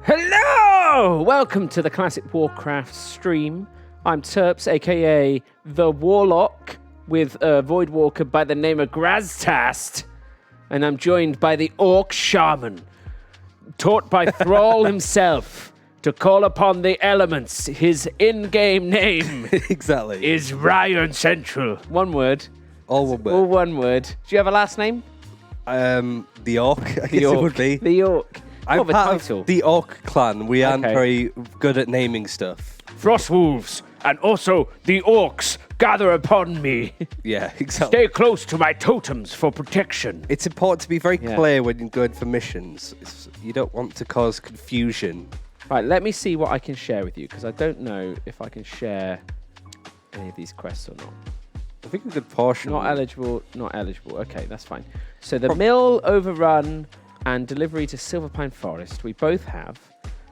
Hello! Welcome to the Classic Warcraft stream. I'm Turps, aka the Warlock, with a Voidwalker by the name of Graztast. And I'm joined by the Orc Shaman, taught by Thrall himself to call upon the elements. His in-game name exactly is RyanCentral. One word. All one word. All one word. Do you have a last name? The Orc, I guess it would be. The Orc. I'm part of the Orc clan. We aren't very good at naming stuff. Frostwolves, and also the Orcs, gather upon me. Yeah, exactly. Stay close to my totems for protection. It's important to be very clear when you're going for missions. You don't want to cause confusion. Right, let me see what I can share with you, because I don't know if I can share any of these quests or not. I think a good portion. Not eligible, not eligible. Okay, that's fine. So the mill overrun and delivery to Silverpine Forest, we both have.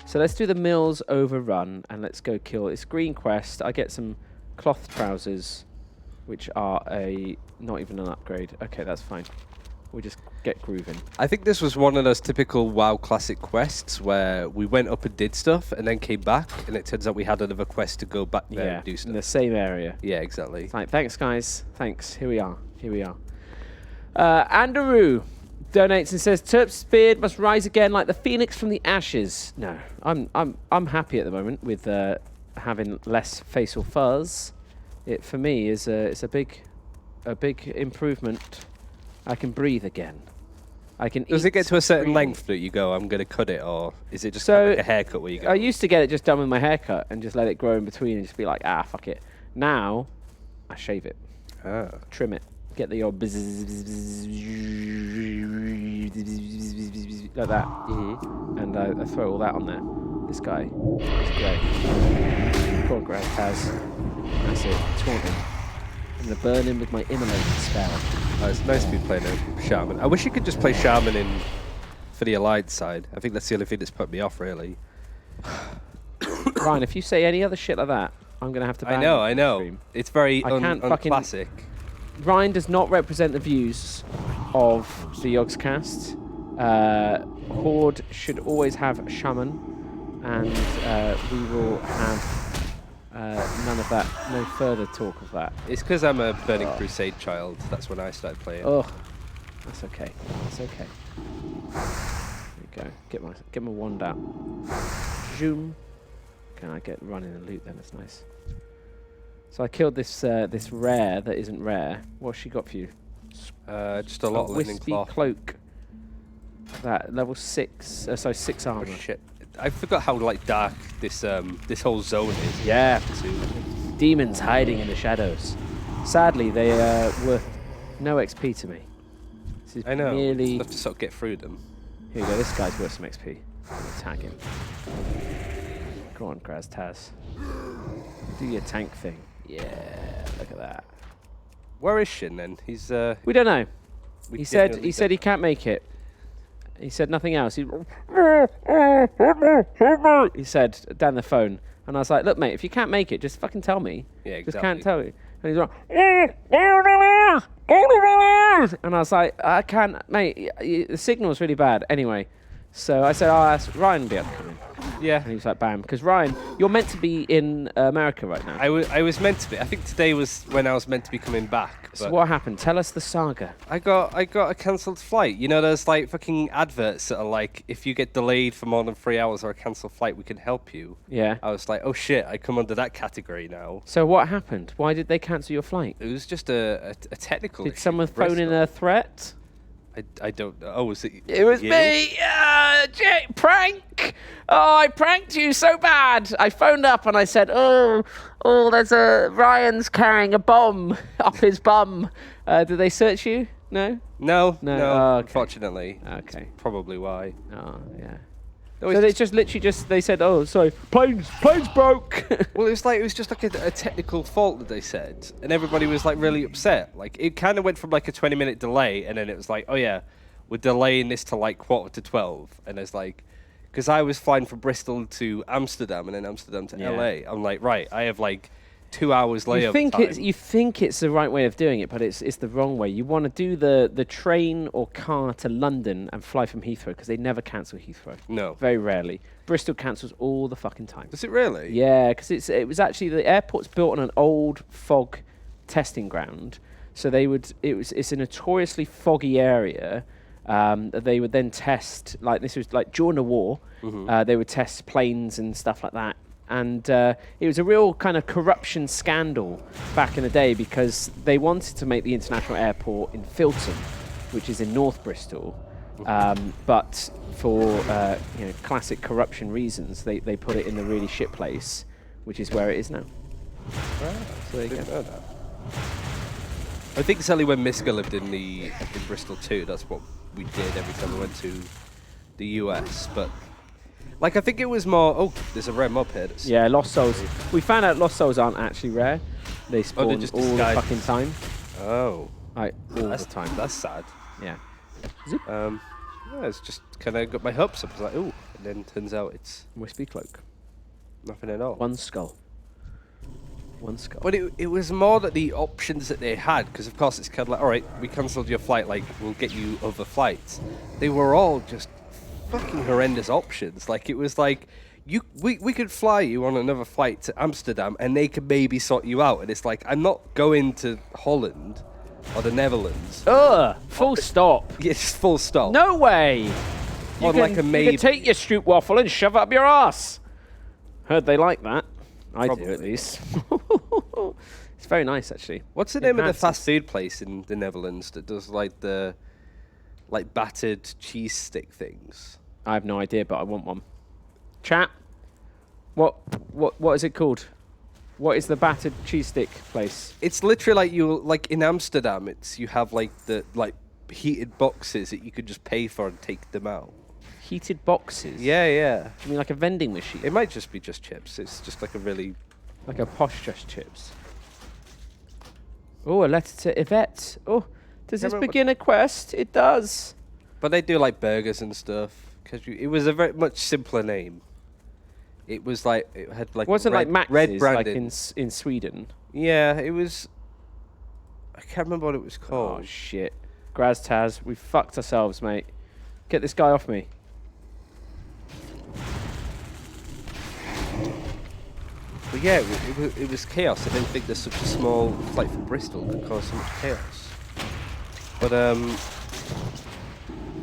So let's do the mills overrun and let's go kill this green quest. I get some cloth trousers, which are not even an upgrade. Okay, that's fine. We'll just get grooving. I think this was one of those typical WoW classic quests where we went up and did stuff and then came back, and it turns out we had another quest to go back there and do stuff. In the same area. Yeah, exactly. Like, thanks, guys. Thanks. Here we are. Andrew donates and says, Turp's beard must rise again like the phoenix from the ashes. No, I'm happy at the moment with having less facial fuzz. It for me is it's a big improvement. I can breathe again. I can. Does it get to a certain length that you go, I'm going to cut it, or is it just kind of like a haircut where you go? I used to get it just done with my haircut and just let it grow in between and just be like, fuck it. Now, I shave it, trim it, get the old like that, and I throw all that on there. This guy is great. Poor Greg has. That's it. Taunt him. I'm going to burn him with my immolate spell. Oh, it's nice to be playing a Shaman. I wish you could just play Shaman for the Allied side. I think that's the only thing that's put me off, really. Ryan, if you say any other shit like that, I'm going to have to ban you. I know. Stream. It's very unclassic. Ryan does not represent the views of the Yogscast. Horde should always have Shaman, and we will have none of that, no further talk of that. It's because I'm a Burning Crusade child. That's when I started playing. Oh, that's okay. That's okay. There you go. Get my wand out. Zoom. Can I get running and loot then? That's nice. So I killed this this rare that isn't rare. What's she got for you? Just a lot of linen cloth. Cloak. That level 6. 6 armor. Oh, shit. I forgot how dark this whole zone is. Yeah. Demons hiding in the shadows. Sadly, they are worth no XP to me. I know. Merely Enough to sort of get through them. Here you go. This guy's worth some XP. I'm gonna tag him. Go on, Graztaz. Do your tank thing. Yeah. Look at that. Where is Shin then? He's. We don't know. He said he can't make it. He said nothing else. He said down the phone, and I was like, "Look, mate, if you can't make it, just fucking tell me. Yeah, exactly. Just can't tell me." And he's like, and I was like, "I can't, mate. The signal's really bad." Anyway, so I said, "I'll ask Ryan to be able to come in." Yeah. And he was like, "Bam," because Ryan, you're meant to be in America right now. I was meant to be. I think today was when I was meant to be coming back. So what happened? Tell us the saga. I got a cancelled flight. You know, there's fucking adverts that are like, if you get delayed for more than 3 hours or a cancelled flight, we can help you. Yeah. I was like, oh shit, I come under that category now. So what happened? Why did they cancel your flight? It was just a technical issue. Did someone phone in a threat? I don't know. Oh, was it? It was me. Prank. Oh, I pranked you so bad. I phoned up and I said, oh, there's Ryan's carrying a bomb up his bum. Did they search you? No. No. Oh, okay. Unfortunately. Okay. That's probably why. Oh, yeah. So they just literally they said, oh, sorry, plane's broke. Well, it was just like a technical fault that they said, and everybody was really upset. It kind of went from a 20-minute delay, and then it was like, oh yeah, we're delaying this to 11:45, and it's because I was flying from Bristol to Amsterdam and then Amsterdam to LA. I'm like, right, I have 2 hours layover You think it's the right way of doing it, but it's the wrong way. You want to do the train or car to London and fly from Heathrow because they never cancel Heathrow. No. Very rarely. Bristol cancels all the fucking time. Does it really? Yeah, because it was actually the airport's built on an old fog testing ground, so it's a notoriously foggy area. They would then test, like this was like during the war, they would test planes and stuff like that. And it was a real kind of corruption scandal back in the day because they wanted to make the international airport in Filton, which is in North Bristol. But for classic corruption reasons, they put it in the really shit place, which is where it is now. Right. So there you go. Know that. I think it's only when Miska lived in Bristol too. That's what we did every time we went to the US. But like, I think it was more. Oh, there's a rare mob here. Yeah, Lost Souls. We found out Lost Souls aren't actually rare. They spawn just all the disguised. fucking time. Oh, Like all that's the time. That's sad. Yeah. Yeah, it's just kind of got my hopes up. I was like, oh, and then turns out it's Wispy cloak. nothing at all. One skull. But it was more that the options that they had, because of course it's kind of like, all right, we cancelled your flight, like we'll get you other flights. They were all just fucking horrendous options. Like it was like we could fly you on another flight to Amsterdam, and they could maybe sort you out. And it's like, I'm not going to Holland or the Netherlands. Ugh! Full stop. Yes, full stop. No way. You On like a you maybe. can take your stroopwafel and shove it up your ass. Heard they like that. I do Probably. at least. It's very nice actually. What's the name of the Enhances. fast food place in the Netherlands that does like the battered cheese stick things? I have no idea, but I want one. Chat. What is it called? What is the battered cheese stick place? It's literally like in Amsterdam. You have like the heated boxes that you could just pay for and take them out. Heated boxes. Yeah. I mean, like a vending machine. It might just be just chips. It's just like a really. Like a posh just chips. Oh, a letter to Yvette. Oh, does this Remember- begin a quest? It does. But they do like burgers and stuff. Because it was a very much simpler name. It was like it had like Wasn't red, like red Max's, branding. like in Sweden. Yeah, it was. I can't remember what it was called. Oh shit, Graztaz, we fucked ourselves, mate. Get this guy off me. But yeah, it was chaos. I didn't think that such a small flight from Bristol could cause so much chaos. But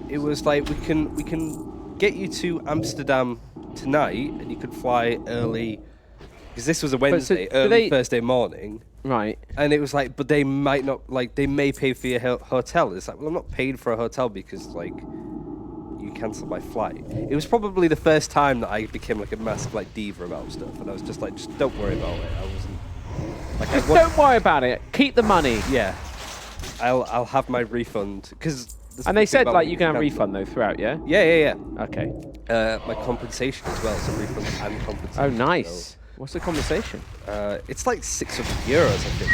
it was like we can get you to Amsterdam tonight, and you could fly early because this was a Wednesday, early Thursday morning. Right. And it was like, but they might not, like, they may pay for your hotel. It's like, well, I'm not paid for a hotel because, like, you cancelled my flight. It was probably the first time that I became, like, a massive, like, diva about stuff. And I was just like, just don't worry about it. I wasn't, like, Don't worry about it. Keep the money. Yeah. I'll have my refund. Because. And they said, like, you can have a refund, though, throughout, yeah? Yeah. Okay. My compensation as well, so refund and compensation. Oh, nice. What's the compensation? It's like €600, I think.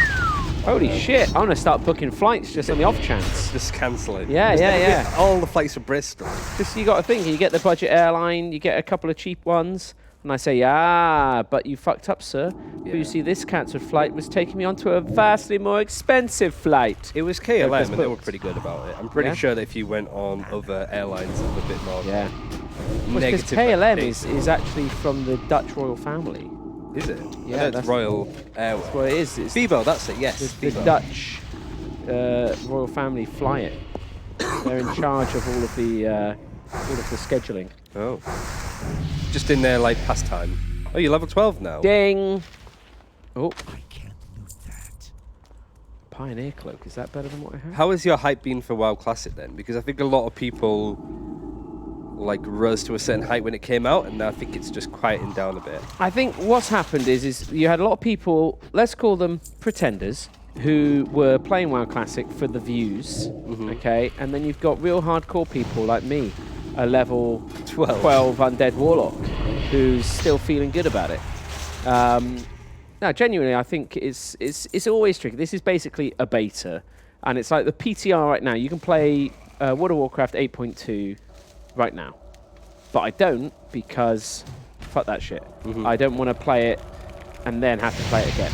Holy shit. I'm going to start booking flights just on the off chance. Just cancelling. Yeah. All the flights from Bristol. Because you got to think, you get the budget airline, you get a couple of cheap ones. And I say, but you fucked up, sir. Yeah. You see, this cancelled flight was taking me onto a vastly more expensive flight. It was Yeah, KLM, that's and they were booked. pretty good about it. I'm pretty Yeah? sure that if you went on other airlines, it was a bit more Yeah. Because negative. KLM is actually from the Dutch royal family. Is it? Yeah, That's that's- Royal Airways. That's what it is. It's Vivo, that's it, yes. the Vivo. Dutch royal family fly it. They're in charge of all of the scheduling. Oh. Just in their, like, pastime. Oh, you're level 12 now? Ding! Oh, I can't loot that. Pioneer Cloak. Is that better than what I have? How has your hype been for WoW Classic then? Because I think a lot of people, like, rose to a certain height when it came out, and now I think it's just quieting down a bit. I think what's happened is you had a lot of people, let's call them pretenders, who were playing WoW Classic for the views, okay? And then you've got real hardcore people like me, a level 12 Undead Warlock, who's still feeling good about it. No, genuinely, I think it's always tricky. This is basically a beta, and it's like the PTR right now. You can play World of Warcraft 8.2 right now, but I don't because fuck that shit. I don't want to play it and then have to play it again.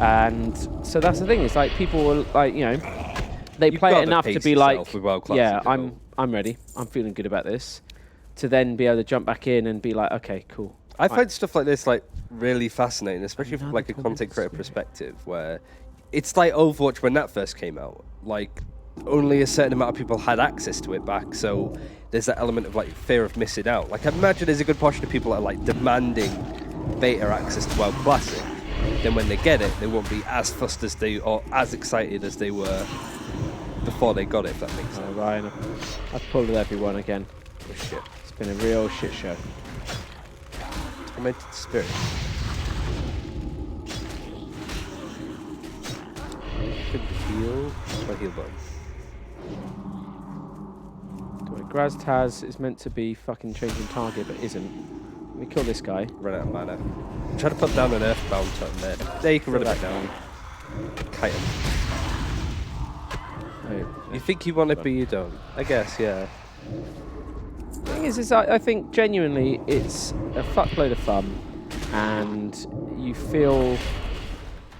And so that's the thing. It's like people will like, they You've play got it to enough to pace be like, yourself with World-class yeah, as well. I'm ready. I'm feeling good about this. To then be able to jump back in and be like, okay, cool. I find stuff like this like really fascinating, especially from Another like a content tormented creator spirit. perspective, where it's like Overwatch when that first came out. Like only a certain amount of people had access to it back, so there's that element of like fear of missing out. Like I imagine there's a good portion of people that are like demanding beta access to WoW Classic. Then when they get it, they won't be as fussed as or as excited as they were before they got it. If that makes sense. Oh, Ryan, I've pulled everyone again. Oh shit! It's been a real shit show. Tormented spirit. Could heal. My heal button. Graztaz is meant to be fucking changing target, but isn't. Let me kill this guy. Run out of mana. Try to put down an earthbound totem there. There, you can run it back down. Kite him. Oh, You think you want it, but you don't. I guess, yeah. the thing is I think genuinely it's a fuckload of fun, and you feel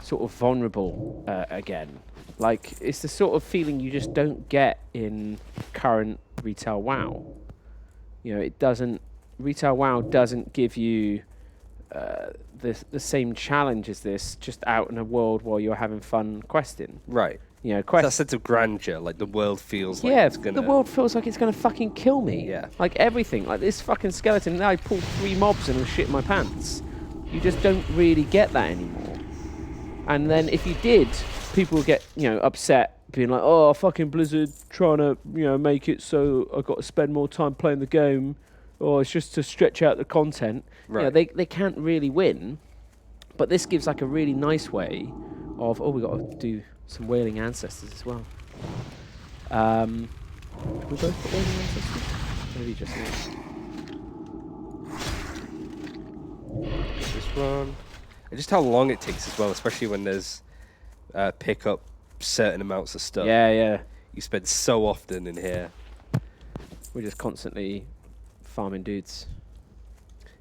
sort of vulnerable again. Like, it's the sort of feeling you just don't get in current retail WoW. It doesn't. Retail WoW doesn't give you the same challenge as this, just out in a world while you're having fun questing. Right. That Quest. sense of grandeur, like the world feels like Yeah, it's gonna... the world feels like it's gonna fucking kill me. Yeah. Like everything. Like this fucking skeleton. Now I pulled 3 mobs and I'll shit my pants. You just don't really get that anymore. And then if you did, people would get, upset, being like, oh, fucking Blizzard trying to, make it so I've got to spend more time playing the game, or it's just to stretch out the content. Right. They can't really win, but this gives like a really nice way of, we got to do some Wailing Ancestors as well. Can we both put Wailing Ancestors? Maybe just me. This one. And just how long it takes as well, especially when there's pick up certain amounts of stuff. Yeah. You spend so often in here. We're just constantly farming dudes.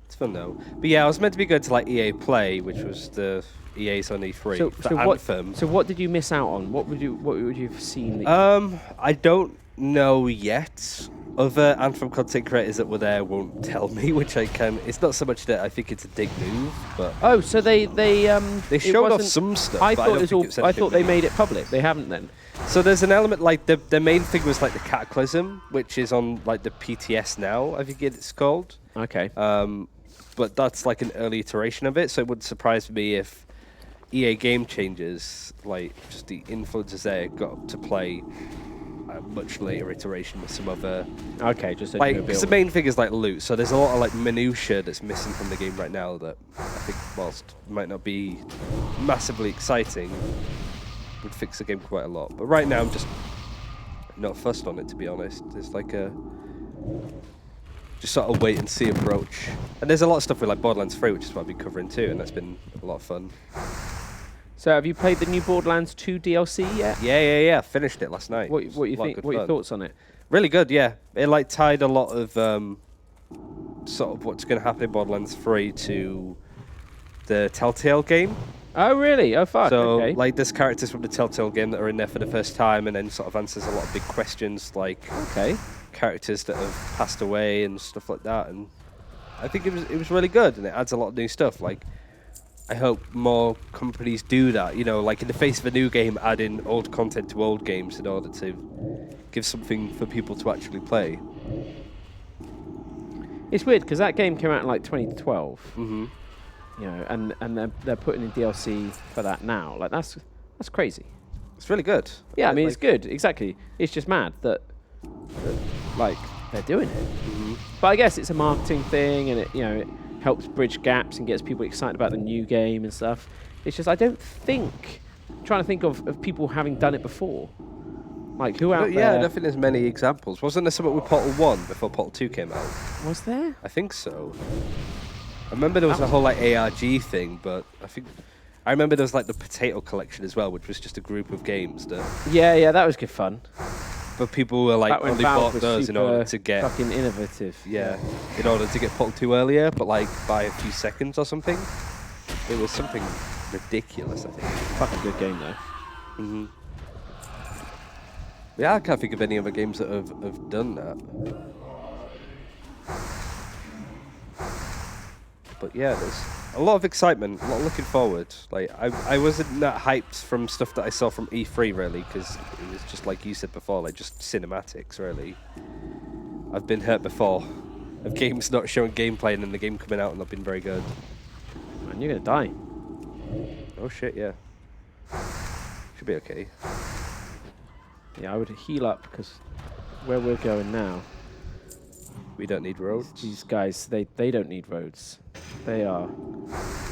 It's fun though. But yeah, I was meant to be going to like EA Play, which was the EA's on E3 for Anthem. So what did you miss out on? What would you have seen? That I don't know yet. Other Anthem content creators that were there won't tell me, which I can. It's not so much that I think it's a dig move, but so they showed off some stuff. I but thought I don't think it's I thought they anything made it public. They haven't then. So there's an element like the main thing was like the Cataclysm, which is on like the PTS now. I think it's called. Okay. But that's like an early iteration of it, so it wouldn't surprise me if EA Game Changers, like just the influencers there, got to play a much later iteration with some other. Okay, just Like, because the main thing is like loot, so there's a lot of like minutia that's missing from the game right now that I think, whilst might not be massively exciting, would fix the game quite a lot. But right now, I'm just not fussed on it, to be honest. There's like a just sort of wait and see approach, and there's a lot of stuff with like Borderlands 3, which is what I've been covering too, and that's been a lot of fun. So have you played the new Borderlands 2 DLC yet? Yeah. Finished it last night. What you think? What are your thoughts on it? Really good, yeah. It like tied a lot of sort of what's going to happen in Borderlands 3 to the Telltale game. Oh really? Oh fuck. So Okay. like there's characters from the Telltale game that are in there for the first time, and then sort of answers a lot of big questions like Okay. characters that have passed away and stuff like that. And I think it was really good, and it adds a lot of new stuff. Like I hope more companies do that. Like in the face of a new game, add in old content to old games in order to give something for people to actually play. It's weird because that game came out in like 2012. Mm-hmm. And they're putting in DLC for that now. Like that's crazy. It's really good. Yeah, I mean it's good. Exactly. It's just mad that like they're doing it. Mm-hmm. But I guess it's a marketing thing, and it helps bridge gaps and gets people excited about the new game and stuff. It's just I'm trying to think of people having done it before. Like who out there? Yeah, I don't think there's many examples. Wasn't there something with Portal 1 before Portal 2 came out? Was there? I think so. I remember there was a whole like ARG thing, but I remember there was like the Potato Collection as well, which was just a group of games that. Yeah, that was good fun. But people were like Back when only Valve bought was those in order to super get. fucking innovative. Yeah, in order to get Portal 2 earlier, but like by a few seconds or something. It was something ridiculous, I think. Fucking good game though. Mm-hmm. Yeah, I can't think of any other games that have done that. But yeah, there's a lot of excitement, a lot of looking forward. Like I wasn't that hyped from stuff that I saw from E3 really, because it was just like you said before, like just cinematics really. I've been hurt before of games not showing gameplay and then the game coming out and not being very good. Man, you're gonna die. Oh shit, yeah. Should be okay. Yeah, I would heal up because where we're going now, We don't need roads. these guys, they don't need roads. They are. I'm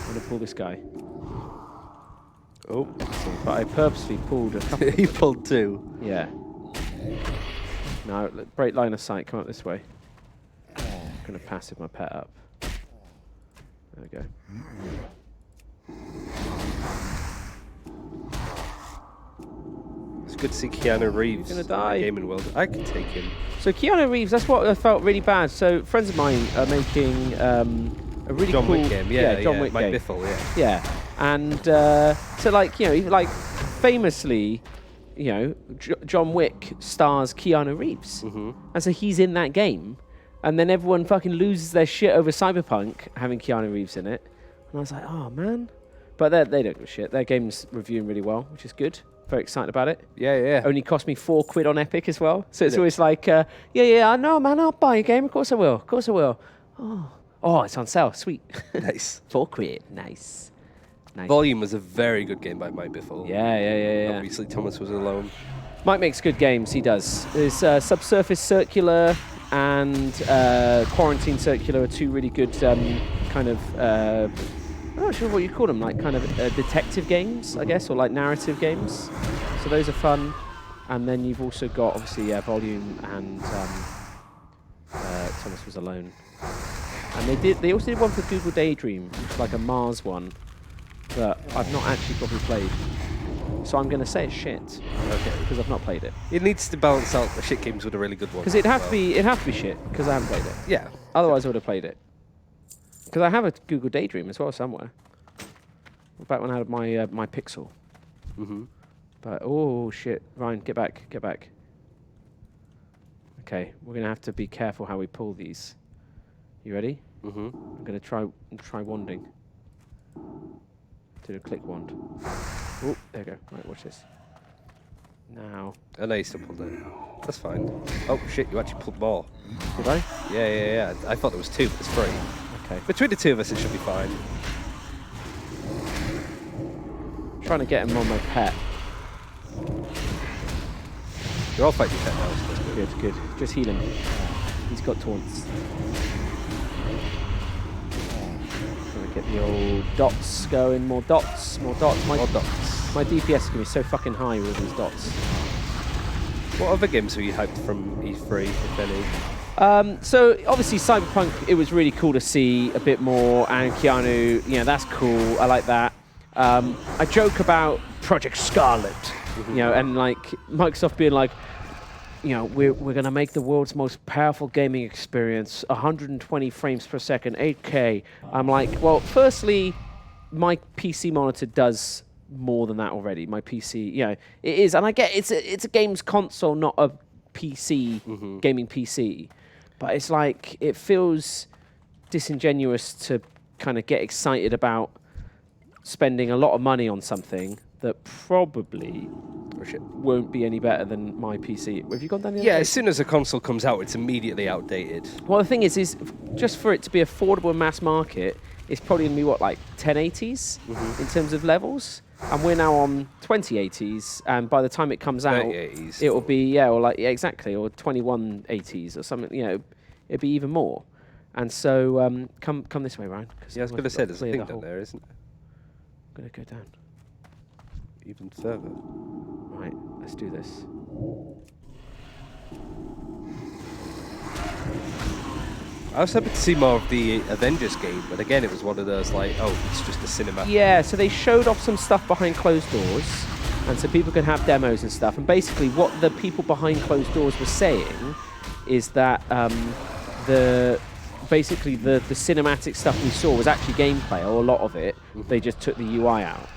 gonna pull this guy. Oh, But I purposely pulled a couple. he pulled two. Yeah. Now, break line of sight. Come up this way. I'm gonna passive my pet up. There we go. It's good to see Keanu Reeves gonna in die. the gaming world. I can take him. So Keanu Reeves, that's what I felt really bad. So friends of mine are making a really John cool Wick game, yeah, John Wick Mike game. Biffle, yeah. Yeah, and so like like famously, John Wick stars Keanu Reeves, and so he's in that game, and then everyone fucking loses their shit over Cyberpunk having Keanu Reeves in it, and I was like, oh man, but they don't give a shit. Their game's reviewing really well, which is good. Very excited about it. Yeah. Only cost me £4 on Epic as well. So it's always like, I know, man, I'll buy a game. Of course I will. Of course I will. Oh, it's on sale. Sweet. Nice. £4. Nice. Volume was a very good game by Mike Biffle. Yeah. Obviously, Thomas was alone. Mike makes good games. He does. There's Subsurface Circular and Quarantine Circular are two really good kind of... I'm not sure what you call them, like kind of detective games, I guess, or like narrative games. So those are fun. And then you've also got, obviously, Volume and Thomas was alone. And they also did one for Google Daydream, which is like a Mars one, that I've not actually probably played. So I'm going to say it's shit. Okay. Because I've not played it. It needs to balance out the shit games with a really good one. Because it'd have to be shit, because I haven't played it. Yeah. Otherwise I would have played it. Because I have a Google Daydream as well somewhere. Back when I had my Pixel. Mm-hmm. But, oh shit. Ryan, get back. Okay, we're going to have to be careful how we pull these. You ready? Mm-hmm. I'm going to try wanding. Do the click wand. Oh, there you go. Right, watch this. Now. I know you still pulled it. That's fine. Oh shit, you actually pulled more. Did I? Yeah. I thought there was two, but there's three. Okay. Between the two of us, it should be fine. Trying to get him on my pet. You're all fighting your pet now, so that's good. Good. Just heal him. He's got taunts. Gonna get the old dots going. More dots. More dots. My DPS is gonna be so fucking high with these dots. What other games were you hyped from E3, if any? So obviously Cyberpunk, it was really cool to see a bit more, and Keanu, that's cool. I like that. I joke about Project Scarlet, and like Microsoft being like, we're going to make the world's most powerful gaming experience, 120 frames per second, 8K. I'm like, well, firstly, my PC monitor does more than that already. My PC, it is, and I get it's a games console, not a PC, gaming PC. But it's like, it feels disingenuous to kind of get excited about spending a lot of money on something that probably won't be any better than my PC. Have you gone down the other Yeah, way? as soon as a console comes out, it's immediately outdated. Well, the thing is just for it to be affordable in mass market, it's probably going to be, like 1080s in terms of levels? And we're now on 2080s, and by the time it comes out, 3080s. it will be, exactly, or 2180s or something, it'd be even more. And so, come this way, Ryan. Yeah, I was going to say, there's a thing down there, isn't there? I'm going to go down. Even further. Right, let's do this. I was hoping to see more of the Avengers game, but again, it was one of those like, oh, it's just a cinematic. Yeah, so they showed off some stuff behind closed doors, and so people can have demos and stuff. And basically, what the people behind closed doors were saying is that the basically the cinematic stuff we saw was actually gameplay, or a lot of it. They just took the UI out.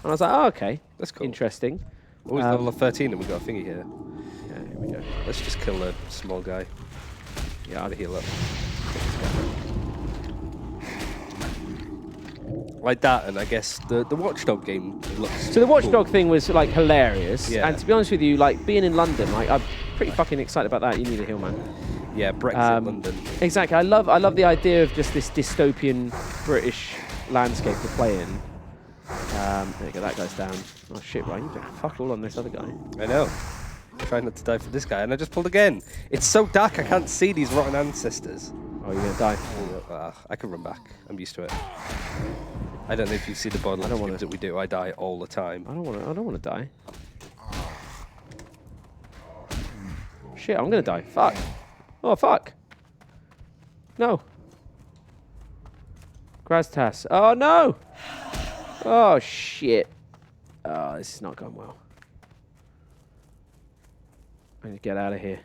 And I was like, oh, okay. That's cool. Interesting. Oh, he's level 13 and we got a thingy here. Yeah, here we go. Let's just kill the small guy. Yeah, I'd heal up. Like that, and I guess the Watchdog game looks So the Watchdog cool. thing was like hilarious. Yeah. And to be honest with you, like being in London, like I'm pretty fucking excited about that. You need a heal, man. Yeah, Brexit London. Exactly. I love the idea of just this dystopian British landscape to play in. There you go, that guy's down. Oh shit, Ryan, you did fuck all on this other guy. I know. Trying not to die for this guy, and I just pulled again. It's so dark I can't see these rotten ancestors. Oh, you're gonna die. I can run back. I'm used to it. I don't know if you see the Borderlands games that we do. I die all the time. I don't wanna die. Shit, I'm gonna die. Fuck. Oh fuck. No. Graztas. Oh no! Oh shit. Oh, this is not going well. I need to get out of here.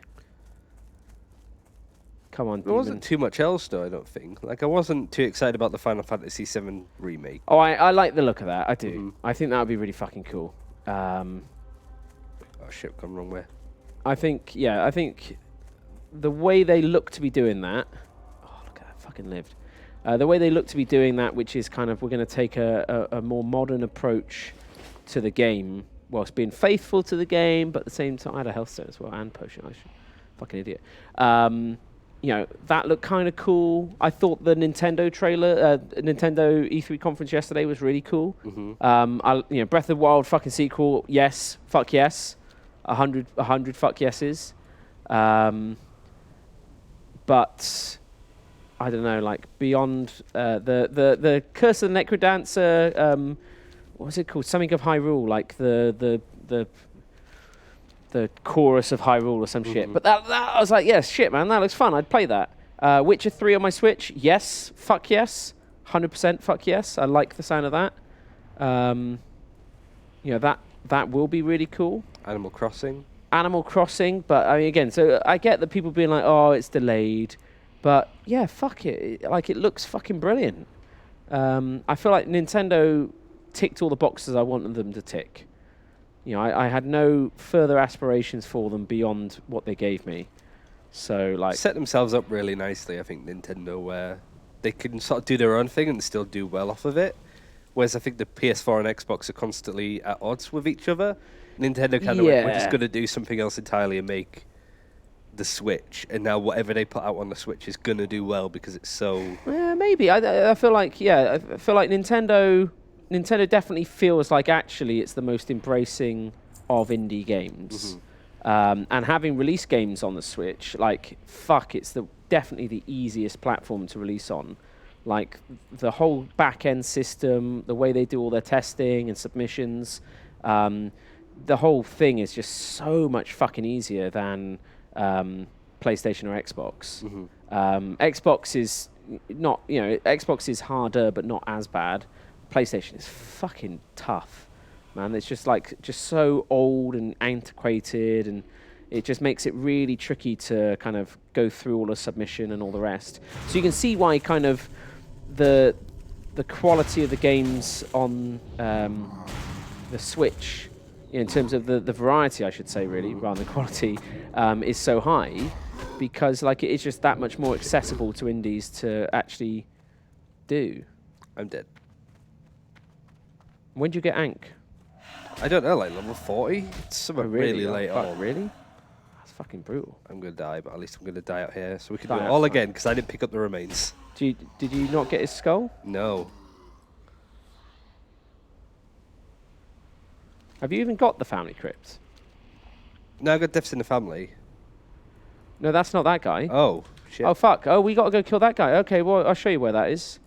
Come on, There wasn't too much else though, I don't think. Like, I wasn't too excited about the Final Fantasy VII remake. Oh, I like the look of that. I do. I think that would be really fucking cool. Oh shit, gone wrong way. I think the way they look to be doing that. Oh, look at that, fucking lived. The way they look to be doing that, which is kind of, we're going to take a more modern approach to the game, whilst being faithful to the game, but at the same time, I had a health stone as well, and potion. Fucking idiot. You know, that looked kind of cool. I thought the Nintendo trailer, Nintendo E3 conference yesterday was really cool. You know, Breath of the Wild fucking sequel, yes, fuck yes. 100 fuck yeses. But I don't know, like beyond the Curse of the Necrodancer, what was it called? Something of Hyrule, like the chorus of Hyrule or some shit. But that I was like, yes, shit, man, that looks fun. I'd play that. Witcher 3 on my Switch, yes, fuck yes, 100% fuck yes. I like the sound of that. You know, that will be really cool. Animal Crossing, but I mean, again, so I get that people being like, oh, it's delayed, but yeah, fuck it. Like, it looks fucking brilliant. I feel like Nintendo ticked all the boxes I wanted them to tick. You know, I had no further aspirations for them beyond what they gave me. So, like, set themselves up really nicely, I think, Nintendo, where they can sort of do their own thing and still do well off of it. Whereas I think the PS4 and Xbox are constantly at odds with each other. Nintendo kind of went, we're just going to do something else entirely and make the Switch. And now whatever they put out on the Switch is going to do well because it's so... Yeah, maybe. I feel like, yeah, I feel like Nintendo definitely feels like actually it's the most embracing of indie games. And having released games on the Switch, like, fuck, it's definitely the easiest platform to release on. Like, the whole back-end system, the way they do all their testing and submissions, the whole thing is just so much fucking easier than PlayStation or Xbox. Xbox is not, you know, Xbox is harder but not as bad. PlayStation is fucking tough, man. It's just so old and antiquated, and it just makes it really tricky to kind of go through all the submission and all the rest. So you can see why kind of the quality of the games on the Switch, you know, in terms of the variety, I should say, really, rather than quality, is so high, because like it is just that much more accessible to indies to actually do. I'm dead. When do you get Ankh? I don't know, like level 40? It's something really late on. Really? That's fucking brutal. I'm going to die, but at least I'm going to die out here. So we can Die do it all outside. again, because I didn't pick up the remains. Did you not get his skull? No. Have you even got the family crypt? No, I got deaths in the family. No, that's not that guy. Oh, shit. Oh, fuck. Oh, we got to go kill that guy. Okay, well, I'll show you where that is.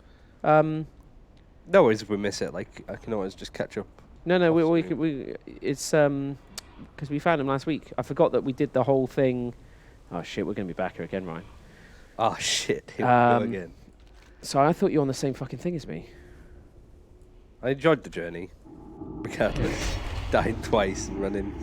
No worries if we miss it. Like, I can always just catch up. No, it's because we found him last week. I forgot that we did the whole thing. Oh, shit, we're going to be back here again, Ryan. Oh, shit. Here we go again. So I thought you were on the same fucking thing as me. I enjoyed the journey. Regardless. Dying twice and running.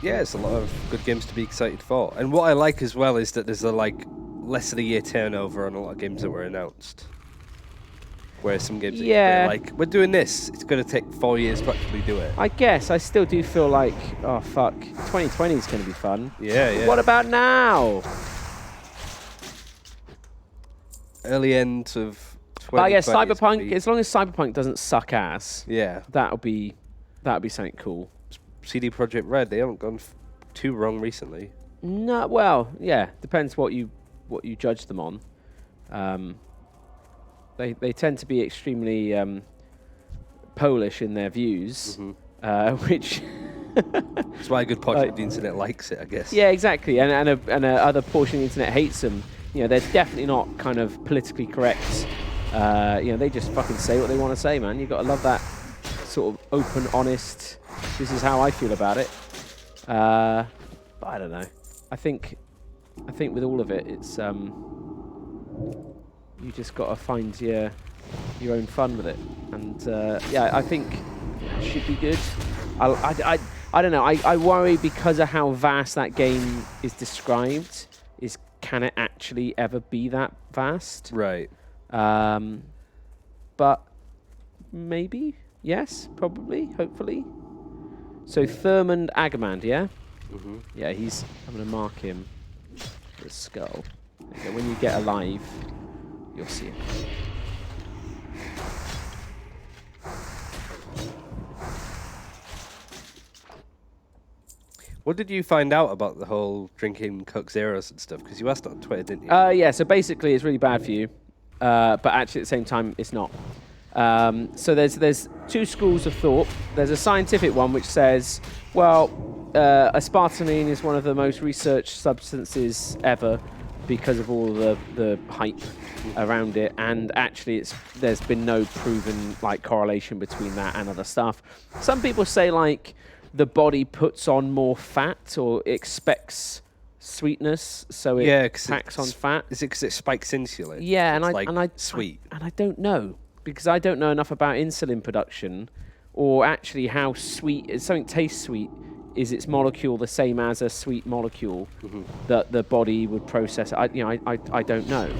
Yeah, it's a lot of good games to be excited for. And what I like as well is that there's a less than a year turnover on a lot of games that were announced. Whereas some games Yeah. we're doing this, it's going to take 4 years to actually do it. I guess I still do feel like, oh fuck, 2020 is going to be fun. Yeah. What about now? Early end of 2020. I guess Cyberpunk, as long as Cyberpunk doesn't suck ass, Yeah. that'll be something cool. CD Projekt Red, they haven't gone too wrong recently. No, well, yeah, depends what you judge them on. They tend to be extremely Polish in their views, which That's why a good portion of the internet likes it, I guess. yeah, exactly, and a other portion of the internet hates them. You know, they're definitely not kind of politically correct. You know, they just fucking say what they want to say, man. You've got to love that sort of open, honest. This is how I feel about it. But I don't know. I think with all of it, it's you just got to find your own fun with it, and yeah, I think it should be good. I don't know. I worry because of how vast that game is described. Can it actually ever be that vast? Right. But maybe, yes, probably, hopefully. So Thurmond Agamand, yeah? Yeah, I'm going to mark him. The skull. Okay, when you get alive, you'll see him. What did you find out about the whole drinking Coke Zeros and stuff? Because you asked on Twitter, didn't you? Yeah, so basically it's really bad for you. But actually at the same time, it's not. So there's two schools of thought. There's a scientific one which says, well, aspartame is one of the most researched substances ever because of all the hype around it, and actually there's been no proven correlation between that and other stuff. Some people say the body puts on more fat or expects sweetness, so it packs on fat. Is it because it spikes insulin? Yeah, so and I sweet. I don't know, because I don't know enough about insulin production, or actually how sweet. If something tastes sweet, is its molecule the same as a sweet molecule that the body would process? I don't know.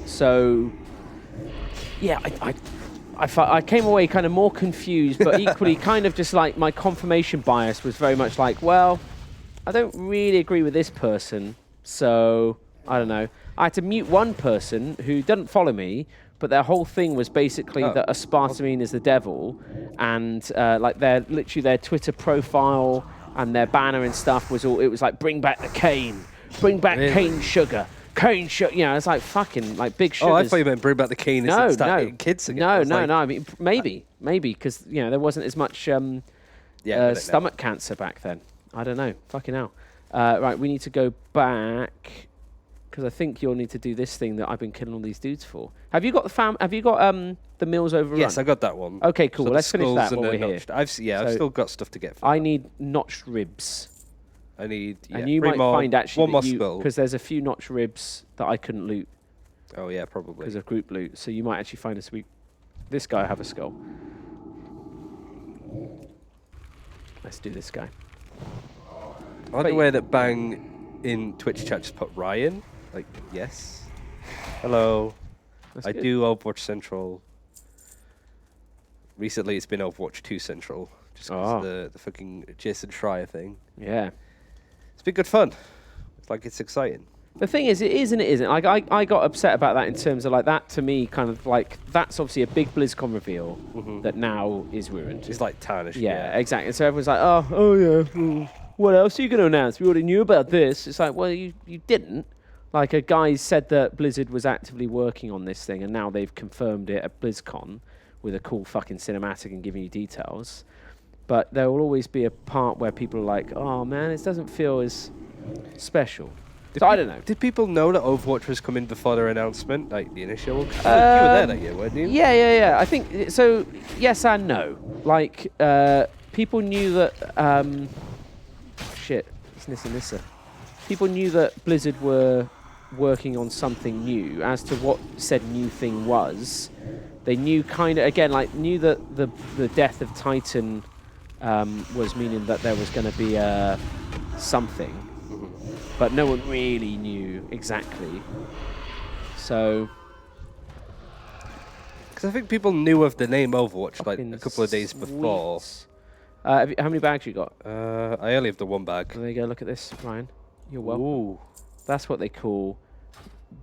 So yeah, I came away kind of more confused, but equally kind of just my confirmation bias was very much well, I don't really agree with this person, so I don't know. I had to mute one person who doesn't follow me, but their whole thing was basically that aspartame is the devil, and their Twitter profile and their banner and stuff was all, it was bring back the cane, bring back cane sugar. Cane sugar, it's fucking big sugar. Oh, I thought you meant bring back the cane and start eating kids again. No. I mean, maybe, because there wasn't as much stomach cancer back then. I don't know. Fucking hell. Right, we need to go back because I think you'll need to do this thing that I've been killing all these dudes for. Have you got the Mills Overrun? Yes, I got that one. Okay, cool. So Let's finish that while we're here. I've still got stuff to get. I need notched ribs. I need. Yeah, and you might find actually one more skull, because there's a few notched ribs that I couldn't loot. Oh yeah, probably because of group loot. So you might actually find a sweet. This guy have a skull. Let's do this guy. I like the way that Bang in Twitch chat just put Ryan. Yes. Hello. I do Overwatch Central. Recently, it's been Overwatch 2 Central, just because the fucking Jason Schreier thing. Yeah. It's been good fun. It's exciting. The thing is, it is and it isn't. I got upset about that in terms of that to me kind of that's obviously a big BlizzCon reveal that now is ruined. It's tarnished. Yeah, exactly. And so everyone's oh yeah, what else are you going to announce? We already knew about this. It's well, you didn't. A guy said that Blizzard was actively working on this thing, and now they've confirmed it at BlizzCon with a cool fucking cinematic and giving you details. But there will always be a part where people are oh man, it doesn't feel as special. So I don't know. Did people know that Overwatch was coming before their announcement, the initial? You were there that year, weren't you? Yeah. I think so. Yes and no. People knew that. Shit, it's Nissa. People knew that Blizzard were working on something new. As to what said new thing was, they knew knew that the death of Titan was meaning that there was going to be something, but no one really knew exactly. So, Because I think people knew of the name Overwatch like fucking a couple of days before. sweet. How many bags you got? I only have the one bag. There you go. Look at this, Ryan. You're welcome. Ooh, That's what they call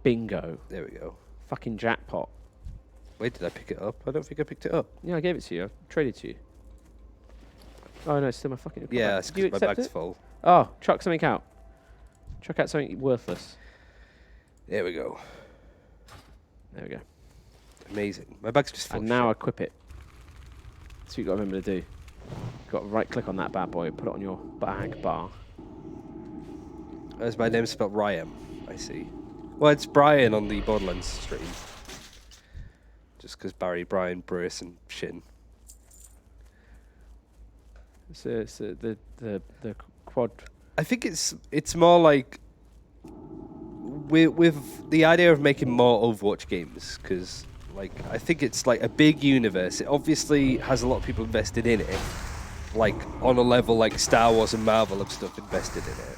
bingo. there we go. Fucking jackpot. Wait, did I pick it up? I don't think I picked it up. Yeah, I gave it to you. I traded to you. Oh no, it's still my fucking. Yeah, it's Do you 'cause my accept bag's it? full. Oh, chuck something out. Chuck out something worthless. There we go. There we go. Amazing. My bag's just full. And now equip it. That's what you got to remember to do. Got to right click on that bad boy, put it on your bag bar. As my name's spelled Ryan, I see. Well, it's Brian on the Borderlands stream. Just because Barry, Brian, Bruce, and Shin. It's the quad. I think it's more like with the idea of making more Overwatch games, because like I think it's like a big universe. It obviously has a lot of people invested in it, like on a level like Star Wars and Marvel have stuff invested in it.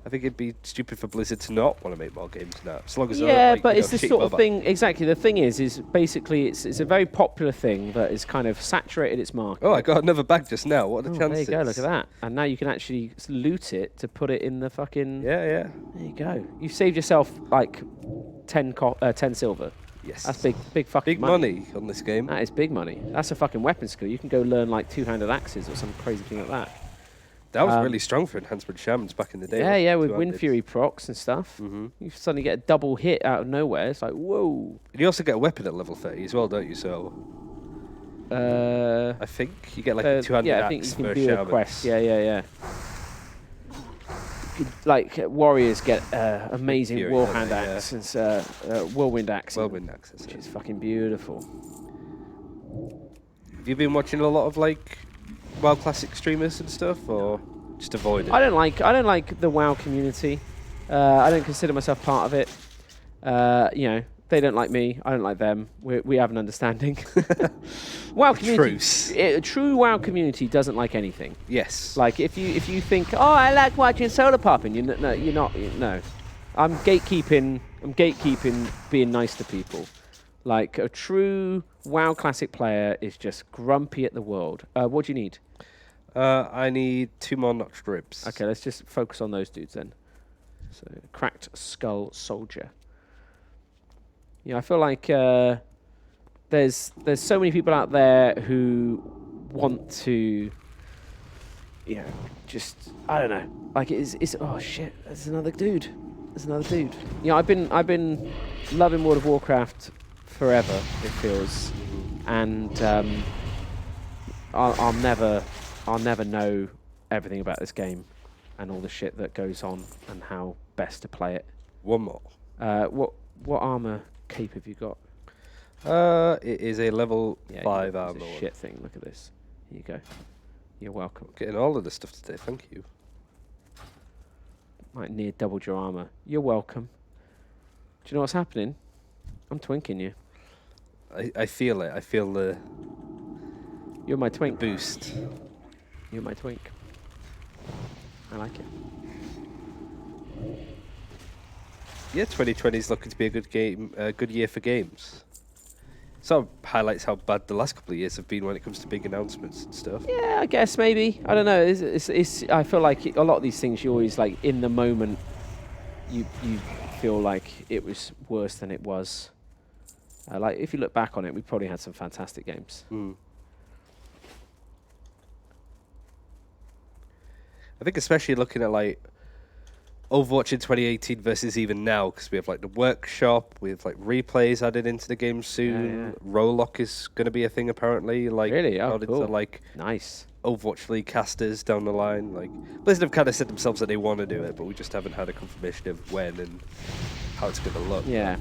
I think it'd be stupid for Blizzard to not want to make more games now, as long as Yeah, like, but you it's know, the cheap sort of mobile. thing. Exactly. The thing is basically it's a very popular thing that is kind of saturated its market. Oh, I got another bag just now. What are the Oh, chances? there you go. Look at that. And now you can actually loot it to put it in the fucking. Yeah, yeah. There you go. You've saved yourself like 10 silver. Yes. That's big fucking Big money on this game. That is big money. That's a fucking weapon skill. You can go learn like two-handed axes or some crazy thing like that. That was really strong for Enhancement Shamans back in the day. Yeah, yeah, with two-handed. Wind Fury procs and stuff. You suddenly get a double hit out of nowhere. It's like, whoa. And you also get a weapon at level 30 as well, don't you? So I think you get like a two-handed yeah, axe I think you for can do a Shamans. quest. Yeah, yeah, yeah. You could, like warriors get amazing Fury, warhand don't they? axe and whirlwind axe, Whirlwind axes. which is fucking beautiful. Have you been watching a lot of like WoW Classic streamers and stuff, or just avoid it? I don't like the WoW community. I don't consider myself part of it. You know, they don't like me. I don't like them. We have an understanding. WoW community. Truce. A true WoW community doesn't like anything. Yes. Like if you think, oh, I like watching solar popping, you're not. No, I'm gatekeeping. Being nice to people. Like a true WoW Classic player is just grumpy at the world. What do you need? I need 2 more notched ribs. Okay, let's just focus on those dudes then. So, cracked skull soldier. Yeah, I feel like there's so many people out there who want to, you know, just I don't know. Like it's oh shit, there's another dude. Yeah, I've been loving World of Warcraft forever. It feels, and I'll never know everything about this game and all the shit that goes on and how best to play it. One more. What armor cape have you got? It is a level 5 it's armor. a shit thing. Look at this. Here you go. You're welcome. Getting all of the stuff today. Thank you. Like near doubled your armor. You're welcome. Do you know what's happening? I'm twinking you. I feel it. I feel the You're my twink. boost. You're my twink. I like it. Yeah, 2020 is looking to be a good game, good year for games. Sort of highlights how bad the last couple of years have been when it comes to big announcements and stuff. Yeah, I guess maybe. I don't know. It's I feel like a lot of these things you always like in the moment. You feel like it was worse than it was. Like if you look back on it, we probably had some fantastic games. I think especially looking at like Overwatch in 2018 versus even now, because we have like the workshop, we have like replays added into the game soon. yeah. Roll-lock is going to be a thing apparently. Like Really? Oh, added cool. to like Nice. Overwatch League casters down the line. Like Blizzard have kind of said themselves that they want to do it, but we just haven't had a confirmation of when and how it's going to look. Yeah.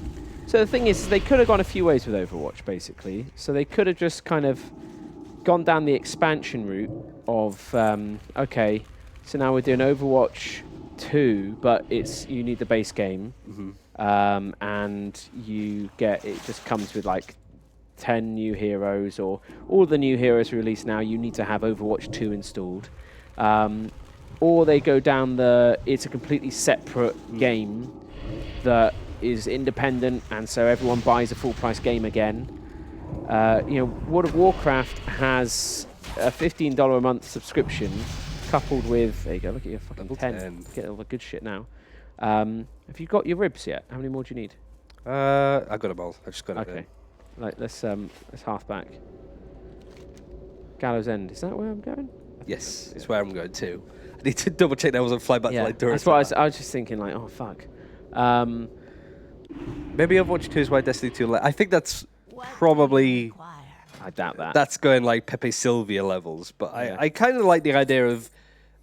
So the thing is, they could have gone a few ways with Overwatch, basically. So they could have just kind of gone down the expansion route of, okay, so now we're doing Overwatch 2, but you need the base game, and you get it just comes with like 10 new heroes or all the new heroes released now, you need to have Overwatch 2 installed. Or they go down it's a completely separate game that is independent, and so everyone buys a full price game again. World of Warcraft has a $15 a month subscription coupled with, there you go, look at your fucking Level 10. Get all the good shit now. Have you got your ribs yet? How many more do you need? I got them all. I just got it. Okay. Like, let's half back. Gallows End, is that where I'm going? Yes, it's where I'm going too. I need to double check that I wasn't flying back to like Turps. That's what I was just thinking, like, oh fuck. Maybe Overwatch 2 is why Destiny 2. I think that's probably. I doubt that. That's going like Pepe Sylvia levels, but Yeah. I kind of like the idea of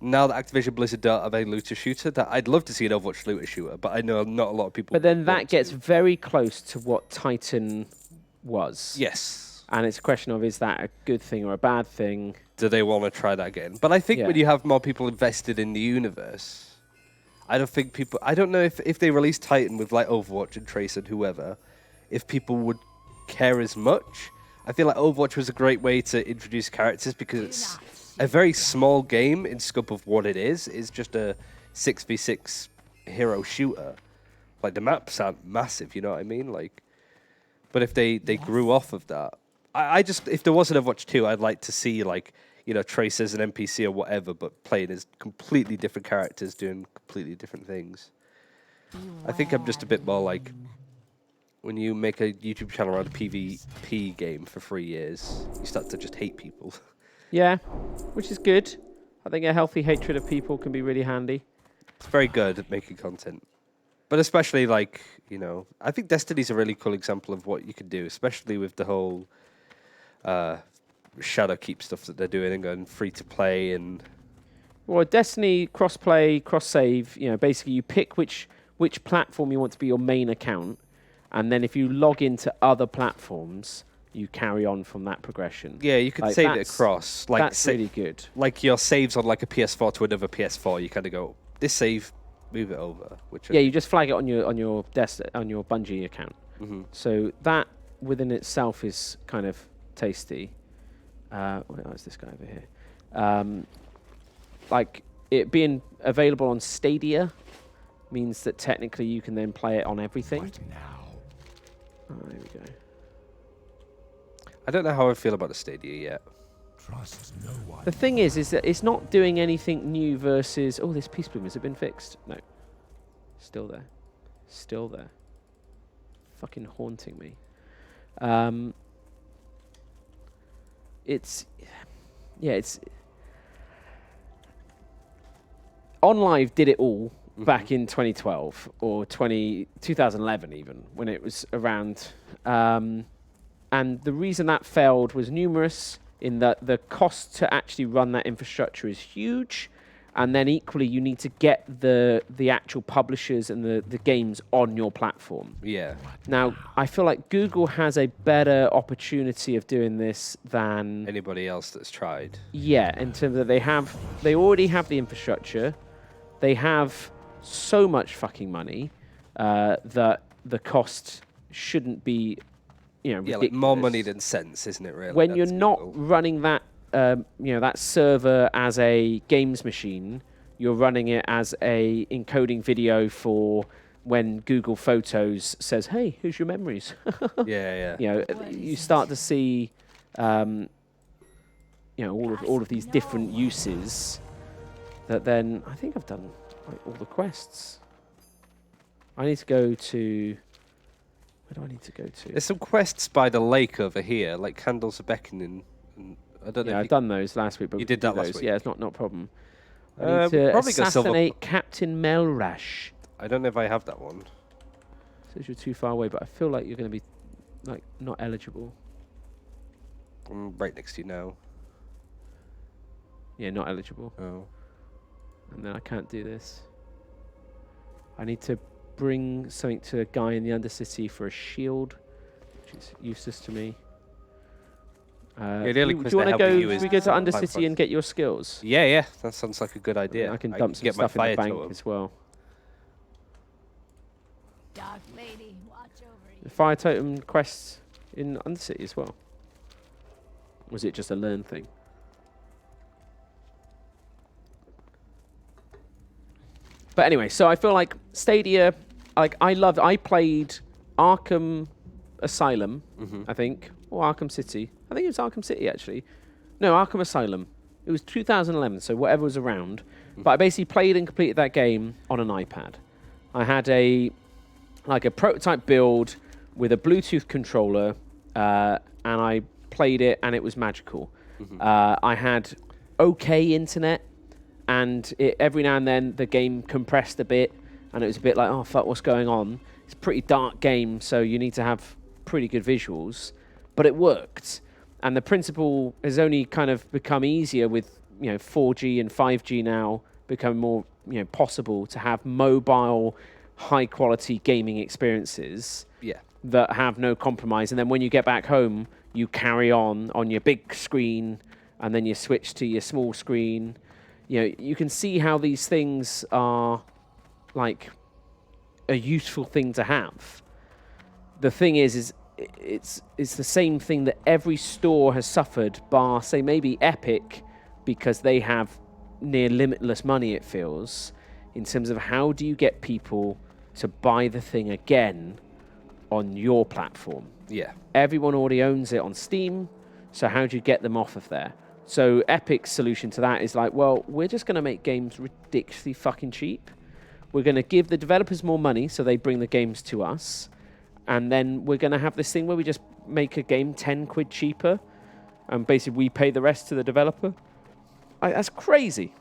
now that Activision Blizzard don't have a looter shooter, that I'd love to see an Overwatch looter shooter, but I know not a lot of people. But then that want gets to. very close to what Titan was. Yes. And it's a question of, is that a good thing or a bad thing? Do they want to try that again? But I think when you have more people invested in the universe, I don't know if they release Titan with like Overwatch and Trace and whoever, if people would care as much. I feel like Overwatch was a great way to introduce characters because it's a very small game in scope of what it is. It's just a 6v6 hero shooter. Like the maps aren't massive, you know what I mean? Like, but if they grew off of that, I just, if there was an Overwatch 2, I'd like to see like, Trace as an NPC or whatever, but playing as completely different characters doing completely different things. I think I'm just a bit more like, when you make a YouTube channel around a PvP game for 3 years, you start to just hate people. Yeah, which is good. I think a healthy hatred of people can be really handy. It's very good at making content. But especially like, I think Destiny's a really cool example of what you can do, especially with the whole Shadowkeep stuff that they're doing and going free to play and. Well, Destiny cross-play, cross-save. Basically you pick which platform you want to be your main account, and then if you log into other platforms, you carry on from that progression. Yeah, you can save it across. Like that's really good. Like your saves on like a PS4 to another PS4, you kind of go this save, move it over. You just flag it on your Bungie account. Mm-hmm. So that within itself is kind of tasty. Where is this guy over here? Like it being available on Stadia means that technically you can then play it on everything. What now? Oh, there we go. I don't know how I feel about the Stadia yet. Trust no one. The thing is that it's not doing anything new versus... Oh, this Peace Bloom, has it been fixed? No. Still there. Still there. Fucking haunting me. It's... OnLive did it all back in 2012 or 2011 even, when it was around. And the reason that failed was numerous, in that the cost to actually run that infrastructure is huge, and then equally you need to get the actual publishers and the games on your platform. Yeah. Now, I feel like Google has a better opportunity of doing this than Anybody else that's tried. Yeah, in terms of they already have the infrastructure. They have so much fucking money that the cost shouldn't be, ridiculous. Like more money than sense, isn't it? Really, When you're not running that, that server as a games machine, you're running it as a encoding video for when Google Photos says, "Hey, here's your memories." Yeah. You start to see, all of these different uses. That then I think I've done like all the quests. I need to go to. Where do I need to go to? There's some quests by the lake over here, like Candles of Beckoning. And I don't know. Yeah, I've done those last week. But You did that last week? Yeah, it's not a problem. I need to probably go silver- assassinate Captain Melrash. I don't know if I have that one. Says you're too far away, but I feel like you're going to be like not eligible. I'm right next to you now. Yeah, not eligible. Oh. And then I can't do this. I need to bring something to a guy in the Undercity for a shield, which is useless to me. The Do only you quiz they want to have go? with you Should is we go to five Undercity points. and get your skills? Yeah. That sounds like a good And idea. I can dump some get stuff my in the fire bank totem. as well. Dark lady, watch over you. The fire totem quest in Undercity as well? Was it just a learn thing? But anyway, so I feel like Stadia, like I played Arkham Asylum, I think, or Arkham City. I think it was Arkham City actually. No, Arkham Asylum. It was 2011, so whatever was around. But I basically played and completed that game on an iPad. I had a prototype build with a Bluetooth controller, and I played it, and it was magical. I had okay internet, and every now and then the game compressed a bit, and it was a bit like, oh fuck, what's going on? It's a pretty dark game, so you need to have pretty good visuals, but it worked. And the principle has only kind of become easier with 4G and 5G now become more possible to have mobile, high quality gaming experiences. Yeah. That have no compromise, and then when you get back home, you carry on your big screen, and then you switch to your small screen. You can see how these things are like a useful thing to have. The thing is it's the same thing that every store has suffered, bar say maybe Epic, because they have near limitless money, it feels, in terms of how do you get people to buy the thing again on your platform. Yeah. Everyone already owns it on Steam, so how do you get them off of there? So Epic's solution to that is like, well, we're just going to make games ridiculously fucking cheap. We're going to give the developers more money so they bring the games to us, and then we're going to have this thing where we just make a game 10 quid cheaper, and basically we pay the rest to the developer. That's crazy.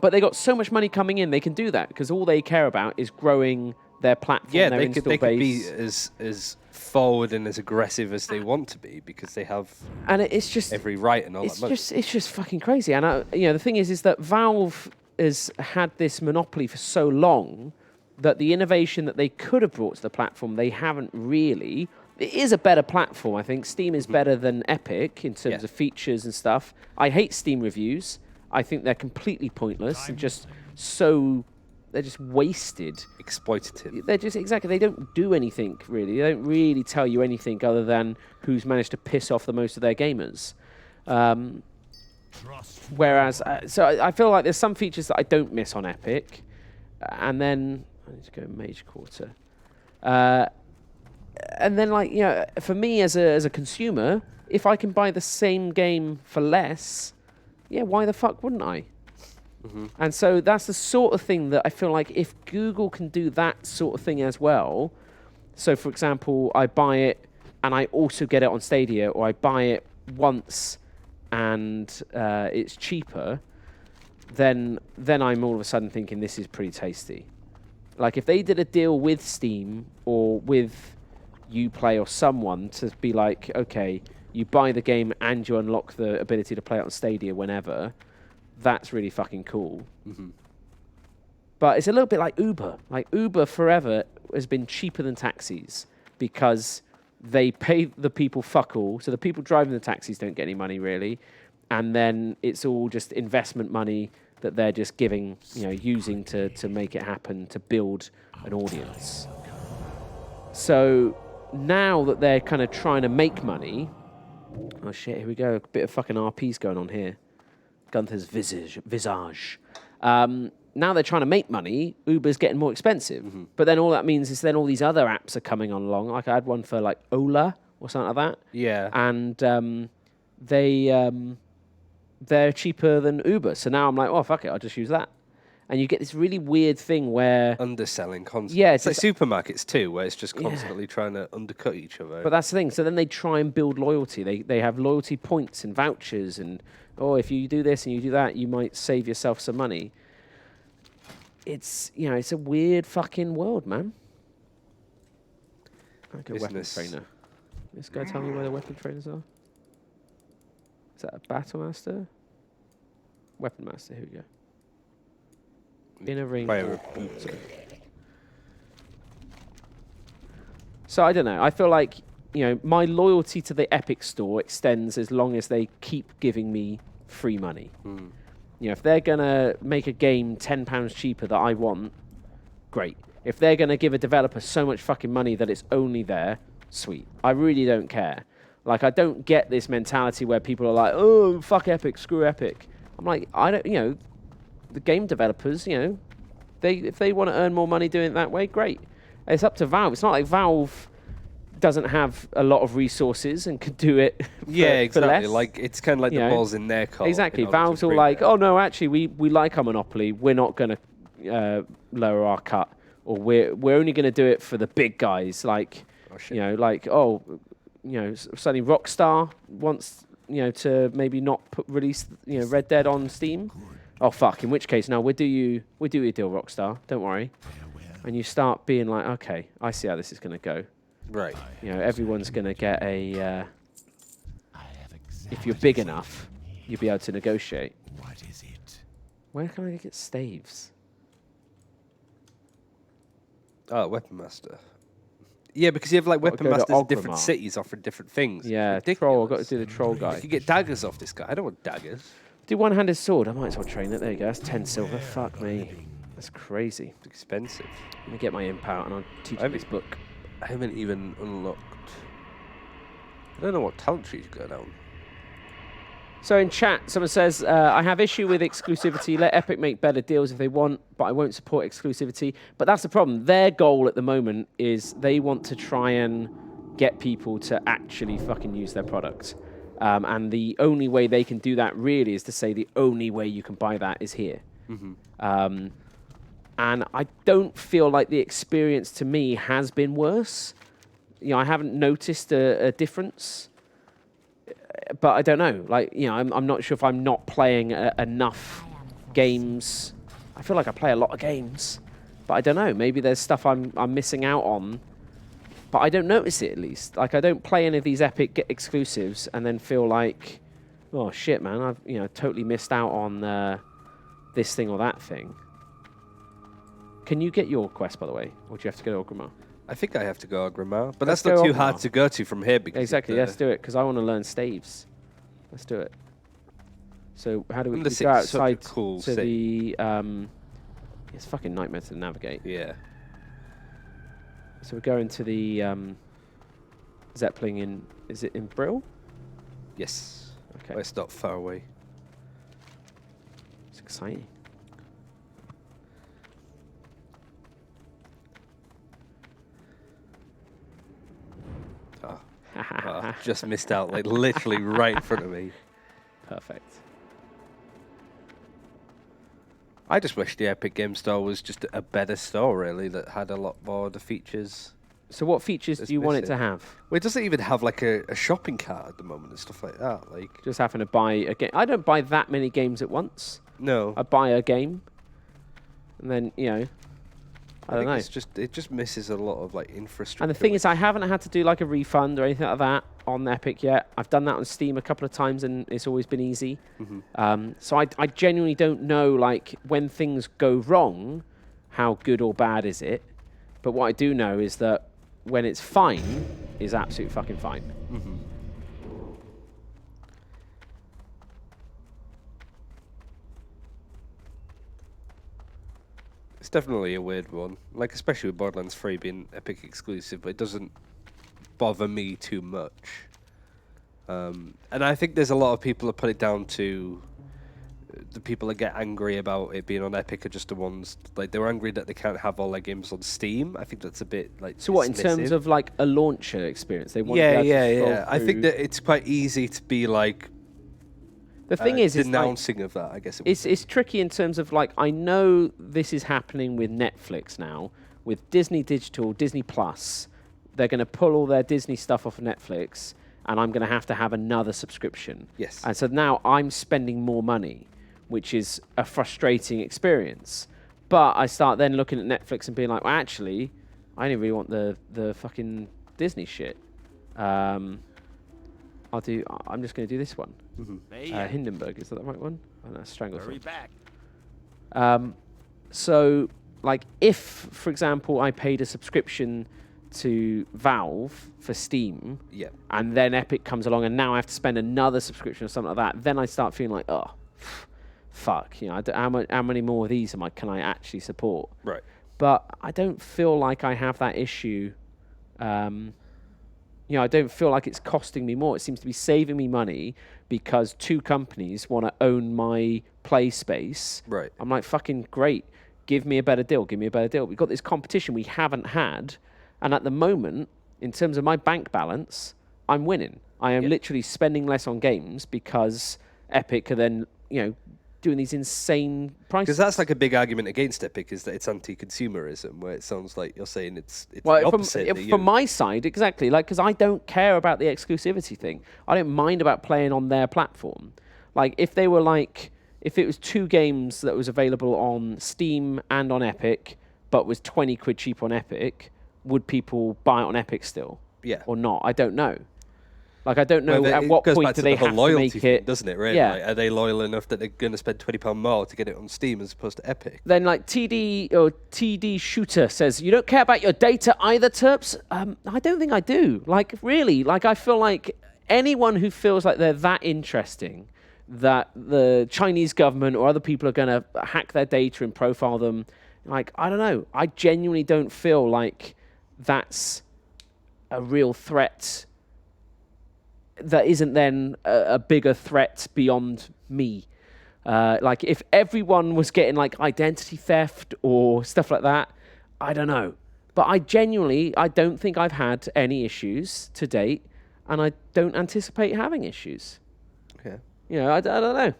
But they got so much money coming in, they can do that because all they care about is growing their platform, yeah, their they install could base. be as forward and as aggressive as they want to be because they have it's just every right and all that money. It's just fucking crazy. And the thing is that Valve has had this monopoly for so long that the innovation that they could have brought to the platform, they haven't really. It is a better platform, I think. Steam is better than Epic in terms of features and stuff. I hate Steam reviews. I think they're completely pointless and just they're just wasted. Exploitative. They're just, exactly, they don't do anything, really. They don't really tell you anything other than who's managed to piss off the most of their gamers. Whereas, so I feel like there's some features that I don't miss on Epic. And then, I need to go Mage Quarter. And then, for me as a consumer, if I can buy the same game for less, yeah, why the fuck wouldn't I? And so that's the sort of thing that I feel like if Google can do that sort of thing as well, so for example, I buy it and I also get it on Stadia, or I buy it once and it's cheaper, then I'm all of a sudden thinking this is pretty tasty. Like if they did a deal with Steam or with Uplay or someone to be like, okay, you buy the game and you unlock the ability to play it on Stadia whenever, that's really fucking cool. But it's a little bit like Uber. Like Uber forever has been cheaper than taxis because they pay the people fuck all. So the people driving the taxis don't get any money really. And then it's all just investment money that they're just giving, using to make it happen, to build an audience. So now that they're kind of trying to make money, oh shit, here we go. A bit of fucking RPs going on here. Gunther's visage. Now they're trying to make money. Uber's getting more expensive. But then all that means is then all these other apps are coming on along. Like I had one for like Ola or something like that. Yeah. And they're cheaper than Uber. So now I'm like, oh, fuck it, I'll just use that. And you get this really weird thing where... Underselling constantly. Yeah, it's like supermarkets too, where it's just constantly trying to undercut each other. But that's the thing. So then they try and build loyalty. They have loyalty points and vouchers and, if you do this and you do that, you might save yourself some money. It's, it's a weird fucking world, man. I go weapon trainer. This guy tell me where the weapon trainers are? Is that a battle master? Weapon master, here we go. In a ring. So I don't know. I feel like, my loyalty to the Epic Store extends as long as they keep giving me free money. If they're going to make a game £10 cheaper that I want, great. If they're going to give a developer so much fucking money that it's only there, sweet. I really don't care. Like, I don't get this mentality where people are like, oh, fuck Epic, screw Epic. I'm like, I don't, the game developers, if they want to earn more money doing it that way, great. It's up to Valve. It's not like Valve doesn't have a lot of resources and could do it for, exactly. for less. Like, it's kind of like the ball's in their court. Exactly. Valve's all like, oh, no, actually, we like our monopoly. We're not going to lower our cut. Or we're only going to do it for the big guys. Like, suddenly Rockstar wants, to maybe not release, Red Dead on Steam. Oh, fuck. In which case, no, we'll do you a deal, Rockstar. Don't worry. And you start being like, okay, I see how this is going to go. Right. Everyone's going to get a... if you're big enough, you'll be able to negotiate. What is it? Where can I get staves? Oh, Weapon Master. Yeah, because you have like Weapon Masters in different cities offering different things. Yeah, troll. I've got to do the troll guy. You can get daggers off this guy. I don't want daggers. Do one-handed sword. I might as well train it. There you go. That's 10 silver. Fuck me. That's crazy. It's expensive. Let me get my imp out and I'll teach you this book. I haven't even unlocked. I don't know what talent tree to go down. So in chat, someone says, I have issue with exclusivity. Let Epic make better deals if they want, but I won't support exclusivity. But that's the problem. Their goal at the moment is they want to try and get people to actually fucking use their product. And the only way they can do that really is to say the only way you can buy that is here. Mm-hmm. And I don't feel like the experience to me has been worse. I haven't noticed a difference. But I don't know. Like, I'm not sure if I'm not playing enough games. I feel like I play a lot of games, but I don't know. Maybe there's stuff I'm missing out on, but I don't notice it at least. Like, I don't play any of these Epic exclusives and then feel like, oh shit, man, I've totally missed out on this thing or that thing. Can you get your quest, by the way, or do you have to go to Orgrimmar? I think I have to go Orgrimmar, but that's not too hard to go to from here. Because exactly, let's do it, because I want to learn staves. Let's do it. So how do we go outside to the... it's a fucking nightmare to navigate. Yeah. So we're going to the Zeppelin in... Is it in Brill? Yes. Okay. Well, it's not far away. It's exciting. Just missed out, like literally right in front of me. Perfect. I just wish the Epic Game Store was just a better store, really, that had a lot more of the features. So what features do you want it to have? Well, it doesn't even have like a shopping cart at the moment and stuff like that. Like just having to buy a game. I don't buy that many games at once. No. I buy a game, and then I don't know. It just misses a lot of like infrastructure. And the thing is, I haven't had to do like a refund or anything like that on Epic yet. I've done that on Steam a couple of times, and it's always been easy. Mm-hmm. So I genuinely don't know, like, when things go wrong, how good or bad is it. But what I do know is that when it's fine, is absolutely fucking fine. Mm-hmm. It's definitely a weird one, like especially with Borderlands 3 being Epic exclusive, but it doesn't bother me too much. And I think there's a lot of people that put it down to the people that get angry about it being on Epic are just the ones, like, they're angry that they can't have all their games on Steam. I think that's a bit like so what, in terms of like a launcher experience, they want yeah. I think that it's quite easy to be like the thing is denouncing of that, I guess. It's tricky in terms of, like, I know this is happening with Netflix now, with Disney Digital, Disney Plus. They're going to pull all their Disney stuff off of Netflix, and I'm going to have another subscription. Yes. And so now I'm spending more money, which is a frustrating experience. But I start then looking at Netflix and being like, well, actually, I didn't really want the fucking Disney shit. I'm just going to do this one. Mm-hmm. Hindenburg, is that the right one? Oh, no, Stranglethorn. So, like, if, for example, I paid a subscription to Valve for Steam, and then Epic comes along, and now I have to spend another subscription or something like that, then I start feeling like, oh, fuck, how many more of these can I actually support? Right. But I don't feel like I have that issue You know, I don't feel like it's costing me more. It seems to be saving me money because two companies want to own my play space. Right. I'm like, fucking great. Give me a better deal. Give me a better deal. We've got this competition we haven't had. And at the moment, in terms of my bank balance, I'm winning. I am literally spending less on games because Epic are then, you know, doing these insane prices. Because that's like a big argument against Epic, is that it's anti-consumerism, where it sounds like you're saying it's the opposite. From my side, exactly. Like, because I don't care about the exclusivity thing. I don't mind about playing on their platform. Like, if they were like, if it was two games that was available on Steam and on Epic, but was 20 quid cheap on Epic, would people buy it on Epic still? Yeah. Or not? I don't know. Like, I don't know Well, at what point do they the whole have to loyalty make thing, it, doesn't it? Really? Yeah. Like, are they loyal enough that they're going to spend £20 more to get it on Steam as opposed to Epic? Then, like, TD Shooter says, you don't care about your data either, Turps? I don't think I do. Like, really, like, I feel like anyone who feels like they're that interesting, that the Chinese government or other people are going to hack their data and profile them, like, I don't know. I genuinely don't feel like that's a real threat that isn't then a bigger threat beyond me. Like, if everyone was getting, like, identity theft or stuff like that, I don't know. But I don't think I've had any issues to date, and I don't anticipate having issues. Okay. You know, I don't know.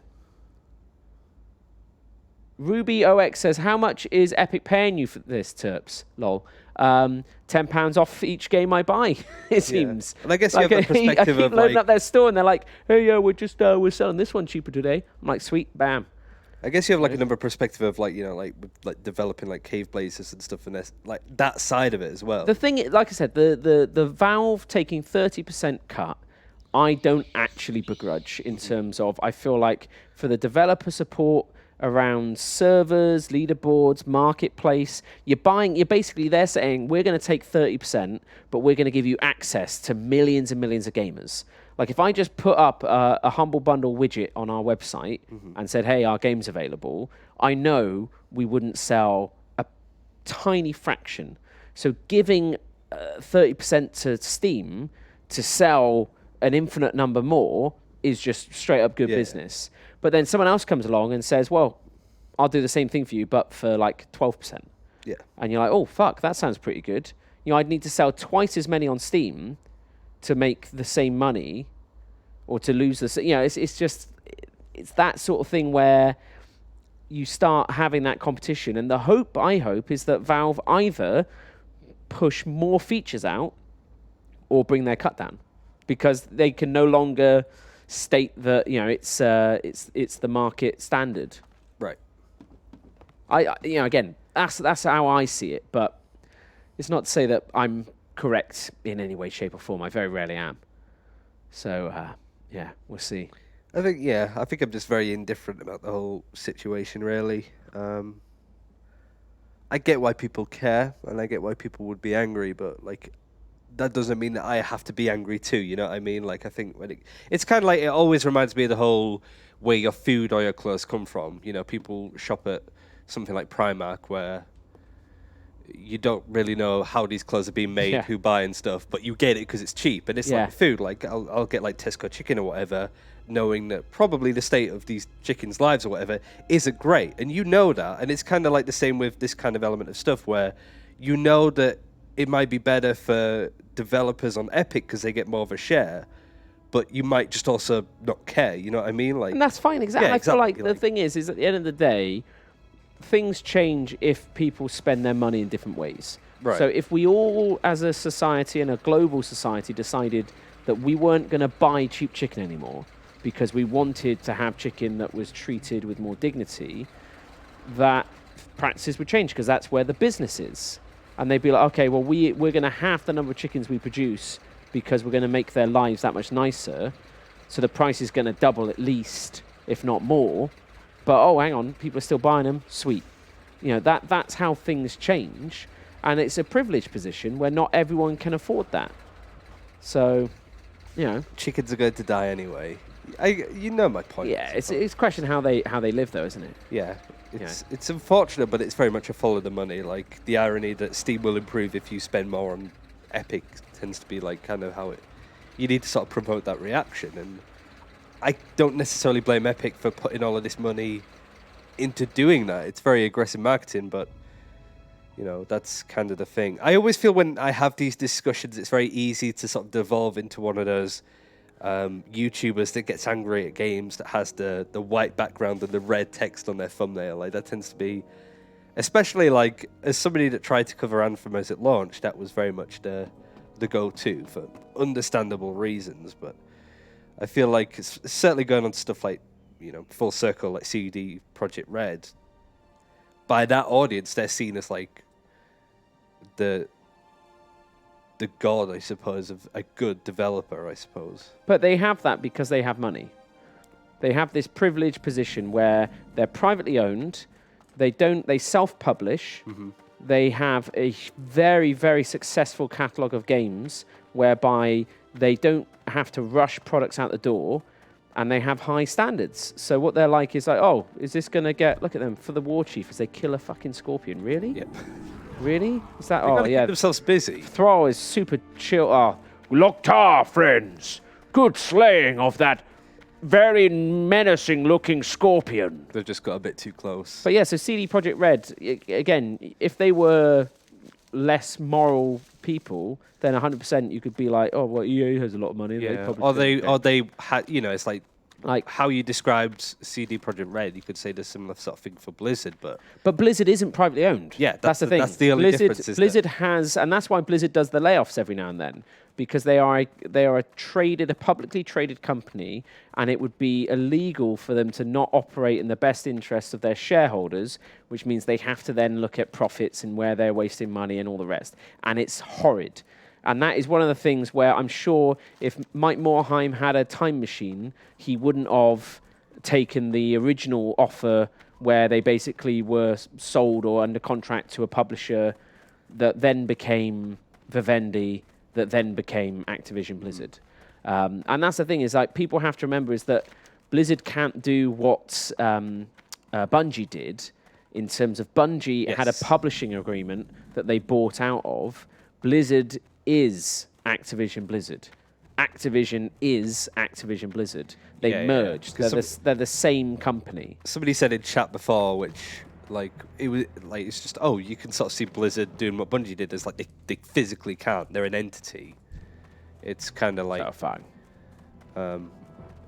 Ruby OX says, how much is Epic paying you for this, Turps? Lol. £10 off each game I buy, it seems. And I guess like, you have the perspective I keep of, loading like... up their store, and they're like, hey, yeah, we're selling this one cheaper today. I'm like, sweet, bam. I guess you have, like, another perspective of, like, you know, like developing, like, cave blazes and stuff, and this, like, that side of it as well. The thing, like I said, the Valve taking 30% cut, I don't actually begrudge in terms of, I feel like for the developer support around servers, leaderboards, marketplace, basically, they're saying, we're going to take 30%, but we're going to give you access to millions and millions of gamers. Like, if I just put up a Humble Bundle widget on our website and said, hey, our game's available, I know we wouldn't sell a tiny fraction. So giving 30% to Steam to sell an infinite number more is just straight up good business. But then someone else comes along and says, well, I'll do the same thing for you, but for like 12%. Yeah. And you're like, oh, fuck, that sounds pretty good. You know, I'd need to sell twice as many on Steam to make the same money, or to lose the... You know, it's that sort of thing where you start having that competition. And I hope, is that Valve either push more features out or bring their cut down, because they can no longer state that, you know, it's the market standard. Right. You know, again, that's how I see it, but it's not to say that I'm correct in any way, shape, or form. I very rarely am. So, yeah, we'll see. I think I'm just very indifferent about the whole situation, really. I get why people care, and I get why people would be angry, but, like, that doesn't mean that I have to be angry too, you know what I mean? Like, I think when it's kind of like, it always reminds me of the whole where your food or your clothes come from. You know, people shop at something like Primark, where you don't really know how these clothes are being made, who buy and stuff, but you get it because it's cheap. And it's like food, like I'll get like Tesco chicken or whatever, knowing that probably the state of these chickens' lives or whatever isn't great. And you know that. And it's kind of like the same with this kind of element of stuff, where you know that it might be better for developers on Epic because they get more of a share, but you might just also not care, you know what I mean? Like, and that's fine, exactly. Yeah, I feel like exactly. the thing is at the end of the day, things change if people spend their money in different ways. Right. So if we all, as a society and a global society, decided that we weren't going to buy cheap chicken anymore because we wanted to have chicken that was treated with more dignity, that practices would change, because that's where the business is. And they'd be like, okay, well, we're going to halve the number of chickens we produce because we're going to make their lives that much nicer. So the price is going to double at least, if not more. But, oh, hang on, people are still buying them. Sweet. You know, that's how things change. And it's a privileged position where not everyone can afford that. So, you know. Chickens are going to die anyway. You know my point. Yeah, it's a question how they live, though, isn't it? Yeah. It's unfortunate, but it's very much a follow the money. Like, the irony that Steam will improve if you spend more on Epic tends to be like kind of how it. You need to sort of promote that reaction, and I don't necessarily blame Epic for putting all of this money into doing that. It's very aggressive marketing, but you know, that's kind of the thing. I always feel when I have these discussions, it's very easy to sort of devolve into one of those YouTubers that gets angry at games that has the white background and the red text on their thumbnail. Like that tends to be, especially like as somebody that tried to cover Anthem as it launched, that was very much the go-to for understandable reasons. But I feel like it's certainly going on to stuff like, you know, full circle, like CD Projekt Red. By that audience, they're seen as like the god, I suppose, of a good developer, I suppose. But they have that because they have money. They have this privileged position where they're privately owned. They self-publish. Mm-hmm. They have a very, very successful catalog of games whereby they don't have to rush products out the door, and they have high standards. So what they're like is like, oh, is this going to get, look at them, for the War Chief as they kill a fucking scorpion. Really? Yep. Really? Is that, They gotta yeah. keep themselves busy. Thrall is super chill. Oh, Loktar, friends. Good slaying of that very menacing-looking scorpion. They've just got a bit too close. But yeah, so CD Projekt Red, again, if they were less moral people, then 100% you could be like, oh, well, EA has a lot of money. Yeah. They Or they had, you know, it's like like how you described CD Projekt Red. You could say the similar sort of thing for Blizzard, but Blizzard isn't privately owned. Yeah, that's the thing. That's the only difference. Blizzard has, and that's why Blizzard does the layoffs every now and then, because they are a publicly traded company, and it would be illegal for them to not operate in the best interests of their shareholders, which means they have to then look at profits and where they're wasting money and all the rest. And it's horrid. And that is one of the things where I'm sure if Mike Morhaime had a time machine, he wouldn't have taken the original offer where they basically were sold or under contract to a publisher that then became Vivendi, that then became Activision Blizzard. And that's the thing, is like people have to remember is that Blizzard can't do what Bungie did in terms of Bungie had a publishing agreement that they bought out of. Blizzard is Activision Blizzard. Activision is Activision Blizzard. They merged. Yeah. They're the same company. Somebody said in chat before, which like it was like it's just you can sort of see Blizzard doing what Bungie did. Is like they physically can't. They're an entity. It's kind of like fine.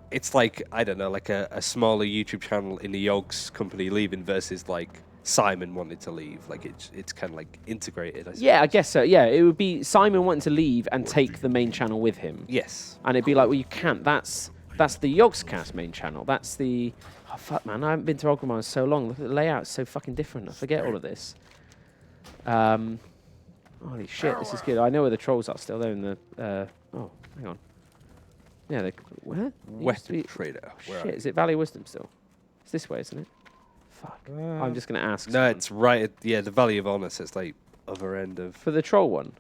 It's like I don't know, like a smaller YouTube channel in the Yogs company leaving versus like Simon wanted to leave. Like it's kind of like integrated. I suppose. Yeah, I guess so. Yeah, it would be Simon wanting to leave and take the main channel with him. Yes. And it'd be like, well, you can't. That's the Yogscast main channel. That's the... Oh, fuck, man. I haven't been to Ogrimmar in so long. Look at the layout. It's so fucking different. I forget all of this. Holy shit, this is good. I know where the trolls are still. They're in the... oh, hang on. Yeah, they... Where? Western Trader. Shit, is it Valley of Wisdom still? It's this way, isn't it? Fuck. I'm just going to ask No, someone. it's right at the Valley of Honor, so it's like other end of... For the troll one?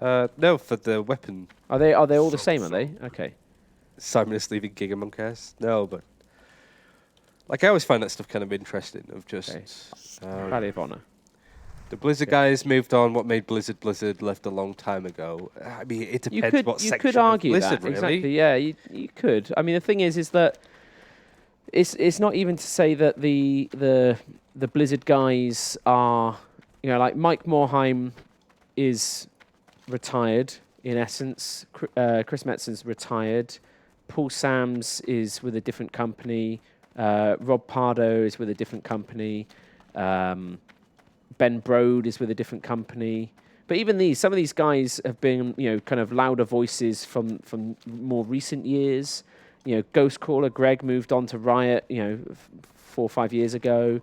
No, for the weapon. Are they all the same, are they? Okay. Simon is leaving Gigamoncast? No, but... Like, I always find that stuff kind of interesting, of just... Valley of Honor. The Blizzard guys moved on. What made Blizzard left a long time ago. I mean, it depends what section You could argue of Blizzard, that, really. exactly. Yeah, you could. I mean, the thing is that it's not even to say that the Blizzard guys are, you know, like Mike Morhaime is retired in essence. Chris Metzen's retired. Paul Sams is with a different company. Rob Pardo is with a different company. Ben Brode is with a different company. But even some of these guys have been, you know, kind of louder voices from more recent years. You know, Ghostcaller Greg moved on to Riot, you know, 4 or 5 years ago.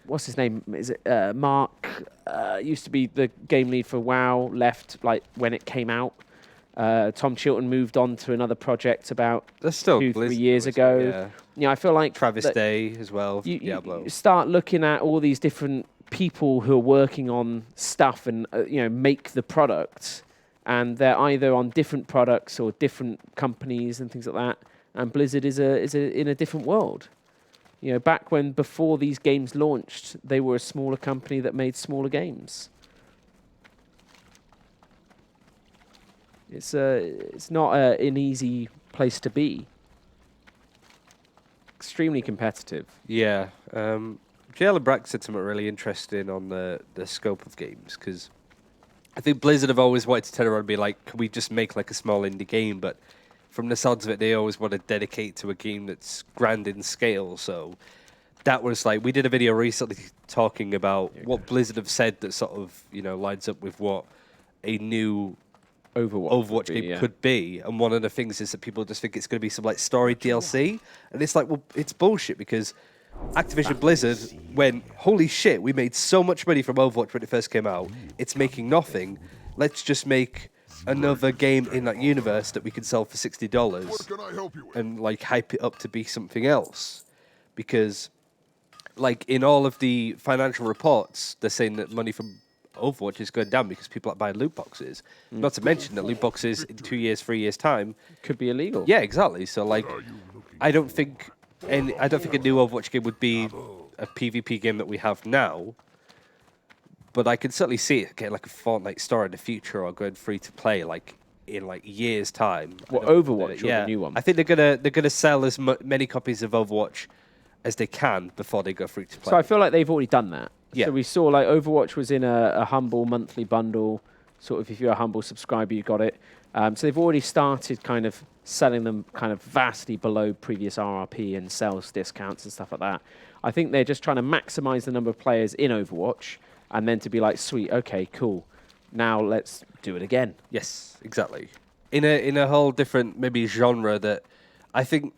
What's his name? Is it Mark? Used to be the game lead for WoW. Left like when it came out. Tom Chilton moved on to another project about 2-3 years ago. Yeah. You know, I feel like Travis Day as well. Diablo. You start looking at all these different people who are working on stuff and you know, make the product, and they're either on different products or different companies and things like that. And Blizzard is in a different world. You know, before these games launched, they were a smaller company that made smaller games. It's not an easy place to be. Extremely competitive. Yeah. JL and Brack said something really interesting on the scope of games, because I think Blizzard have always wanted to turn around and be like, can we just make like a small indie game? But from the sounds of it, they always want to dedicate to a game that's grand in scale. So that was like, we did a video recently talking about what Blizzard have said that sort of, lines up with what a new Overwatch game could be. And one of the things is that people just think it's going to be some like story DLC. And it's like, well, it's bullshit, because Activision Blizzard went, holy shit, we made so much money from Overwatch when it first came out. It's making nothing. Let's just make another game in that universe that we can sell for $60 What can I help you with? and like hype it up to be something else. Because like in all of the financial reports, they're saying that money from Overwatch is going down because people are buying loot boxes. Not to mention that loot boxes in 2 years, 3 years' time Could be illegal. Yeah, exactly. So like, I don't think a new Overwatch game would be a PvP game that we have now. But I can certainly see it getting like a Fortnite store in the future, or going free to play like in like years' time. What, Overwatch or the new one? I think they're gonna sell as many copies of Overwatch as they can before they go free to play. So I feel like they've already done that. Yeah. So we saw like Overwatch was in a humble monthly bundle. Sort of, if you're a humble subscriber, you got it. So they've already started kind of selling them kind of vastly below previous RRP and sales discounts and stuff like that. I think they're just trying to maximize the number of players in Overwatch, and then to be like, sweet, okay, cool. Now let's do it again. Yes, exactly. In a whole different maybe genre that I think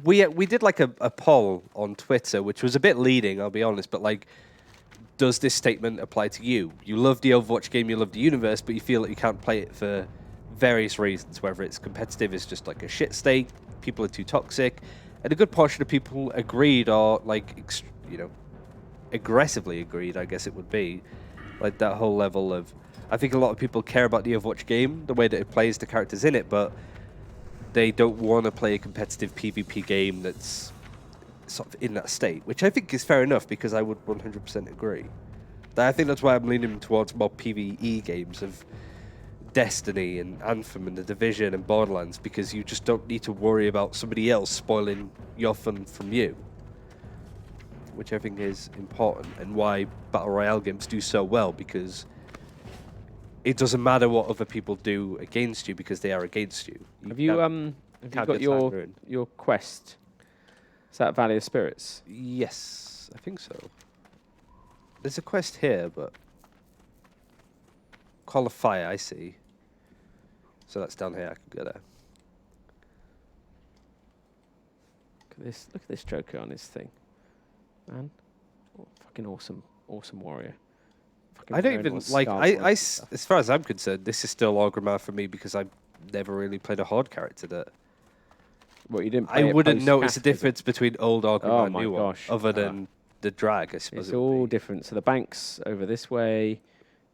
we did like a poll on Twitter, which was a bit leading, I'll be honest, but like, does this statement apply to you? You love the Overwatch game, you love the universe, but you feel that you can't play it for various reasons, whether it's competitive, it's just like a shit state, people are too toxic, and a good portion of people agreed, or like, aggressively agreed, I guess it would be. Like that whole level of, I think a lot of people care about the Overwatch game, the way that it plays, the characters in it, but they don't want to play a competitive PvP game that's sort of in that state, which I think is fair enough, because I would 100% agree. I think that's why I'm leaning towards more PvE games of Destiny and Anthem and The Division and Borderlands, because you just don't need to worry about somebody else spoiling your fun from you, which I think is important, and why Battle Royale games do so well, because it doesn't matter what other people do against you, because they are against you. Have you got your quest? Is that Valley of Spirits? Yes, I think so. There's a quest here, but Call of Fire, I see. So that's down here. I can go there. Look at this Joker on his thing, man. Oh, fucking awesome warrior. Fucking I don't wearing even all like. scarves on and As stuff. far as I'm concerned, this is still Orgrimmar for me, because I've never really played a Horde character that. What, you didn't play I it wouldn't notice the post-Cataclysm? difference between old Orgrimmar Oh and my new gosh. one, other than the drag, I suppose. It's it would all be. different. So the bank's over this way.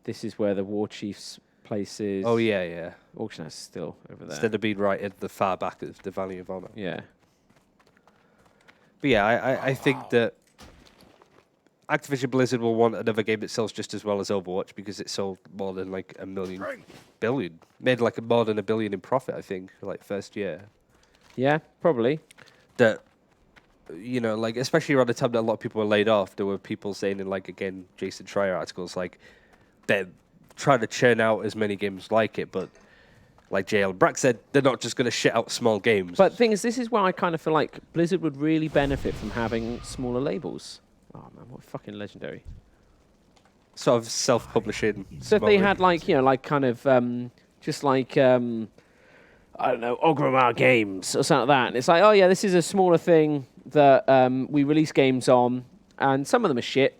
This is where the War Chief's place is. Oh yeah, yeah. Auction House is still over there. Instead of being right at the far back of the Valley of Honor. Yeah. But yeah, I think that Activision Blizzard will want another game that sells just as well as Overwatch, because it sold more than like a billion. Made like more than $1 billion in profit, I think, like first year. Yeah, probably. That, like, especially around the time that a lot of people were laid off, there were people saying in, like, again, Jason Schreier articles, like, they're trying to churn out as many games like it, but like JL and Brack said, they're not just going to shit out small games. But the thing is, this is where I kind of feel like Blizzard would really benefit from having smaller labels. Oh man, what fucking legendary. Sort of self-publishing. So if they had like, like kind of just like, I don't know, Orgrimmar Games or something like that. And it's like, oh yeah, this is a smaller thing that we release games on, and some of them are shit,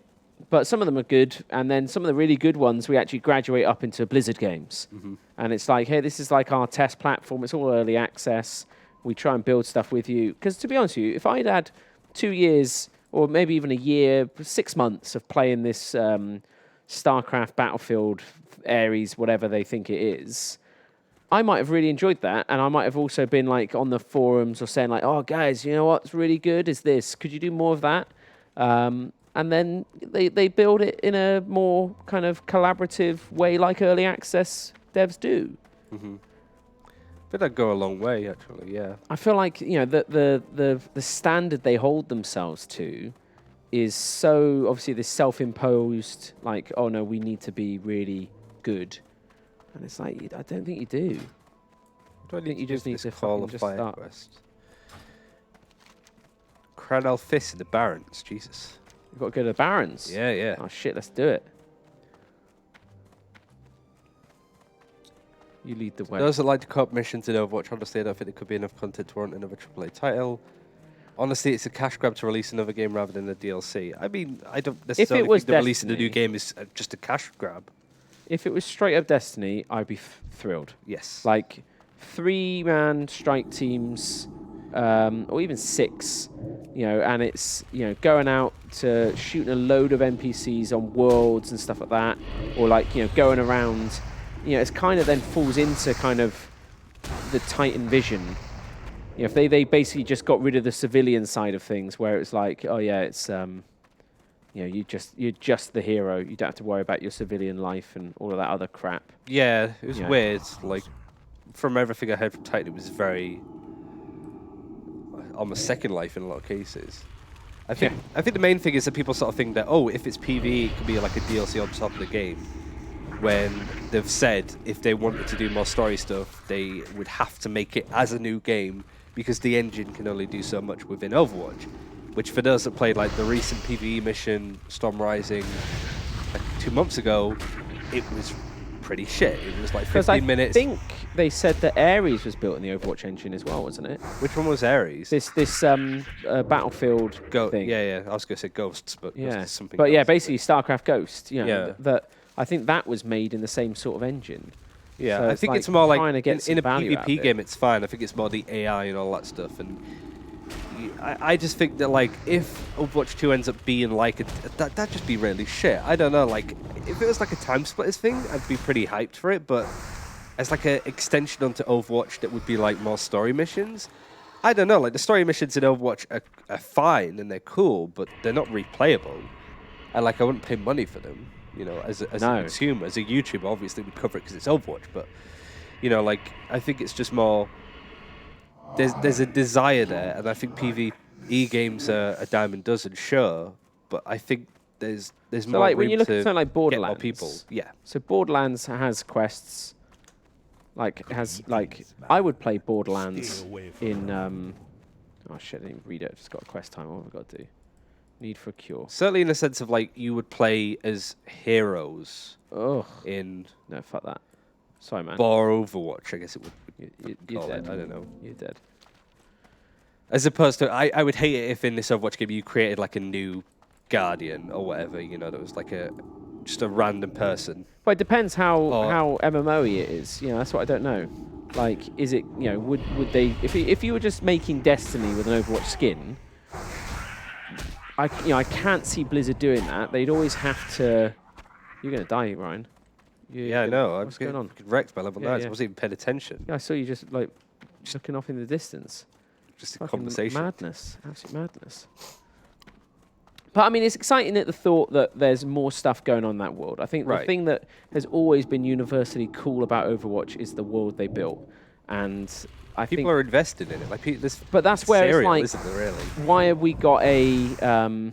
but some of them are good, and then some of the really good ones we actually graduate up into Blizzard games. Mm-hmm. And it's like, hey, this is like our test platform. It's all early access. We try and build stuff with you. Because to be honest with you, if I'd had 2 years or maybe even a year, 6 months of playing this StarCraft, Battlefield, Ares, whatever they think it is, I might have really enjoyed that, and I might have also been like on the forums or saying like, oh guys, you know what's really good is this. Could you do more of that? And then they build it in a more kind of collaborative way like early access devs do. But that'd go a long way, actually. Yeah. I feel like the standard they hold themselves to is so obviously this self-imposed, like, oh no, we need to be really good, and it's like I don't think you do. I think you just need to call fucking of just fire start. quest. Cranel Fist in the Barrens. Jesus. We've got to go to the Barrens. Yeah, yeah. Oh shit, let's do it. You lead the way. Those that like to co-op missions in Overwatch, honestly, I don't think there could be enough content to warrant another AAA title. Honestly, it's a cash grab to release another game rather than a DLC. I mean, I don't necessarily was think the releasing a new Destiny- game is just a cash grab. If it was straight up Destiny, I'd be thrilled. Yes. Like 3-man strike teams, or even 6, and it's going out to shooting a load of NPCs on worlds and stuff like that, or like going around. It's kind of then falls into kind of the Titan vision. If they basically just got rid of the civilian side of things, where it's like, oh yeah, it's you're just the hero. You don't have to worry about your civilian life and all of that other crap. Yeah, it was Yeah. weird. Like, from everything I heard from Titan, it was very almost Second Life in a lot of cases. I think the main thing is that people sort of think that, oh, if it's PvE, it could be like a DLC on top of the game. When they've said if they wanted to do more story stuff, they would have to make it as a new game because the engine can only do so much within Overwatch. Which for those that played like the recent PvE mission, Storm Rising, like 2 months ago, it was pretty shit. It was like 15 minutes. I think they said that Ares was built in the Overwatch engine as well, wasn't it? Which one was Ares? This Battlefield thing. Yeah. I was going to say Ghosts, but Yeah, that's something but yeah, else. basically StarCraft Ghost. Yeah. That I think that was made in the same sort of engine. Yeah, So I it's think like it's more like trying to get in a some value out of PvP it. game, it's fine. I think it's more the AI and all that stuff. And I just think that like if Overwatch 2 ends up being like that'd just be really shit. I don't know. Like if it was like a time splitters thing, I'd be pretty hyped for it. But as like an extension onto Overwatch that would be like more story missions. I don't know. Like the story missions in Overwatch are fine and they're cool, but they're not replayable. And like I wouldn't pay money for them. As a consumer, as a YouTuber, obviously we'd cover it because it's Overwatch. But like I think it's just more. There's a desire there, and I think PvE games are a dime a dozen, sure. But I think there's So more like room when you look to at something like get Borderlands, more people. Yeah. So Borderlands has quests. I would play Borderlands in. Oh shit! I didn't even read it. I've just got a quest time. What have I got to do? Need for a cure. Certainly in the sense of like you would play as heroes Ugh. in No, fuck that. Sorry, man. Bar Overwatch, I guess it would. You're call it, dead. I don't know. You're dead. As opposed to, I would hate it if in this Overwatch game you created like a new Guardian or whatever, that was like just a random person. But it depends Or- how MMO-y it is. That's what I don't know. Like, is it, would they, if you were just making Destiny with an Overwatch skin, I can't see Blizzard doing that. They'd always have to. You're gonna die, Ryan. Yeah, I know. What's going on? Wrecked by level 9. Yeah. I wasn't even paying attention. Yeah, I saw you just like looking off in the distance. Just a Fucking conversation. madness, absolute madness. But I mean, it's exciting at the thought that there's more stuff going on in that world. I think the Right. thing that has always been universally cool about Overwatch is the world they built, and I People think. are invested in it. Like this. But that's where it's serial, like, isn't there, really? why have we got a?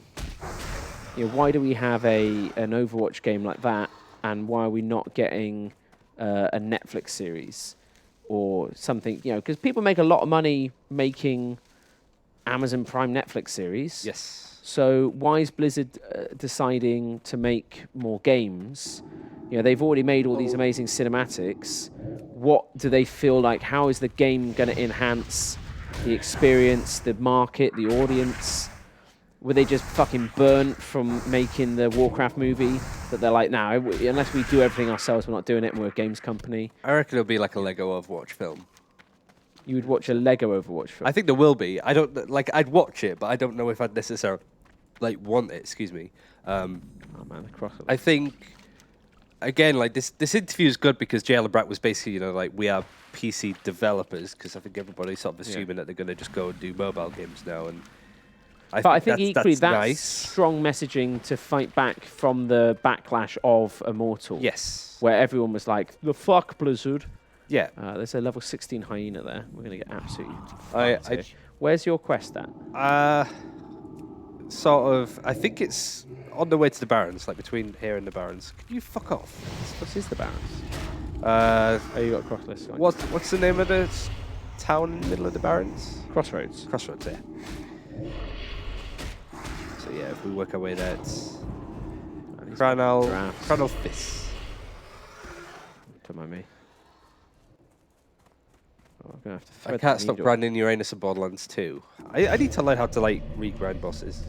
Why do we have an Overwatch game like that, and why are we not getting a Netflix series or something? Because people make a lot of money making Amazon Prime Netflix series. Yes. So why is Blizzard deciding to make more games? They've already made all these amazing cinematics. What do they feel like? How is the game going to enhance the experience, the market, the audience? Were they just fucking burnt from making the Warcraft movie that they're like, no, unless we do everything ourselves, we're not doing it, and we're a games company? I reckon it'll be like a Lego Overwatch film. You would watch a Lego Overwatch film? I think there will be. I don't like. I'd watch it, but I don't know if I'd necessarily want it. Excuse me. Oh man, the crocodile. I think again, like this interview is good because JL and Brat was basically, like we are PC developers because I think everybody's sort of assuming that they're going to just go and do mobile games now, and I think equally that's nice. strong messaging to fight back from the backlash of Immortal. Yes. Where everyone was like, the fuck, Blizzard. Yeah. There's a level 16 hyena there. We're going to get absolutely I- fucked here. Where's your quest at? Sort of. I think it's on the way to the Barrens, like between here and the Barrens. Can you fuck off? What is the Barrens? Uh, Oh, you got Crossless. what's the name of the town in the middle of the Barrens? Crossroads. Crossroads, yeah. So yeah, if we work our way there, it's Cranal Fist. Don't mind me. Oh, I'm gonna have to I thread can't the stop needle. grinding Uranus and Borderlands 2. I need to learn how to like regrind bosses.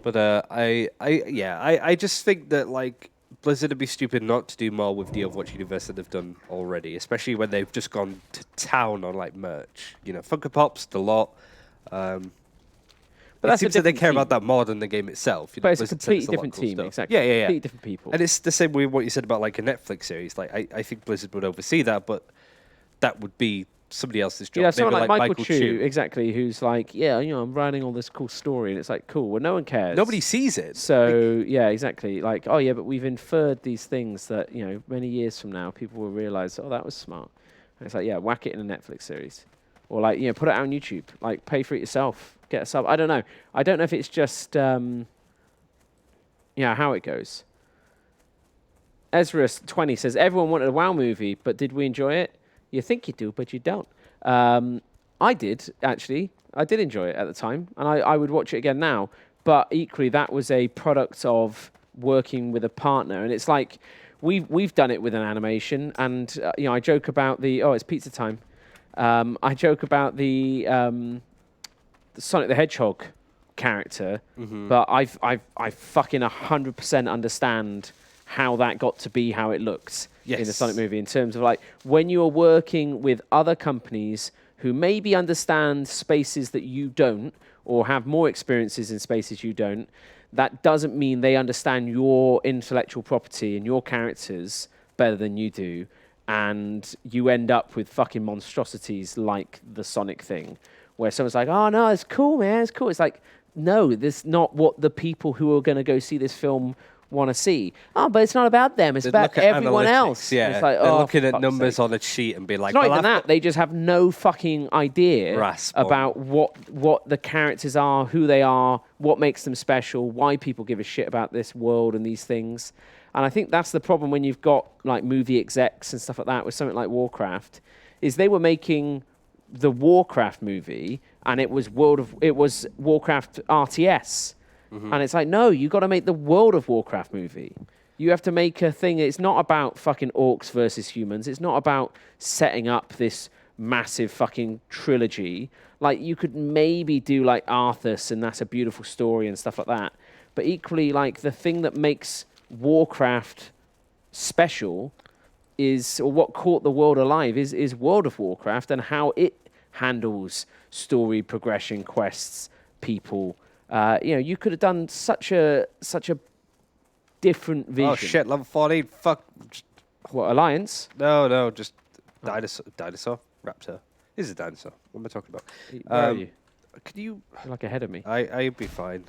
But I just think that like Blizzard would be stupid not to do more with the Overwatch universe than they've done already, especially when they've just gone to town on like merch. You know, Funko Pops, the lot. But it that's a seems that they different care team. about that more than the game itself. You know, But it's a Blizzard sends completely lot of different cool team, stuff. exactly. Yeah. Completely different people. And it's the same way what you said about like a Netflix series. Like I think Blizzard would oversee that, but that would be somebody else's job. Yeah, someone Maybe like Michael Chu, exactly, who's like, yeah, you know, I'm writing all this cool story, and it's like, cool. Well, no one cares. Nobody sees it. So yeah, exactly. Like, oh yeah, but we've inferred these things that you know, many years from now, people will realize, oh, that was smart. And it's like, yeah, whack it in a Netflix series, or like, you know, put it out on YouTube. Like, pay for it yourself. Get a sub. I don't know. I don't know if it's just, how it goes. Ezra20 says everyone wanted a WoW movie, but did we enjoy it? You think you do, but you don't. I did, actually. I did enjoy it at the time, and I would watch it again now. But equally, that was a product of working with a partner. And it's like, we've done it with an animation, and I joke about it's pizza time. I joke about the Sonic the Hedgehog character, but I fucking 100% understand how that got to be how it looks in the Sonic movie, in terms of like when you are working with other companies who maybe understand spaces that you don't, or have more experiences in spaces you don't, that doesn't mean they understand your intellectual property and your characters better than you do, and you end up with fucking monstrosities like the Sonic thing, where someone's like, oh no, it's cool, man, it's cool. It's like, no, this is not what the people who are going to go see this film want to see. Oh, but it's not about them. It's about everyone else. Yeah, it's like, they're oh, looking at fuck's numbers sake. on a sheet and be like, It's not well, even that. They just have no fucking idea Grasp on. about what the characters are, who they are, what makes them special, why people give a shit about this world and these things. And I think that's the problem when you've got like movie execs and stuff like that with something like Warcraft, is they were making the Warcraft movie and it was Warcraft RTS. And it's like, no, you got to make the World of Warcraft movie. You have to make a thing. It's not about fucking orcs versus humans. It's not about setting up this massive fucking trilogy. Like, you could maybe do like Arthas, and that's a beautiful story and stuff like that. But equally, like, the thing that makes Warcraft special is, or what caught the world alive is World of Warcraft and how it handles story progression, quests, people. You could have done such a different vision. oh shit, level 14, fuck. What, Alliance? No, just dinosaur, raptor. This is a dinosaur. What am I talking about? Where are you? Can you? You're like ahead of me. I'd be fine.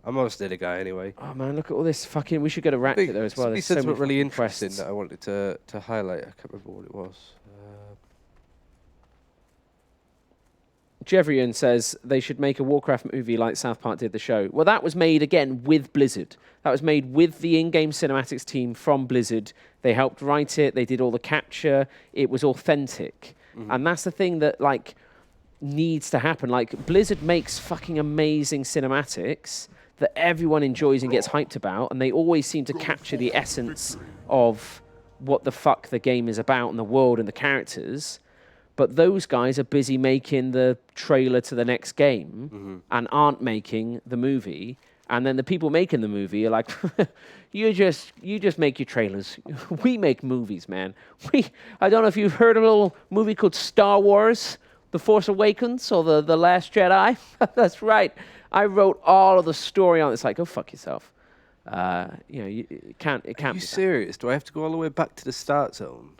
I'm almost near the guy anyway. Oh man, look at all this fucking. We should get a racket there as well. Somebody There's said so something many really fucking interesting quests. that I wanted to highlight. I can't remember what it was. Jevrian says they should make a Warcraft movie like South Park did the show. Well, that was made again with Blizzard. That was made with the in-game cinematics team from Blizzard. They helped write it. They did all the capture. It was authentic. And that's the thing that like needs to happen. Like, Blizzard makes fucking amazing cinematics that everyone enjoys and gets hyped about, and they always seem to capture the essence of what the fuck the game is about and the world and the characters. But those guys are busy making the trailer to the next game and aren't making the movie. And then the people making the movie are like, you just make your trailers. We make movies, man. I don't know if you've heard of a little movie called Star Wars, The Force Awakens, or The Last Jedi. That's right. I wrote all of the story on it. It's like, go fuck yourself. It can't. Are you serious? Do I have to go all the way back to the start zone?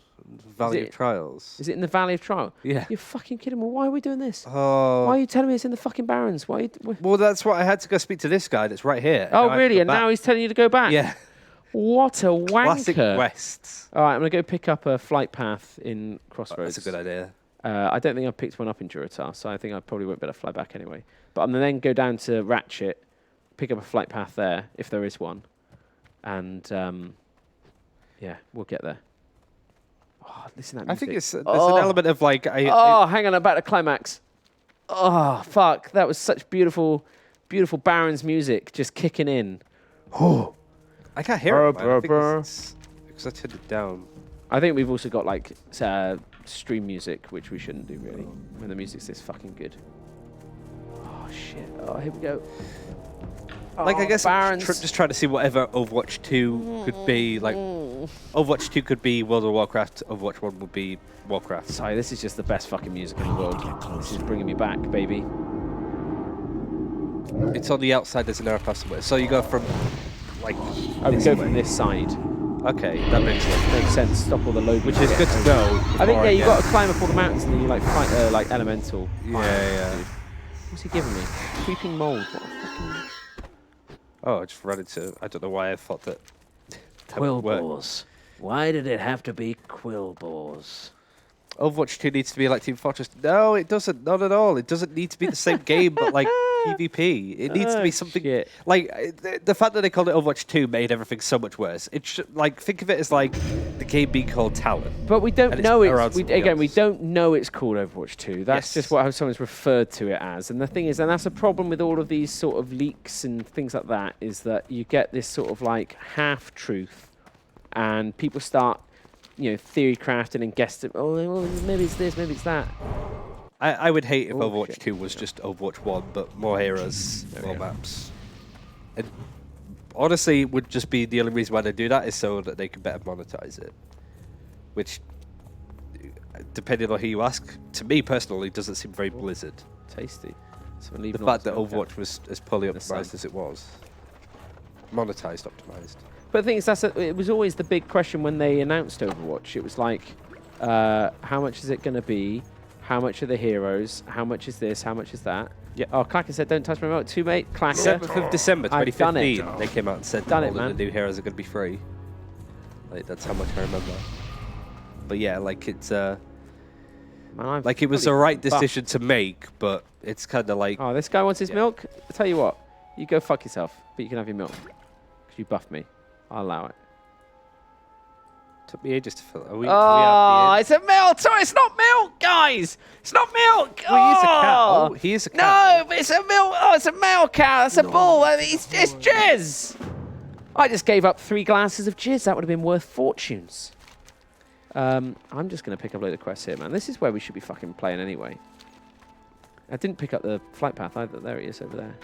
Valley of Trials. Is it in the Valley of Trial? Yeah. You're fucking kidding me. Why are we doing this? Oh. Why are you telling me it's in the fucking Barrens? Why? Well, that's what I had to go speak to this guy that's right here. Oh, really? And now he's telling you to go back? Yeah. What a wanker. Classic Wests. All right, I'm going to go pick up a flight path in Crossroads. That's a good idea. I don't think I've picked one up in Durotar, so I think I probably won't be able to fly back anyway. But I'm going to then go down to Ratchet, pick up a flight path there, if there is one. And, yeah, we'll get there. Oh, listen to that music. I think there's an element of like... hang on, I'm about to climax. Oh, fuck. That was such beautiful, beautiful Baron's music just kicking in. Oh. I can't hear it, man. I think it's because I turned it down. I think we've also got like stream music, which we shouldn't do really when the music's this fucking good. Oh shit! Oh, here we go. Like I guess Barons. just trying to see whatever Overwatch 2 could be. Like Overwatch 2 could be World of Warcraft. Overwatch 1 would be Warcraft. Sorry, this is just the best fucking music in the world. This is bringing me back, baby. It's on the outside. There's an arrow path somewhere. So you go from like. I would go from this side. Okay, that makes sense. Makes sense. Stop all the load. Which is good to know. I think you got to climb up all the mountains and then you like fight like elemental. Yeah. What's he giving me? Creeping mold. What a fucking Oh, I just ran into. I don't know why I thought that. quill boars. Why did it have to be quill boars? Overwatch 2 needs to be like Team Fortress. No, it doesn't. Not at all. It doesn't need to be the same game, but like PvP. It needs to be something shit. like the fact that they called it Overwatch 2 made everything so much worse. It should like think of it as like the game being called Talon. But we don't And know it's around it's we something else. don't know it's called Overwatch 2. That's Yes. just what how someone's referred to it as. And the thing is, and that's a problem with all of these sort of leaks and things like that, is that you get this sort of like half truth, and people start, theory crafting and guessing. Oh, well, maybe it's this, maybe it's that. I would hate if Overwatch shit. 2 was just Overwatch 1, but more heroes, more maps. And honestly, would just be the only reason why they do that is so that they can better monetize it. Which, depending on who you ask, to me personally, doesn't seem very Blizzard. Tasty. So The fact that Overwatch was as poorly optimized as it was. Monetized, optimized. But the thing is, it was always the big question when they announced Overwatch. It was like, how much is it going to be? How much are the heroes? How much is this? How much is that? Yeah. Oh, Clacker said, don't touch my remote. 2, mate. Clacker. 7th of December I've done it. 2015, they came out and said Done that it, all of man. the new heroes are going to be free. Like, that's how much I remember. But yeah, like it's Man, I'm like it was fully the right buffed. decision to make, but it's kind of like Oh, this guy wants his Yeah. milk? I'll tell you what. You go fuck yourself, but you can have your milk. Because you buffed me. I'll allow it. took me ages to fill. Are we Oh, out it's a milk. Sorry, it's not milk, guys. It's not milk. Well, he is a Oh. cow. He is a cow. No, but it's a milk. Oh, it's a male cow. It's a bull. It's jizz. I just gave up 3 glasses of jizz. That would have been worth fortunes. I'm just going to pick up a load of quests here, man. This is where we should be fucking playing anyway. I didn't pick up the flight path either. There he is over there.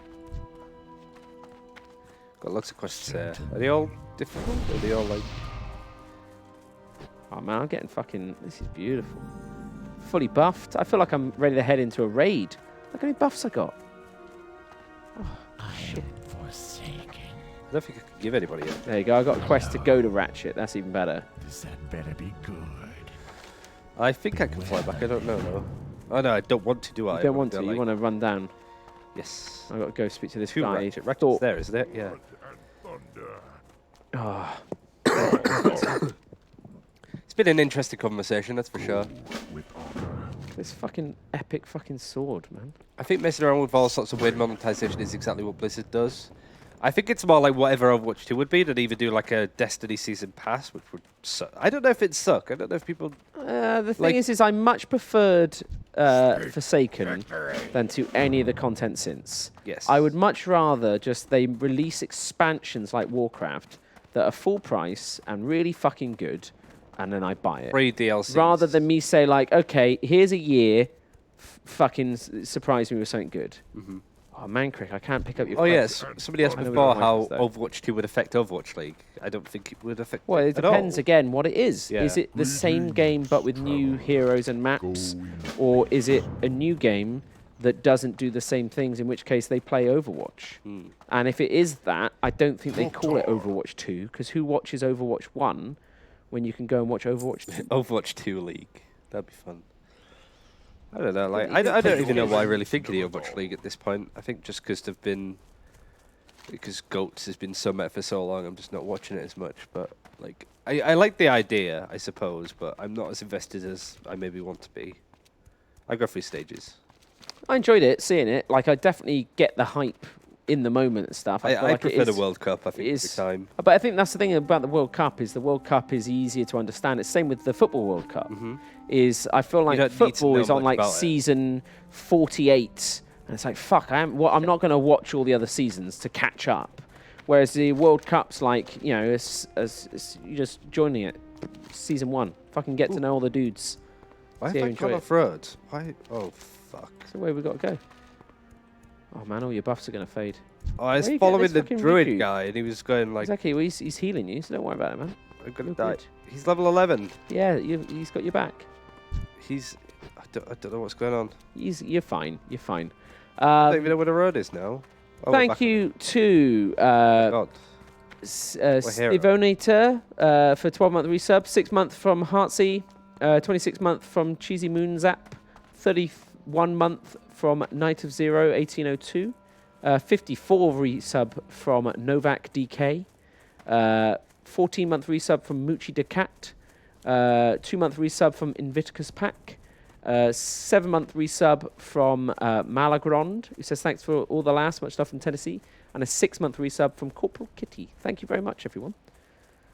Got lots of questions there. Are they all difficult? Are they all like? Oh, man, I'm getting fucking... This is beautiful. Fully buffed. I feel like I'm ready to head into a raid. Look how many buffs I got. Oh, shit. Forsaken. I don't think I can give anybody it. There you go. I got a quest to go to Ratchet. That's even better. This had better be good. I think I can fly back. I don't know though. Oh no, I don't want to do it. You don't want to. You want to run down. Yes. I've got to go speak to this 2 guy. Ratchet. Ratchet's there, isn't it? Yeah. Oh, It's been an interesting conversation, that's for sure. With honor. this fucking epic fucking sword, man. I think messing around with all sorts of weird monetization is exactly what Blizzard does. I think it's more like whatever Overwatch 2 would be. They'd either do like a Destiny Season Pass, which would suck. I don't know if it'd suck. I don't know if people... The thing Like- is I much preferred Forsaken than to any of the content since. Yes. I would much rather just they release expansions like Warcraft that are full price and really fucking good, and then I buy it. Free DLC. Rather than me say like, okay, here's a year, fucking surprise me with something good. Mhm. Oh, Mancrick, I can't pick up your Oh quest. yes, somebody asked I know we before don't how like this, though. Overwatch 2 would affect Overwatch League. I don't think it would affect Well, it at depends all. again what it is. Yeah. Is it the same game but with new heroes and maps? Or is it a new game that doesn't do the same things, in which case they play Overwatch? Hmm. And if it is that, I don't think they call it Overwatch 2, because who watches Overwatch 1 when you can go and watch Overwatch 2? Overwatch 2 League. That'd be fun. I don't know. Like, But you I don't don't play even know games. what I really think of the Overwatch League at this point. I think just because they've been because GOATS has been so met for so long, I'm just not watching it as much. But like, I like the idea, I suppose, but I'm not as invested as I maybe want to be. I go through stages. I enjoyed it, seeing it. Like, I definitely get the hype in the moment and stuff. I feel I like prefer the World Cup, I think, every time. But I think that's the thing about the World Cup is the World Cup is easier to understand. It's same with the Football World Cup. Is I feel like football is on like season 48, and it's like, fuck, I'm not going to watch all the other seasons to catch up. Whereas the World Cup's like, you know, it's you're just joining it, season 1. Fucking get to know all the dudes. Why have I gone off road? Why? Oh, fuck. That's the way we got to go. Oh, man, all your buffs are going to fade. Oh, I was following the druid guy, and he was going like... Exactly, well, he's healing you, so don't worry about it, man. I'm going to die. He's level 11. Yeah, he's got your back. I don't know what's going on. You're fine. You're fine. I don't even know where the road is now. Oh, thank you to Stivonator for 12-month resub, 6-month from Heartsy, 26-month from Cheesy Moon Zap, 31-month from Night of Zero 1802, 54 resub from Novak DK, 14-month resub from Moochie the Cat, 2-month resub from Inviticus Pack, 7-month resub from Malagrand, who says thanks for all the laughs, much love from Tennessee, and a 6-month resub from Corporal Kitty. Thank you very much, everyone.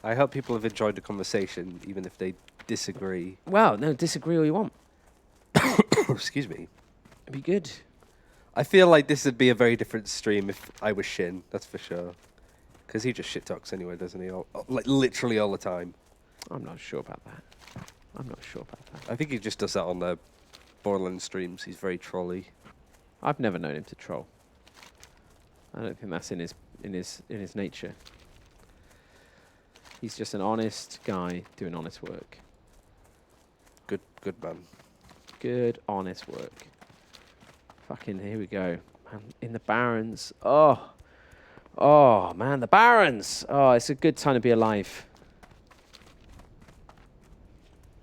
I hope people have enjoyed the conversation, even if they disagree. Well, no, disagree all you want. Excuse me. It'd be good. I feel like this would be a very different stream if I was Shin, that's for sure. Because he just shit talks anyway, doesn't he? Like literally all the time. I'm not sure about that. I think he just does that on the Borderlands streams. He's very trolly. I've never known him to troll. I don't think that's in his nature. He's just an honest guy doing honest work. Good man. Good, honest work. Fucking, here we go. Man, in the Barrens. Oh, man, the Barrens. Oh, it's a good time to be alive.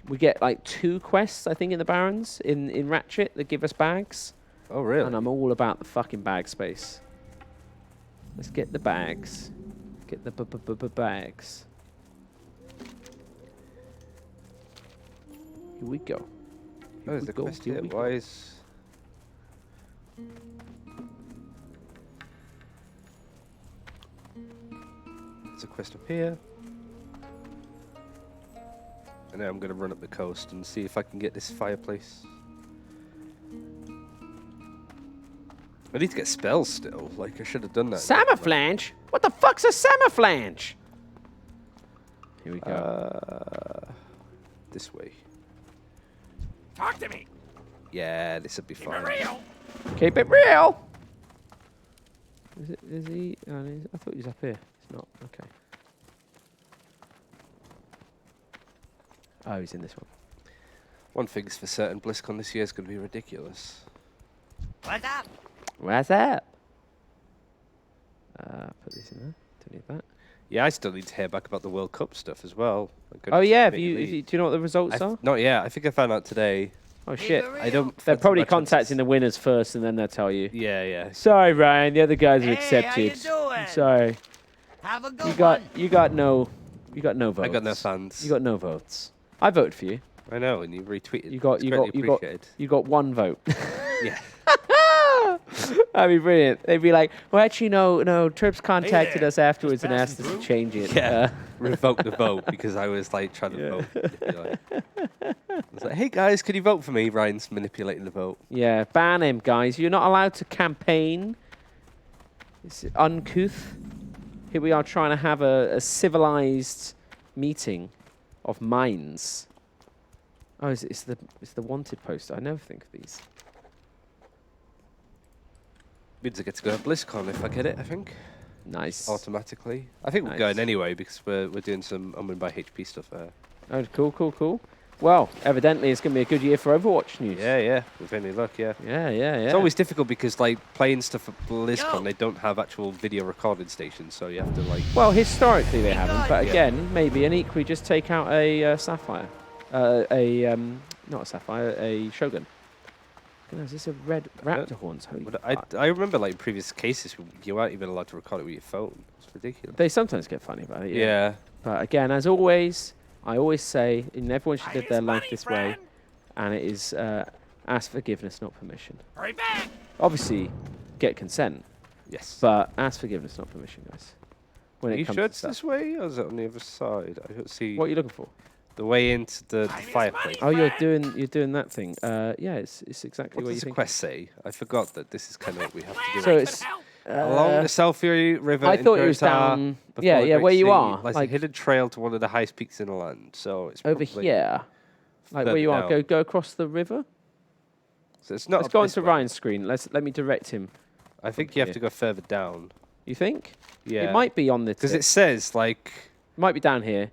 We get like 2 quests, I think, in the Barrens, in Ratchet, that give us bags. Oh, really? And I'm all about the fucking bag space. Let's get the bags. Get the bags. Here we go. Oh, is the quest here? Why is... There's a quest up here. And now I'm going to run up the coast and see if I can get this fireplace. I need to get spells still. Like, I should have done that. Sammerflange? What the fuck's a Sammerflange? Here we go. This way. Talk to me. Yeah, this would be fine. Real. Keep it real. Is he? Oh, I thought he was up here. It's not. Okay. Oh, he's in this one. One thing's for certain, BlizzCon this year is going to be ridiculous. What's up? What's up? Put this in there. Don't need that. Yeah, I still need to hear back about the World Cup stuff as well. Oh yeah, do you know what the results are? Not yet. I think I found out today. Oh shit! I don't. They're probably contacting the winners first, and then they'll tell you. Yeah. Sorry, Ryan. The other guys are accepted. How you doing? Sorry. Have a good You got no votes. I got no fans. You got no votes. I voted for you. I know, and you retweeted. You got 1 vote. Yeah. That'd be brilliant. They'd be like, well, actually, no. Turps contacted us afterwards and asked us to change it. Yeah. Revoke the vote because I was like trying to vote. I was like, hey guys, could you vote for me? Ryan's manipulating the vote. Yeah, ban him, guys. You're not allowed to campaign. It's uncouth. Here we are trying to have a civilized meeting of minds. Oh, it's the wanted poster. I never think of these. Means I get to go to BlizzCon if I get it, I think. Nice. Automatically. I think we're going anyway because we're doing some Unwin by HP stuff there. Oh, cool. Well, evidently it's going to be a good year for Overwatch news. Yeah. With any luck, yeah. Yeah. It's always difficult because, like, playing stuff at BlizzCon, they don't have actual video recording stations, so you have to, like... Well, historically they haven't, but again, maybe an equally just take out a Sapphire. Not a Sapphire, a Shogun. Is this a red raptor horns? Holy But fuck. I remember like previous cases, you weren't even allowed to record it with your phone. It's ridiculous. They sometimes get funny about it. Yeah. But again, as always, I always say, everyone should Time live is their life money, this friend. way, and it is ask forgiveness, not permission. Hurry back! Obviously, get consent, Yes. but ask forgiveness, not permission, guys. When Are it you comes sure to it's stuff. this way, or is it on the other side? I don't see What are you looking for? the way into the Time is fireplace. money. Oh, you're Friend. doing that thing. Yeah, it's exactly What what does you the think. quest say? I forgot that this is kind of what we have to do. So I it's could help. Along the Selfie River. I in thought it was Gibraltar, down. before Yeah, the yeah, Great where you Sea, are. lies a Like, hidden trail to one of the highest peaks in the land. So it's over probably here. Like where further you are. down. Go across the river. So it's not. Let's up go this onto way. Ryan's screen. Let me direct him. I think from you have here. to go further down. You think? Yeah. It might be on the Because tip. it says like Might be down here.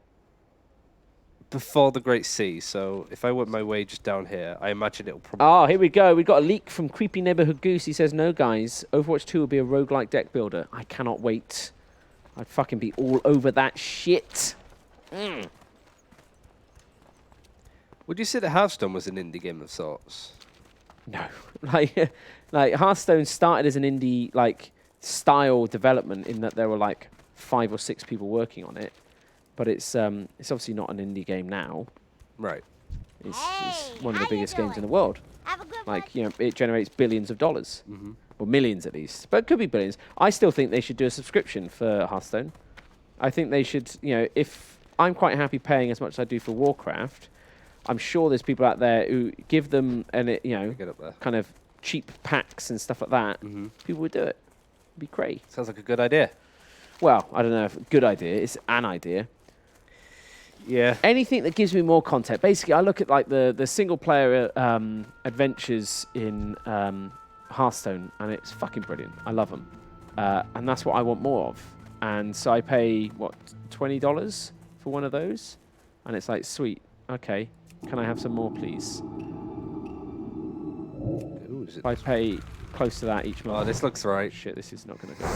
before the Great Sea. So if I went my way just down here, I imagine it'll probably. Ah, here we go. We got a leak from Creepy Neighborhood Goose. He says, no, guys. Overwatch 2 will be a roguelike deck builder. I cannot wait. I'd fucking be all over that shit. Would you say that Hearthstone was an indie game of sorts? No. like Hearthstone started as an indie, like, style development in that there were, like, 5 or 6 people working on it. But it's obviously not an indie game now. Right. It's Hey, one of the how you biggest games in the doing? world. Have a good Like, you know, it generates billions of dollars. Mm-hmm. Or millions at least. But it could be billions. I still think they should do a subscription for Hearthstone. I think they should, you know, if I'm quite happy paying as much as I do for Warcraft, I'm sure there's people out there who give them, you know, Get up there. kind of cheap packs and stuff like that. Mm-hmm. People would do it. It'd be great. Sounds like a good idea. Well, I don't know if good idea. It's an idea. Yeah. Anything that gives me more content. Basically, I look at like the single player adventures in Hearthstone, and it's fucking brilliant. I love them, and that's what I want more of. And so I pay what $20 for one of those, and it's like sweet. Okay, can I have some more, please? Ooh, is it If I pay close to that each month. Oh, this looks right. Shit, this is not going to go.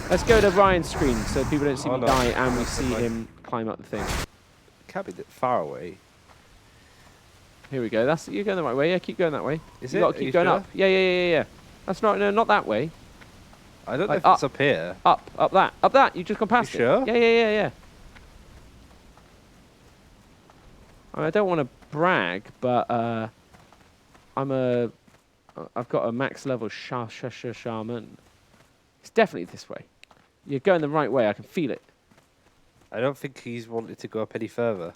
Let's go to Ryan's screen so people don't see Oh, me no. die and we That's see right. him climb up the thing. Can't be that far away. Here we go. That's you're going the right way. Yeah, keep going that way. Is You it? got Are to keep you going sure? up. Yeah. That's not not that way. I don't know Like if it's up here. Up that. You just gone past You sure? it. Yeah. I mean, I don't want to brag, but I've got a max level shaman. It's definitely this way. You're going the right way. I can feel it. I don't think he's wanted to go up any further.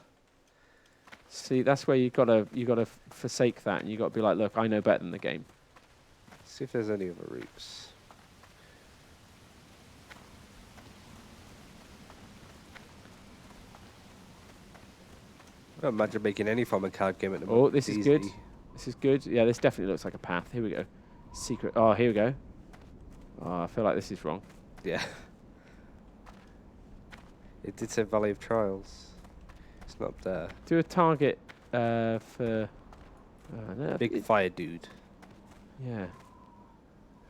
See, that's where you gotta forsake that, and you gotta be like, look, I know better than the game. See if there's any other routes. I don't imagine making any form of card game at the moment. Oh, this It's is good. easy. This is good. Yeah, this definitely looks like a path. Here we go. Secret. Oh, here we go. Oh, I feel like this is wrong. Yeah. It did say Valley of Trials. It's not up there. Do a target for. No, Big fire dude. Yeah.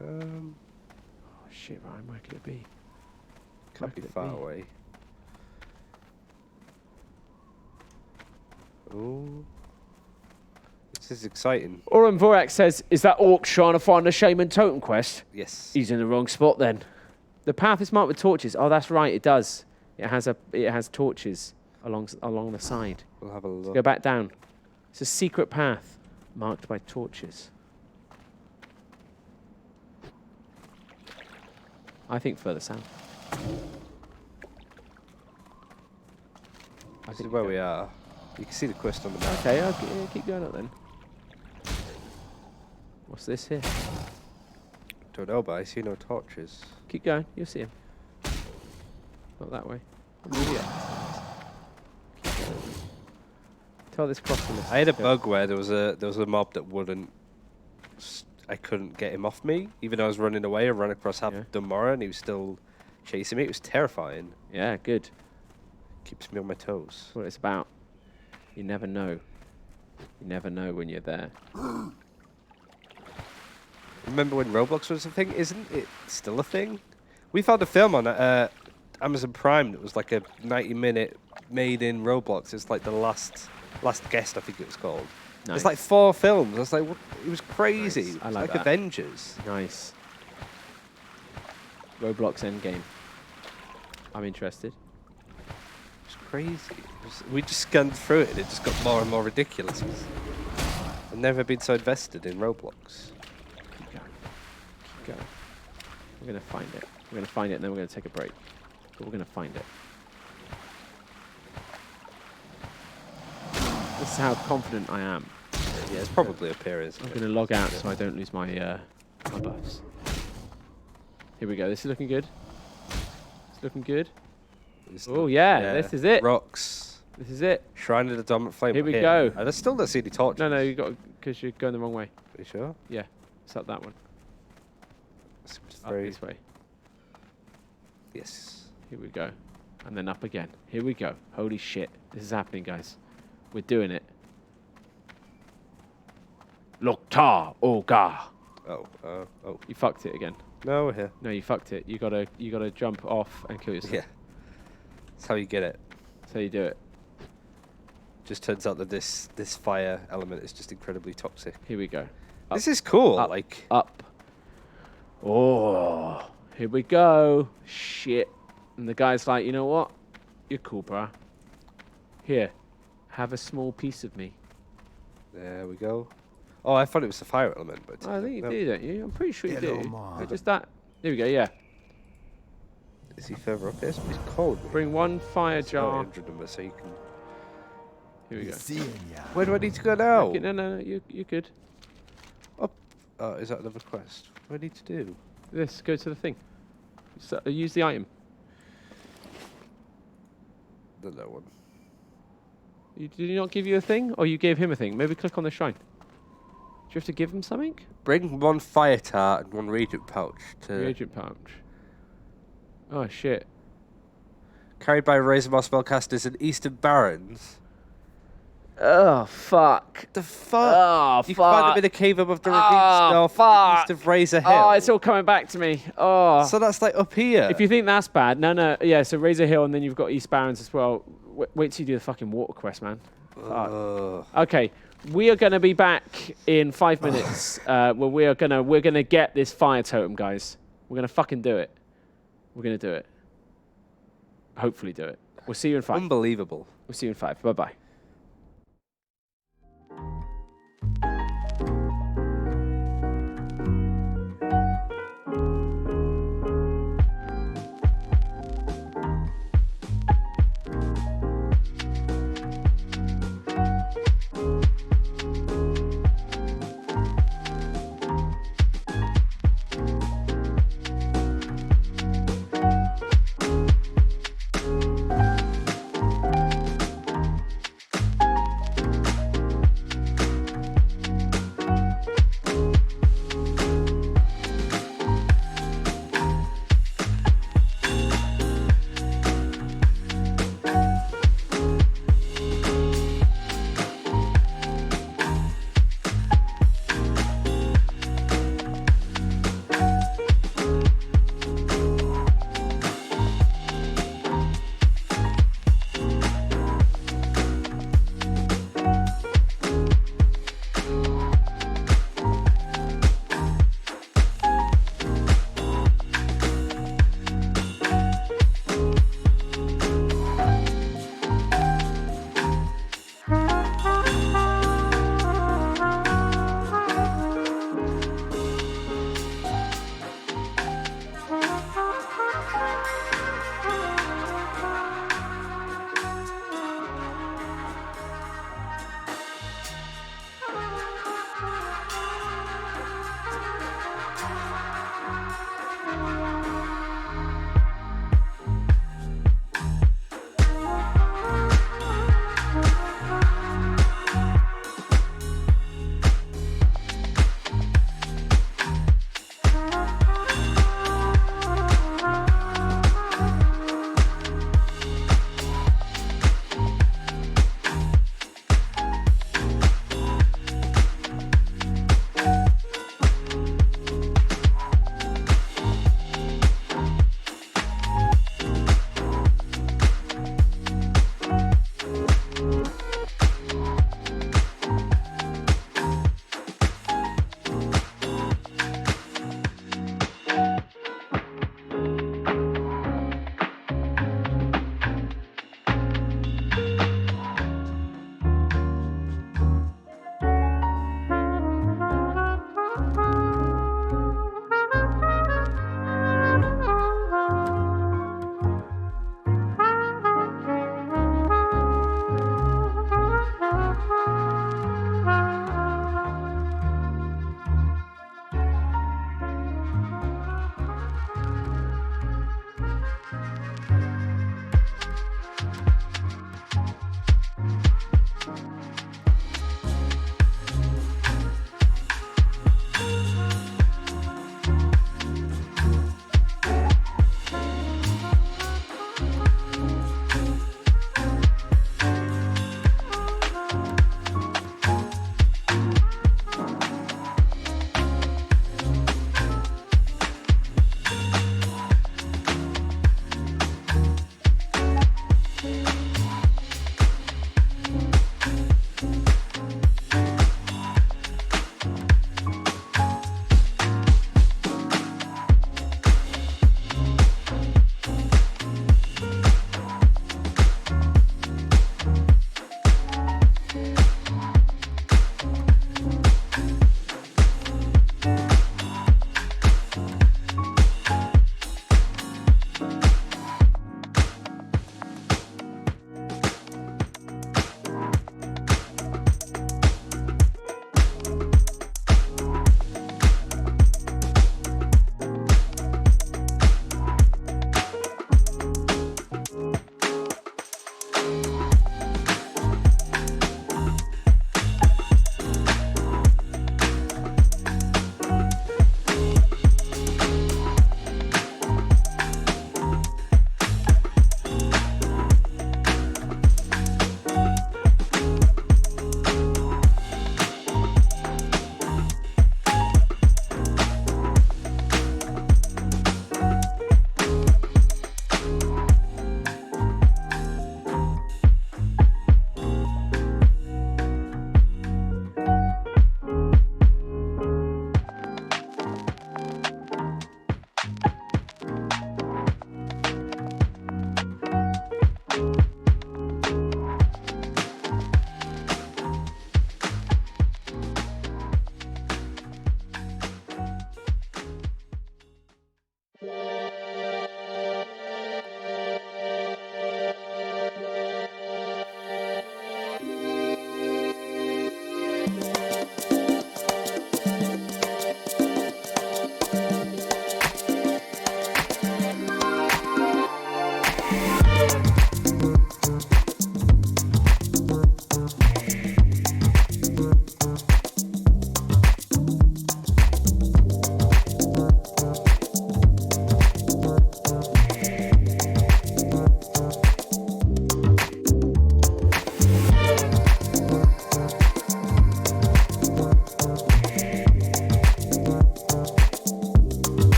Um, Oh shit, Ryan, where could it be? can't Where be could it far be? away. Oh. This is exciting. Oren Vorak says, "Is that orc trying to find the shaman totem quest?" Yes. He's in the wrong spot then. The path is marked with torches. Oh, that's right. It does. It has torches along the side. We'll have a look. Go back down. It's a secret path marked by torches. I think further south. This is where we are. You can see the quest on the map. Okay, I'll keep going up then. What's this here? Don't know, but I see no torches. Keep going. You'll see him. Not that way. Tell this cross to I had a bug where there was a mob that wouldn't. I couldn't get him off me, even though I was running away. I ran across half Yeah. Dunmora and he was still chasing me. It was terrifying. Yeah, good. Keeps me on my toes. That's what it's about. You never know. You never know when you're there. Remember when Roblox was a thing? Isn't it still a thing? We found a film on Amazon Prime that was like a 90-minute made in Roblox. It's like the last guest, I think it was called. There's like 4 films. I was like, what? It was crazy. Nice. I It's like like that. Avengers. Nice. Roblox Endgame. I'm interested. It's crazy. We just scanned through it and it just got more and more ridiculous. I've never been so invested in Roblox. Keep going. Keep going. We're going to find it. We're going to find it and then we're going to take a break. But we're going to find it. This is how confident I am. Yeah, it's probably up here, isn't I'm it? going to log out so I don't lose my my buffs. Here we go. This is looking good. It's looking good. Oh, yeah. This is it. Rocks. This is it. Shrine of the Dominant Flame. Here we go. I still don't see any torches. No, you got because you're going the wrong way. Are you sure? Yeah. It's up that one. It's Up very... this way. Yes. Here we go. And then up again. Here we go. Holy shit. This is happening, guys. We're doing it. Loktar Oga. Oh. You fucked it again. No, we're here. No, you fucked it. You gotta jump off and kill yourself. Yeah. That's how you get it. That's how you do it. Just turns out that this fire element is just incredibly toxic. Here we go. This is cool. Up, like up. Oh, here we go. Shit. And the guy's like, you know what? You're cool, bruh. Here, have a small piece of me. there we go. Oh, I thought it was the fire element, but I think you do, don't you? I'm pretty sure you Hello, do. Mom. But just that. There we go. Yeah. Is he further up? It's cold. Bring one fire It's jar. 900 number, so you can. Here we go. Seeing ya. Where do I need to go now? Okay, no, you're good. Up. Oh, is that another quest? What do I need to do? This, go to the thing. So, use the item. The low one. Did he not give you a thing? Or you gave him a thing? Maybe click on the shrine. Do you have to give him something? Bring 1 fire tart and 1 reagent pouch to. Reagent pouch. Oh, shit. Carried by Razormaw spellcasters in Eastern Barrens. Oh, fuck. The fuck? Oh, You can find them in a cave above the ravine north fuck. east of Razor Hill. Oh, it's all coming back to me. Oh. So that's like up here. If you think that's bad, no. Yeah, so Razor Hill and then you've got East Barrens as well. Wait till you do the fucking water quest, man. Fuck. Okay, we are going to be back in 5 minutes where we're gonna get this fire totem, guys. We're going to fucking do it. We're going to do it. Hopefully do it. We'll see you in 5. Unbelievable. We'll see you in 5. Bye-bye.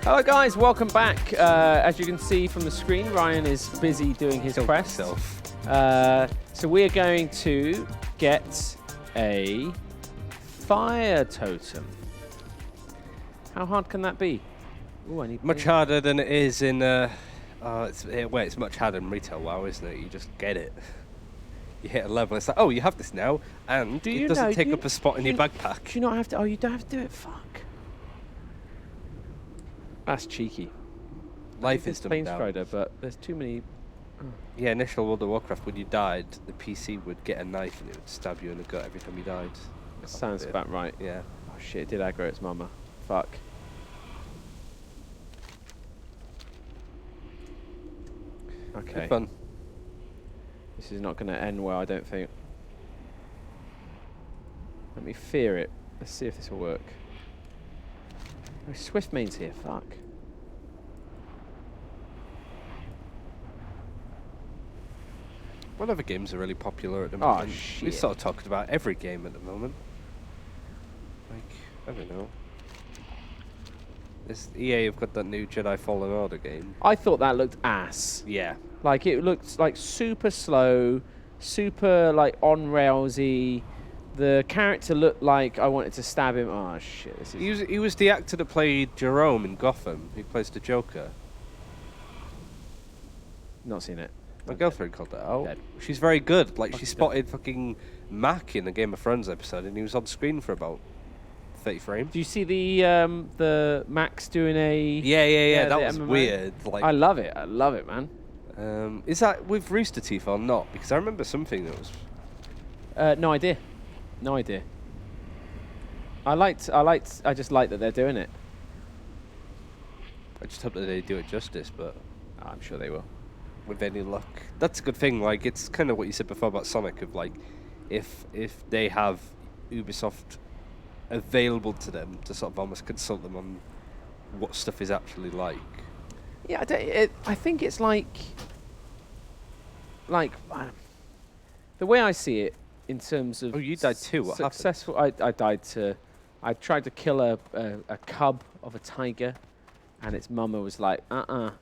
Hello guys, welcome back. As you can see from the screen, Ryan is busy doing his quest. So we're going to get a fire totem. How hard can that be? Ooh, I need Much harder than it is in it's much harder in retail WoW, isn't it? You just get it. You hit a level, it's like, oh, you have this now, and it doesn't take up a spot in your backpack. Do you not have to? Oh, you don't have to do it. Fuck. That's cheeky. Life is Plane dumbed down. Strider, but there's too many. Yeah, initial World of Warcraft, when you died, the PC would get a knife and it would stab you in the gut every time you died. Sounds about right. Yeah. Oh shit! It did aggro its mama. Fuck. Okay. Good fun. This is not going to end well, I don't think. Let me fear it. Let's see if this will work. Oh, Swiftmane's here. Fuck. What other games are really popular at the Oh, moment? shit. We've sort of talked about every game at the moment. Like, I don't know. This EA have got that new Jedi Fallen Order game. I thought that looked ass. Yeah. Like, it looked like super slow, super like on railsy. The character looked like I wanted to stab him. Oh shit! This is. He was the actor that played Jerome in Gotham. He plays the Joker. Not seen it. My girlfriend called that out. Dead. She's very good. Like, Fucking she spotted fucking Mac in the Game of Thrones episode, and he was on screen for about 30 frames. Do you see the Max doing a? Yeah. That the was MMA? weird. Like, I love it. I love it, man. is that with Rooster Teeth or not? Because I remember something that was. No idea. No idea. I just like that they're doing it. I just hope that they do it justice, but I'm sure they will. with any luck, that's a good thing. Like, it's kind of what you said before about Sonic. Of like, if they have Ubisoft available to them to sort of almost consult them on what stuff is actually like. Yeah, I think it's like the way I see it in terms of. Oh, you died too. What happened? Successful. I died to. I tried to kill a cub of a tiger, and its mama was like, I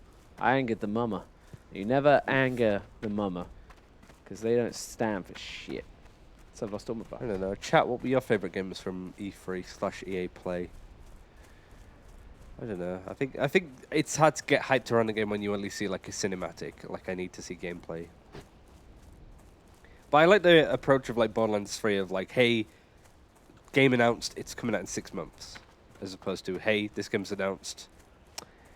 angered the mama. You never anger the mama, because they don't stand for shit. So I've lost all my I butt. don't know. Chat, what were your favourite games from E3/EA Play? I don't know. I think it's hard to get hyped around a game when you only see like a cinematic. Like, I need to see gameplay. But I like the approach of like Borderlands 3 of like, hey, game announced, it's coming out in 6 months, as opposed to, hey, this game's announced,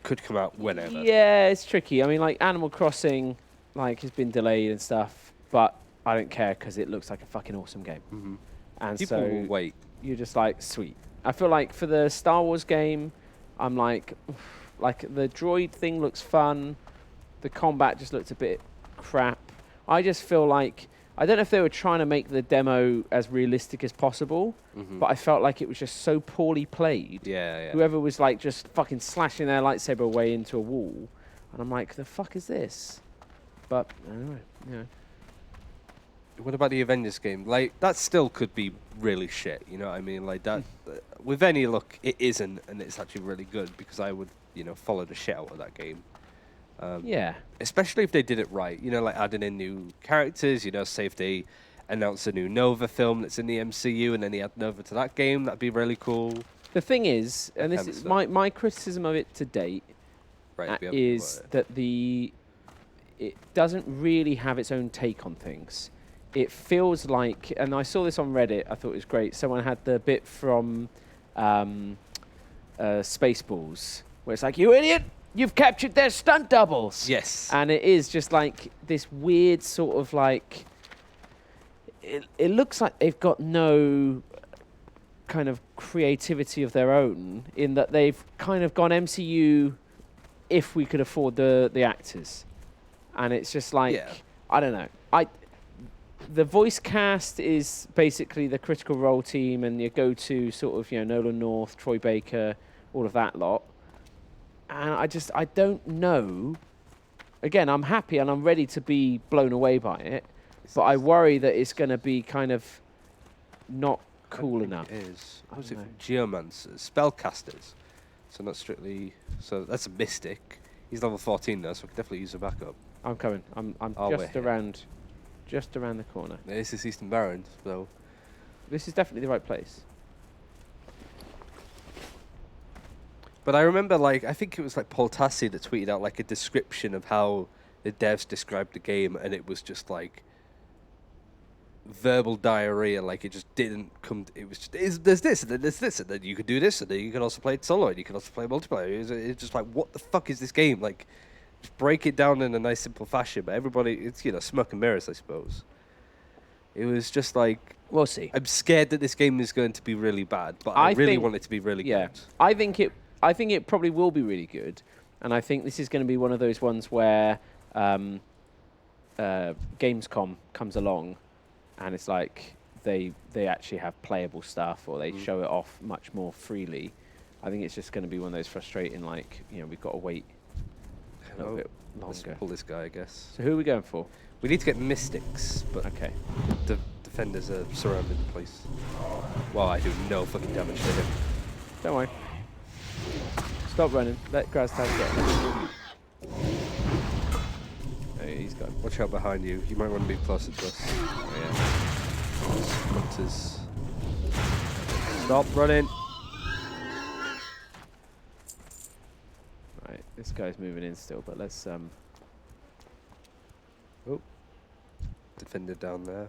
could come out whenever. Yeah, it's tricky. I mean, like Animal Crossing, like has been delayed and stuff, but I don't care because it looks like a fucking awesome game. Mm-hmm. And People so will wait. you're just like, sweet. I feel like for the Star Wars game, I'm like the droid thing looks fun. The combat just looks a bit crap. I just feel like, I don't know if they were trying to make the demo as realistic as possible, but I felt like it was just so poorly played. Yeah. Whoever was like just fucking slashing their lightsaber away into a wall, and I'm like, the fuck is this? But anyway, yeah. What about the Avengers game? Like, that still could be really shit, you know what I mean? Like, that, with any luck, it isn't, and it's actually really good, because I would, follow the shit out of that game. Yeah. Especially if they did it right, like adding in new characters, say if they announce a new Nova film that's in the MCU, and then they add Nova to that game, that'd be really cool. The thing is, and this is my criticism of it to date, is that it doesn't really have its own take on things. It feels like, and I saw this on Reddit, I thought it was great. Someone had the bit from Spaceballs, where it's like, you idiot, you've captured their stunt doubles. Yes. And it is just like this weird sort of like, it looks like they've got no kind of creativity of their own, in that they've kind of gone MCU if we could afford the actors. And it's just like, I don't know. The voice cast is basically the Critical Role team and your go-to sort of, Nolan North, Troy Baker, all of that lot. And I don't know. Again, I'm happy and I'm ready to be blown away by it, but I worry that it's going to be kind of not cool enough. It is. I What was don't it? Geomancers, spellcasters. So not strictly. So that's a mystic. He's level 14 now, so we can definitely use a backup. I'm coming. I'm Oh, we're just here. around the corner. This is Eastern Barrens, so. This is definitely the right place. But I remember, like, I think it was like Paul Tassi that tweeted out like a description of how the devs described the game, and it was just like verbal diarrhea. Like it just didn't come. It was just there's this, and then there's this, and then you could do this, and then you can also play it solo, and you can also play multiplayer. It's just like, what the fuck is this game? Like, just break it down in a nice, simple fashion. But everybody, it's smoke and mirrors, I suppose. It was just like, We'll see. I'm scared that this game is going to be really bad, but I really want it to be really good. I think it probably will be really good, and I think this is going to be one of those ones where Gamescom comes along, and it's like they actually have playable stuff, or they show it off much more freely. I think it's just going to be one of those frustrating, like, we've got to wait a little bit Let's longer. pull this guy, I guess. So who are we going for? We need to get mystics, but Okay. the defenders are surrounded the place. Well, I do no fucking damage to him. Don't worry. Stop running. Let Graztaz go. Oh, he's got. Watch out behind you. You might want to be closer to us. Oh, yeah. Hunters. Stop running. Right, this guy's moving in still, but let's Oh. Defender down there.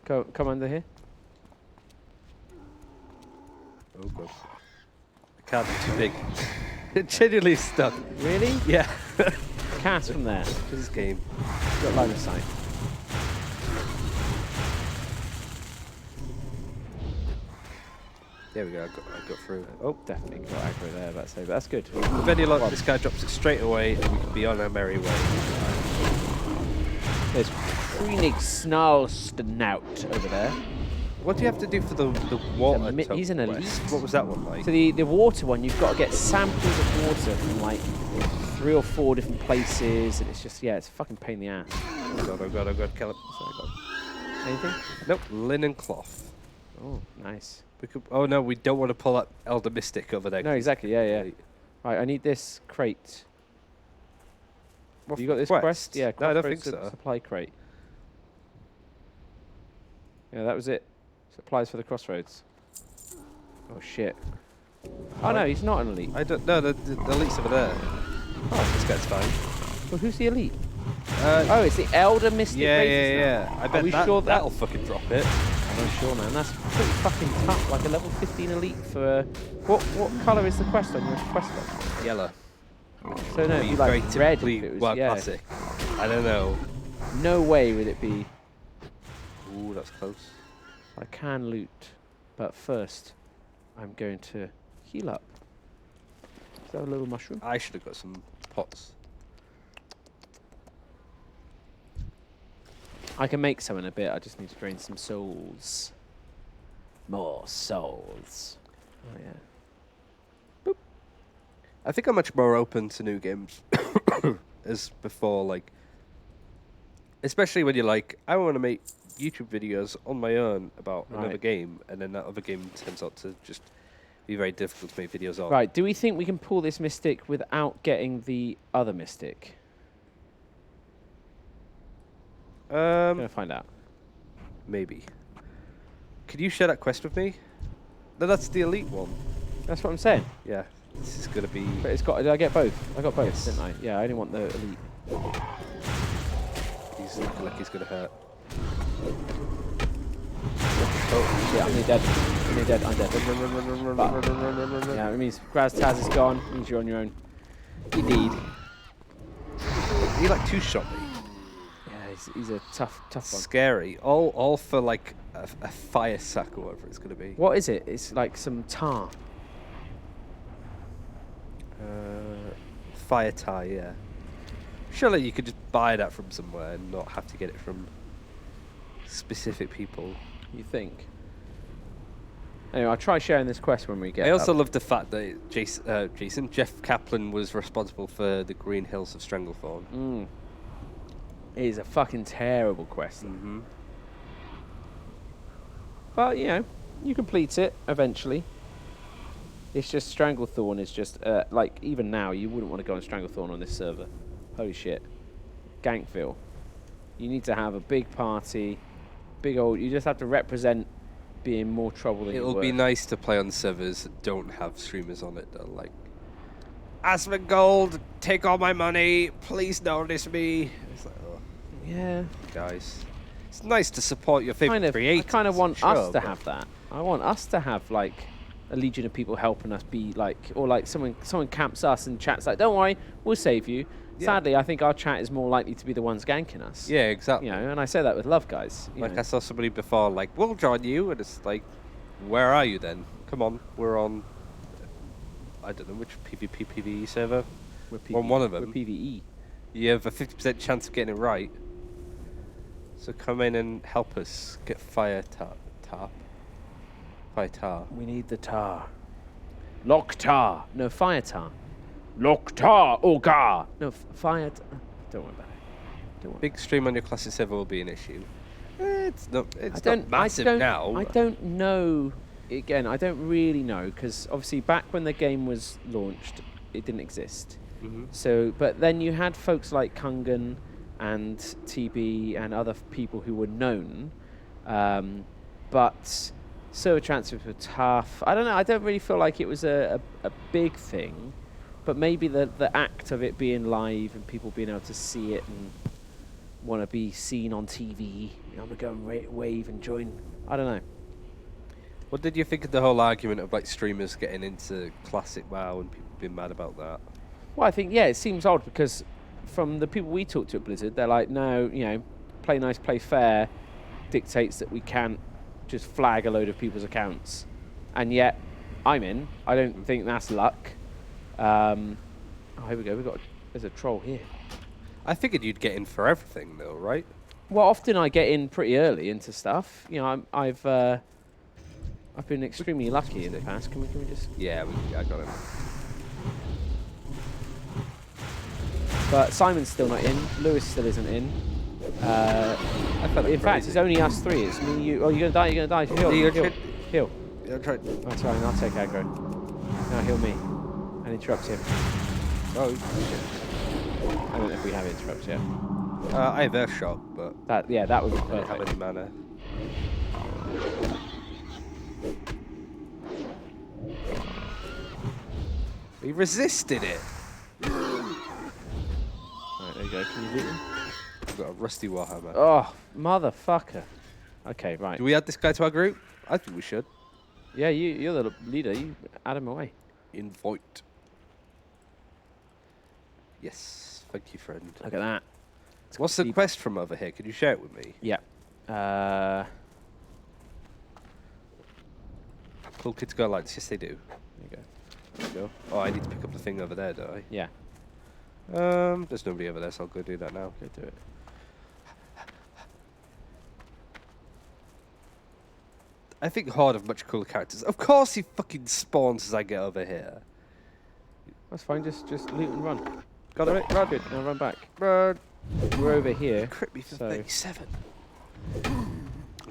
come under here. Oh god. The card is too big. Genuinely stuck. Really? Yeah. Cast from there. This game. Got line of sight. There we go. I got through. Oh, definitely got aggro there. But that's good. With any luck, this guy drops it straight away, and we can be on our merry way. There's Krennig Snarlsnout over there. What do you have to do for the water? He's an elite. quest? What was that one like? So the water one, you've got to get samples of water from like 3 or 4 different places, and it's just it's a fucking pain in the ass. Oh god, kill it. Sorry, God. Anything? Nope, linen cloth. Oh, nice. We could. Oh no, we don't want to pull up Elder Mystic over there. No, exactly. Yeah. Right, I need this crate. What You got this quest? quest? Yeah, No, I don't Crossroads think so. Supply crate. Yeah, that was it. Supplies for the crossroads. Oh shit. Oh no, he's not an elite. I don't know. The elite's over there. Oh, this guy's fine. Well, who's the elite? Oh, it's the Elder Mystic Races now. Yeah. I bet we sure that'll fucking drop it. I'm not sure, man. That's pretty fucking tough. Like a level 15 elite for what colour is the quest on your quest log? Yellow. So no, it'd be Very like red. typically If it was, WoW classic. I don't know. No way would it be. Ooh, that's close. I can loot, but first I'm going to heal up. Is that a little mushroom? I should have got some pots. I can make some in a bit. I just need to drain some souls. More souls. Oh yeah. I think I'm much more open to new games as before, like, especially when you're like, I want to make YouTube videos on my own about another game, and then that other game turns out to just be very difficult to make videos on. Right, do we think we can pull this mystic without getting the other mystic? I'm going to find out. Maybe. Could you share that quest with me? No, that's the elite one. That's what I'm saying. Yeah, this is going to be... But it's got. Did I get both? I got both, Yes. didn't I? Yeah, I only want the elite. He's looking like he's going to hurt. Oh, yeah, I'm nearly dead. I'm dead. But, yeah, it means Graztaz is gone. It means you're on your own. Indeed. He like two-shot me. Yeah, he's a tough one. Scary. All for like a fire sack or whatever it's going to be. What is it? It's like some tar. Fire tie, yeah. Surely you could just buy that from somewhere and not have to get it from specific people. You think? Anyway, I'll try sharing this quest when we get. I also up. love the fact that Jeff Kaplan was responsible for the Green Hills of Stranglethorn. It is a fucking terrible quest. Mm-hmm. But, you complete it eventually. It's just Stranglethorn is just like even now you wouldn't want to go on Stranglethorn on this server. Holy shit, Gankville. You need to have a big party, big old. You just have to represent being more trouble than you It'll were. be nice to play on servers that don't have streamers on it. That are like, Asmongold, take all my money. Please notice me. It's like, oh, Yeah. guys, it's nice to support your favorite creators. I kind of want sure, us to but- have that. I want us to have like a legion of people helping us be like, or like someone camps us and chats like, don't worry, we'll save you. Yeah. Sadly, I think our chat is more likely to be the ones ganking us. Yeah, exactly. You know, and I say that with love, guys. You Like know. I saw somebody before, like, we'll join you, and it's like, where are you then? Come on, we're on, I don't know which PvP, PvE server. We're on one of We're them. PvE. You have a 50% chance of getting it right. So come in and help us get fire tar. Fire tar. We need the tar. Lock tar. No, fire tar. Lock tar. Ogar. No, fire tar. Don't worry about it. Don't worry. Big stream on your classic server will be an issue. It's not I massive don't, now. I don't know. Again, I don't really know because obviously back when the game was launched, it didn't exist. Mhm. So, but then you had folks like Kungan and TB and other people who were known, but server transfers were tough. I don't know. I don't really feel like it was a big thing, but maybe the act of it being live and people being able to see it and want to be seen on TV. You know, I'm gonna go and wave and join. I don't know. What did you think of the whole argument of like streamers getting into classic WoW and people being mad about that? Well, I think, yeah, it seems odd because from the people we talk to at Blizzard, they're like, no, you know, play nice, play fair dictates that we can't just flag a load of people's accounts. And yet, I'm in. I don't think that's luck. Oh, here we go. There's a troll here. I figured you'd get in for everything though, right? Well, often I get in pretty early into stuff. You know, I've been extremely lucky in the past. Can we just... Yeah, I got it. But Simon's still not in. Lewis still isn't in. I felt In fact, it's only us three. It's me, you. Oh, you're gonna die. You're gonna die. Heal. Yeah, Heal. you're Heal. Yeah, try. Oh, sorry. I'll take aggro. Now heal me. And interrupt him. Oh, I don't know if we have interrupts yet. I have air shot, but That would be I don't have perfect. any mana. We resisted it. Right, there you go. Can you do it? I've got a rusty warhammer. Oh, motherfucker. Okay, right. Do we add this guy to our group? I think we should. Yeah, you're the leader. You add him away. Invite. Yes, thank you, friend. Look at that. What's the quest from over here? Can you share it with me? Yeah. Cool kids go lights. Yes, they do. There you go. There you go. Oh, I need to pick up the thing over there, don't I? Yeah. There's nobody over there, so I'll go do that now. Go do it. I think Horde have much cooler characters. Of course he fucking spawns as I get over here. That's fine. Just loot and run. Got it? Run. Good. Now run back. Run. We're over here. Crit me for So 37. I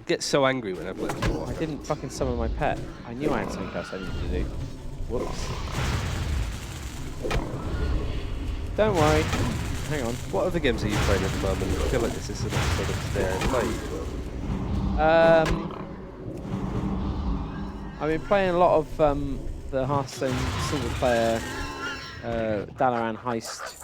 get so angry when I play this I Warcraft. didn't fucking summon my pet. I knew I had something else I needed to do. Whoops. Don't worry. Hang on. What other games are you playing at the moment? I feel like this is an episode of Stare and Play. I've been playing a lot of the Hearthstone single player Dalaran heist,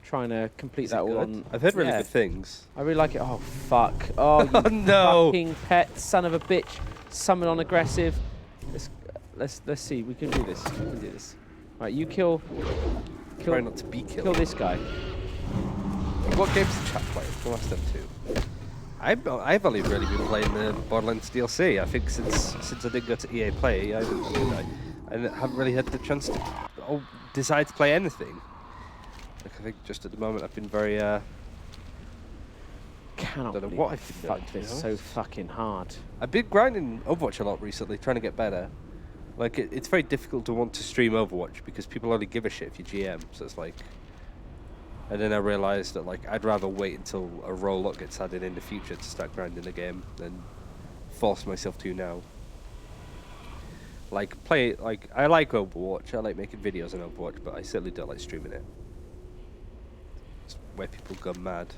trying to complete Is that it all good? on. I've heard really yeah, good things. I really like it. Oh fuck! Oh you Oh, no. fucking pet son of a bitch! Summon on aggressive. Let's see. We can do this. We can do this. Right, you kill Try not to be kill killed. this guy. What games did chat play? The last them two. I've only really been playing the Borderlands DLC. I think since I did go to EA Play, I haven't really had the chance to decide to play anything. Like, I think just at the moment I've been very Cannot Don't know believe what I I've been doing, fucked to be this so honest. fucking hard. I've been grinding Overwatch a lot recently, trying to get better. Like it's very difficult to want to stream Overwatch because people only give a shit if you GM. So it's like, and then I realised that like I'd rather wait until a roll-up gets added in the future to start grinding the game than force myself to now. Like play it. Like I like Overwatch. I like making videos on Overwatch, but I certainly don't like streaming it. It's where people go mad.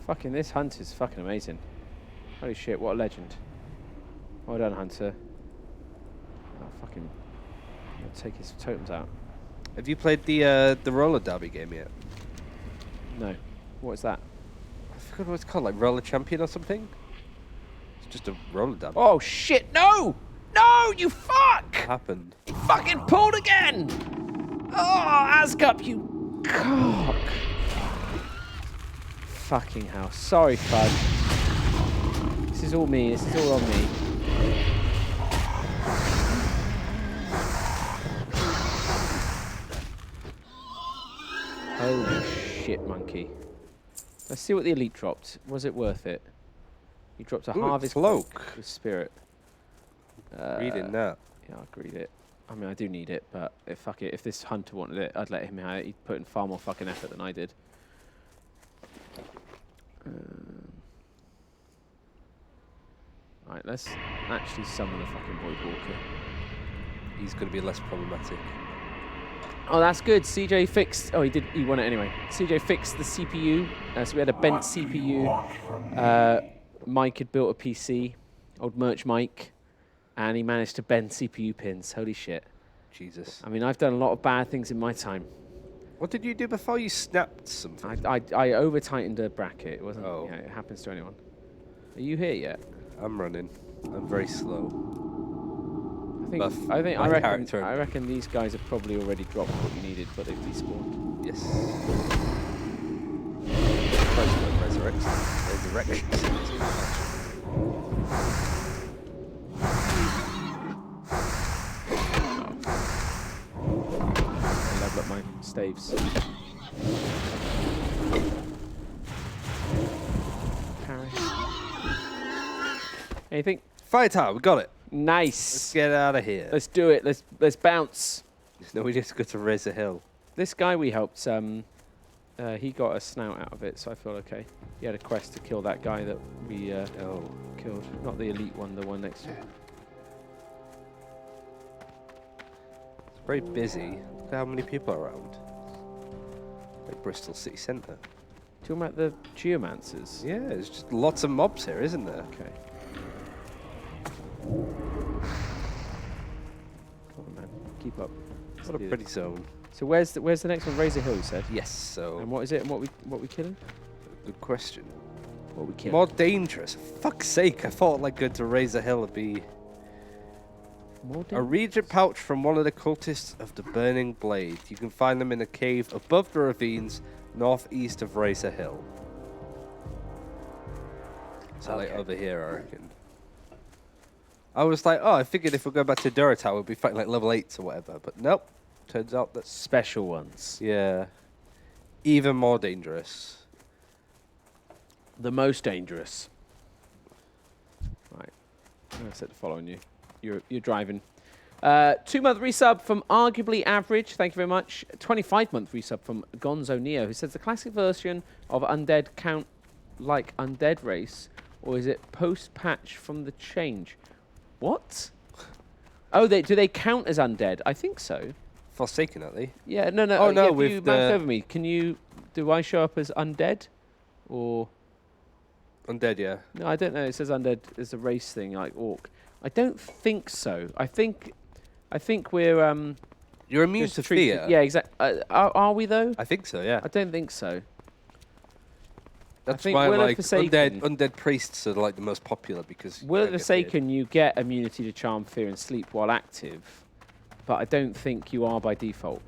Fucking this hunt is fucking amazing. Holy shit, what a legend. Well done, Hunter. Oh, fucking... I'll take his totems out. Have you played the roller derby game yet? No. What is that? I forgot what it's called, like Roller Champion or something? It's just a roller derby. Oh, shit, no! No, you fuck! What happened? You fucking pulled again! Oh, Ascup, you cock! Fucking hell. Sorry, Fud. This is all me. This is all on me. Holy shit, monkey. Let's see what the elite dropped. Was it worth it? You dropped a harvest cloak with spirit. Reading that. Yeah, I'll read it. I mean, I do need it, but fuck it. If this hunter wanted it, I'd let him have it. He'd put in far more fucking effort than I did. Right, let's actually summon the fucking Void Walker. He's going to be less problematic. Oh, that's good. CJ fixed... Oh, he won it anyway. CJ fixed the CPU. So we had a bent CPU. Mike had built a PC. Old merch Mike. And he managed to bend CPU pins. Holy shit. Jesus. I mean, I've done a lot of bad things in my time. What did you do before you snapped something? I over-tightened a bracket. It wasn't... Oh. You know, it happens to anyone. Are you here yet? I'm running. I'm very slow. I reckon these guys have probably already dropped what you needed, but they've despawned. Yes. Resurrection. I level up my staves. Parry. Anything? Fighter, we got it. Nice. Let's get out of here. Let's do it. Let's bounce. No, we just got to raise a hill. This guy we helped, he got a snout out of it, so I feel okay. He had a quest to kill that guy that we killed. Not the elite one, the one next to him. It's very busy. Look at how many people are around. Like Bristol City Centre. Talking about the geomancers. Yeah, there's just lots of mobs here, isn't there? Okay. Come on, man. Keep up. What a pretty zone. So where's the next one? Razor Hill, you said? Yes, so... And what is it and what we killing? Good question. What we killing? More dangerous. For fuck's sake, I thought like going to Razor Hill would be... More A regent pouch from one of the cultists of the Burning Blade. You can find them in a cave above the ravines, northeast of Razor Hill. So like over here, I reckon. I was like, oh, I figured if we go back to Duratower, we'd be fighting like level 8s or whatever. But nope. Turns out that's... Special ones. Yeah. Even more dangerous. The most dangerous. Right. I said to follow you. You're driving. 2-month resub from Arguably Average. Thank you very much. 25-month resub from Gonzo Neo, who says the classic version of Undead count like Undead Race, or is it post-patch from the change? What? Oh, do they count as undead? I think so. Forsaken, are they? Yeah, no. Oh, no, yeah, with you the... mouse over me. Do I show up as undead? Or... Undead, yeah. No, I don't know. It says undead as a race thing, like orc. I don't think so. I think we're You're immune to fear. Yeah, exactly. Are we though? I think so, yeah. I don't think so. That's think why Will of like Forsaken- undead priests are like the most popular because Will of you the can't get feared. Forsaken, you get immunity to charm, fear, and sleep while active, but I don't think you are by default.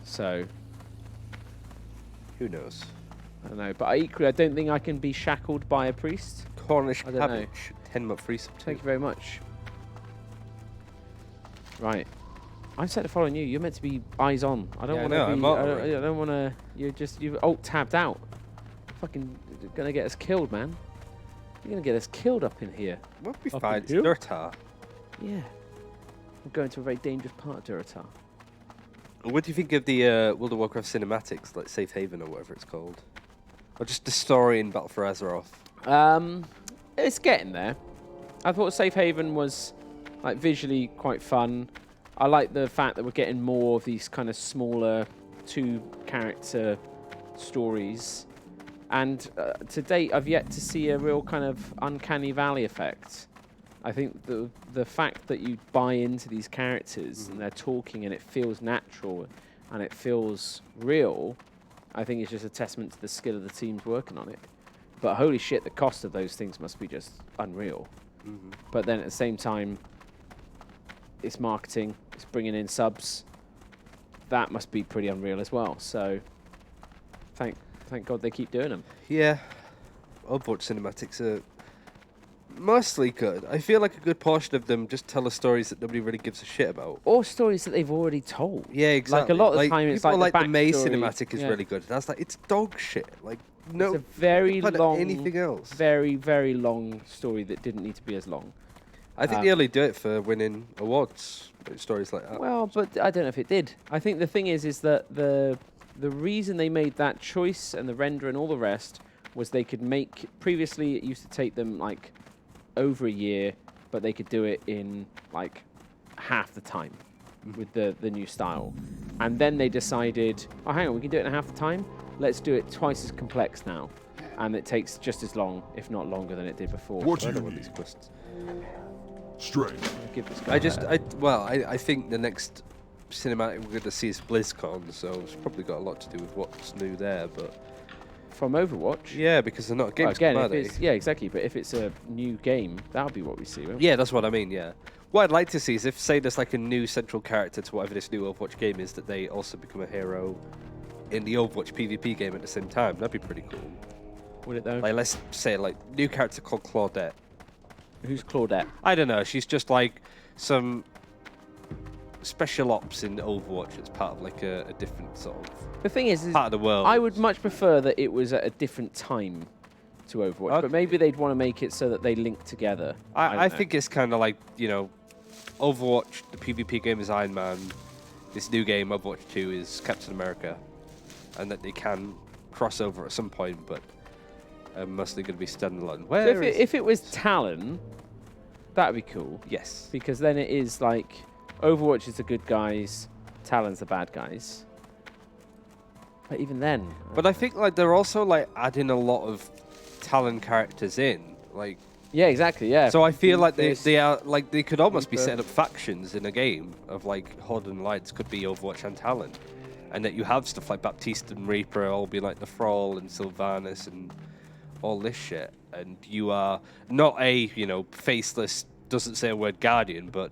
So Who knows? I don't know, but I don't think I can be shackled by a priest. Cornish I don't know. cabbage, 10-month free sub. Thank you very much. Right. I'm set to following you. You're meant to be eyes on. I don't Yeah, I want know, to I'm be. not I already. don't want to. You've alt tabbed out. Fucking gonna get us killed, man. You're gonna get us killed up in here. We'll be Up fine. in It's here? Durtar. Yeah. I'm going to a very dangerous part of Duratar. What do you think of the World of Warcraft cinematics, like Safe Haven or whatever it's called? Or just the story in Battle for Azeroth? It's getting there. I thought Safe Haven was like visually quite fun. I like the fact that we're getting more of these kind of smaller 2-character stories. And to date, I've yet to see a real kind of uncanny valley effect. I think the fact that you buy into these characters and they're talking and it feels natural and it feels real, I think it's just a testament to the skill of the teams working on it. But holy shit, the cost of those things must be just unreal. But then at the same time, it's marketing, it's bringing in subs. That must be pretty unreal as well. So thank God they keep doing them. Yeah. Overwatch cinematics are mostly good. I feel like a good portion of them just tell us stories that nobody really gives a shit about. Or stories that they've already told. Yeah, exactly. Like a lot of the time it's people like the May backstory. cinematic is really good. That's like, it's dog shit. Like, no. It's a very put long, anything else. very, very long story that didn't need to be as long. I think they only do it for winning awards, stories like that. Well, but I don't know if it did. I think the thing is that the reason they made that choice and the render and all the rest was they could make. Previously, it used to take them like over a year, but they could do it in like half the time with the new style. And then they decided, oh, hang on, we can do it in half the time. Let's do it twice as complex now, and it takes just as long, if not longer, than it did before. What do I you don't want need? these questions. Strength. I'll give this guy I think the next cinematic we're going to see is BlizzCon, so it's probably got a lot to do with what's new there. But from Overwatch. yeah, because they're not games. Again, are if they? it's, yeah, exactly. But if it's a new game, that'll be what we see. Won't Yeah, that's what I mean. Yeah, what I'd like to see is if, say, there's like a new central character to whatever this new Overwatch game is, that they also become a hero in the Overwatch PvP game at the same time. That'd be pretty cool. Would it though? Like, let's say like new character called Claudette. Who's Claudette? I don't know. She's just like some special ops in Overwatch. It's part of like a different sort of The thing is part of the world. I would much prefer that it was at a different time to Overwatch, Okay. but maybe they'd want to make it so that they link together. I don't know. think it's kind of like, you know, Overwatch, the PvP game is Iron Man. This new game, Overwatch 2, is Captain America. And that they can cross over at some point, but mostly going to be standalone. So if it was Talon, that'd be cool. Yes. Because then it is like Overwatch is the good guys, Talon's the bad guys. But even then, But I think like they're also like adding a lot of Talon characters in. Like, yeah, exactly, yeah. so I feel like This- they are like they could almost be Reaper. setting up factions in a game of like Horde and Lights could be Overwatch and Talon, and that you have stuff like Baptiste and Reaper all be like the Thrall and Sylvanas and all this shit, and you are not a, you know, faceless, doesn't say a word Guardian, but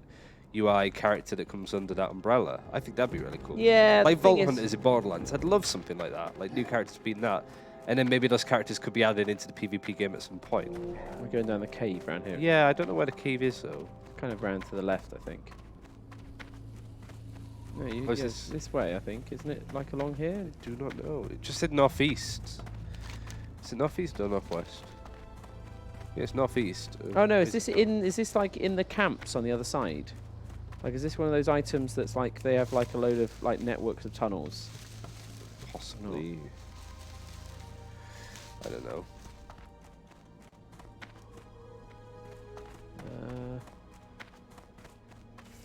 you are a character that comes under that umbrella. I think that'd be really cool. Yeah, like the thing Vault is- Hunters in Borderlands. I'd love something like that, like new characters being that. And then maybe those characters could be added into the PvP game at some point. we're going down the cave around here. Yeah, I don't know where the cave is though. Kind of round to the left, I think. No, Where's yeah, this? this way, I think, isn't it? Like along here? Do not know. It just said northeast. Is it northeast or northwest? Yeah, it's northeast. Oh no, is this like in the camps on the other side? Like, is this one of those items that's like they have like a load of like networks of tunnels? Possibly. I don't know.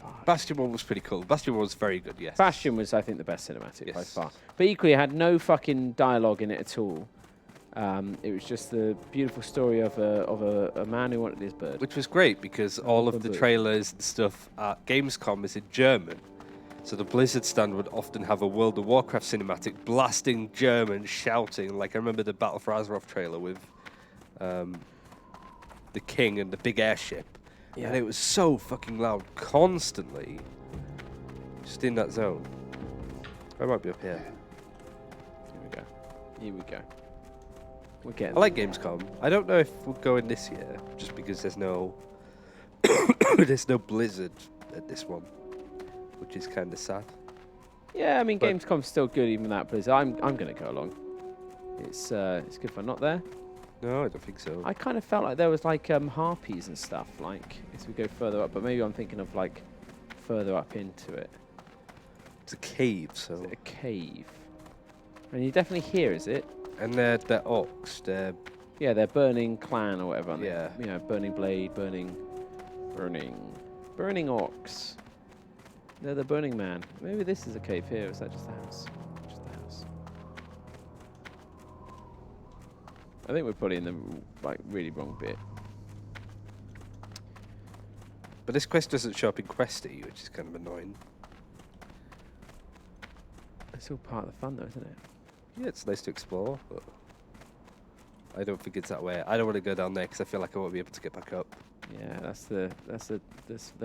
Fuck. Bastion 1 was pretty cool. Bastion 1 was very good, yes. Bastion was, I think, the best cinematic by Yes. far. But equally, it had no fucking dialogue in it at all. It was just the beautiful story of a man who wanted his bird. Which was great because all of the Good. trailers and stuff at Gamescom is in German. So the Blizzard stand would often have a World of Warcraft cinematic blasting German, shouting. Like I remember the Battle for Azeroth trailer with the king and the big airship. Yeah. And it was so fucking loud constantly. Just in that zone. I might be up here. Here we go. Here we go. We're getting. I like Gamescom. I don't know if we're going this year, just because there's no there's no Blizzard at this one, which is kind of sad. Yeah, I mean, But- Gamescom's still good even without Blizzard. I'm gonna go along. It's good fun. Not there. No, I don't think so. I kind of felt like there was like harpies and stuff like as we go further up, but maybe I'm thinking of like further up into it. It's a cave, Is so. it a cave? And you definitely hear, is it? And they're orcs. They're Yeah, they're Burning Clan or whatever. Aren't Yeah. They? You know, Burning Blade, Burning. Burning orcs. They're the Burning Man. Maybe this is a cave here. Is that just the house? Just the house. I think we're probably in the really wrong bit. But this quest doesn't show up in Questy, which is kind of annoying. It's all part of the fun, though, isn't it? Yeah, it's nice to explore, but I don't think it's that way. I don't want to go down there because I feel like I won't be able to get back up. Yeah, that's the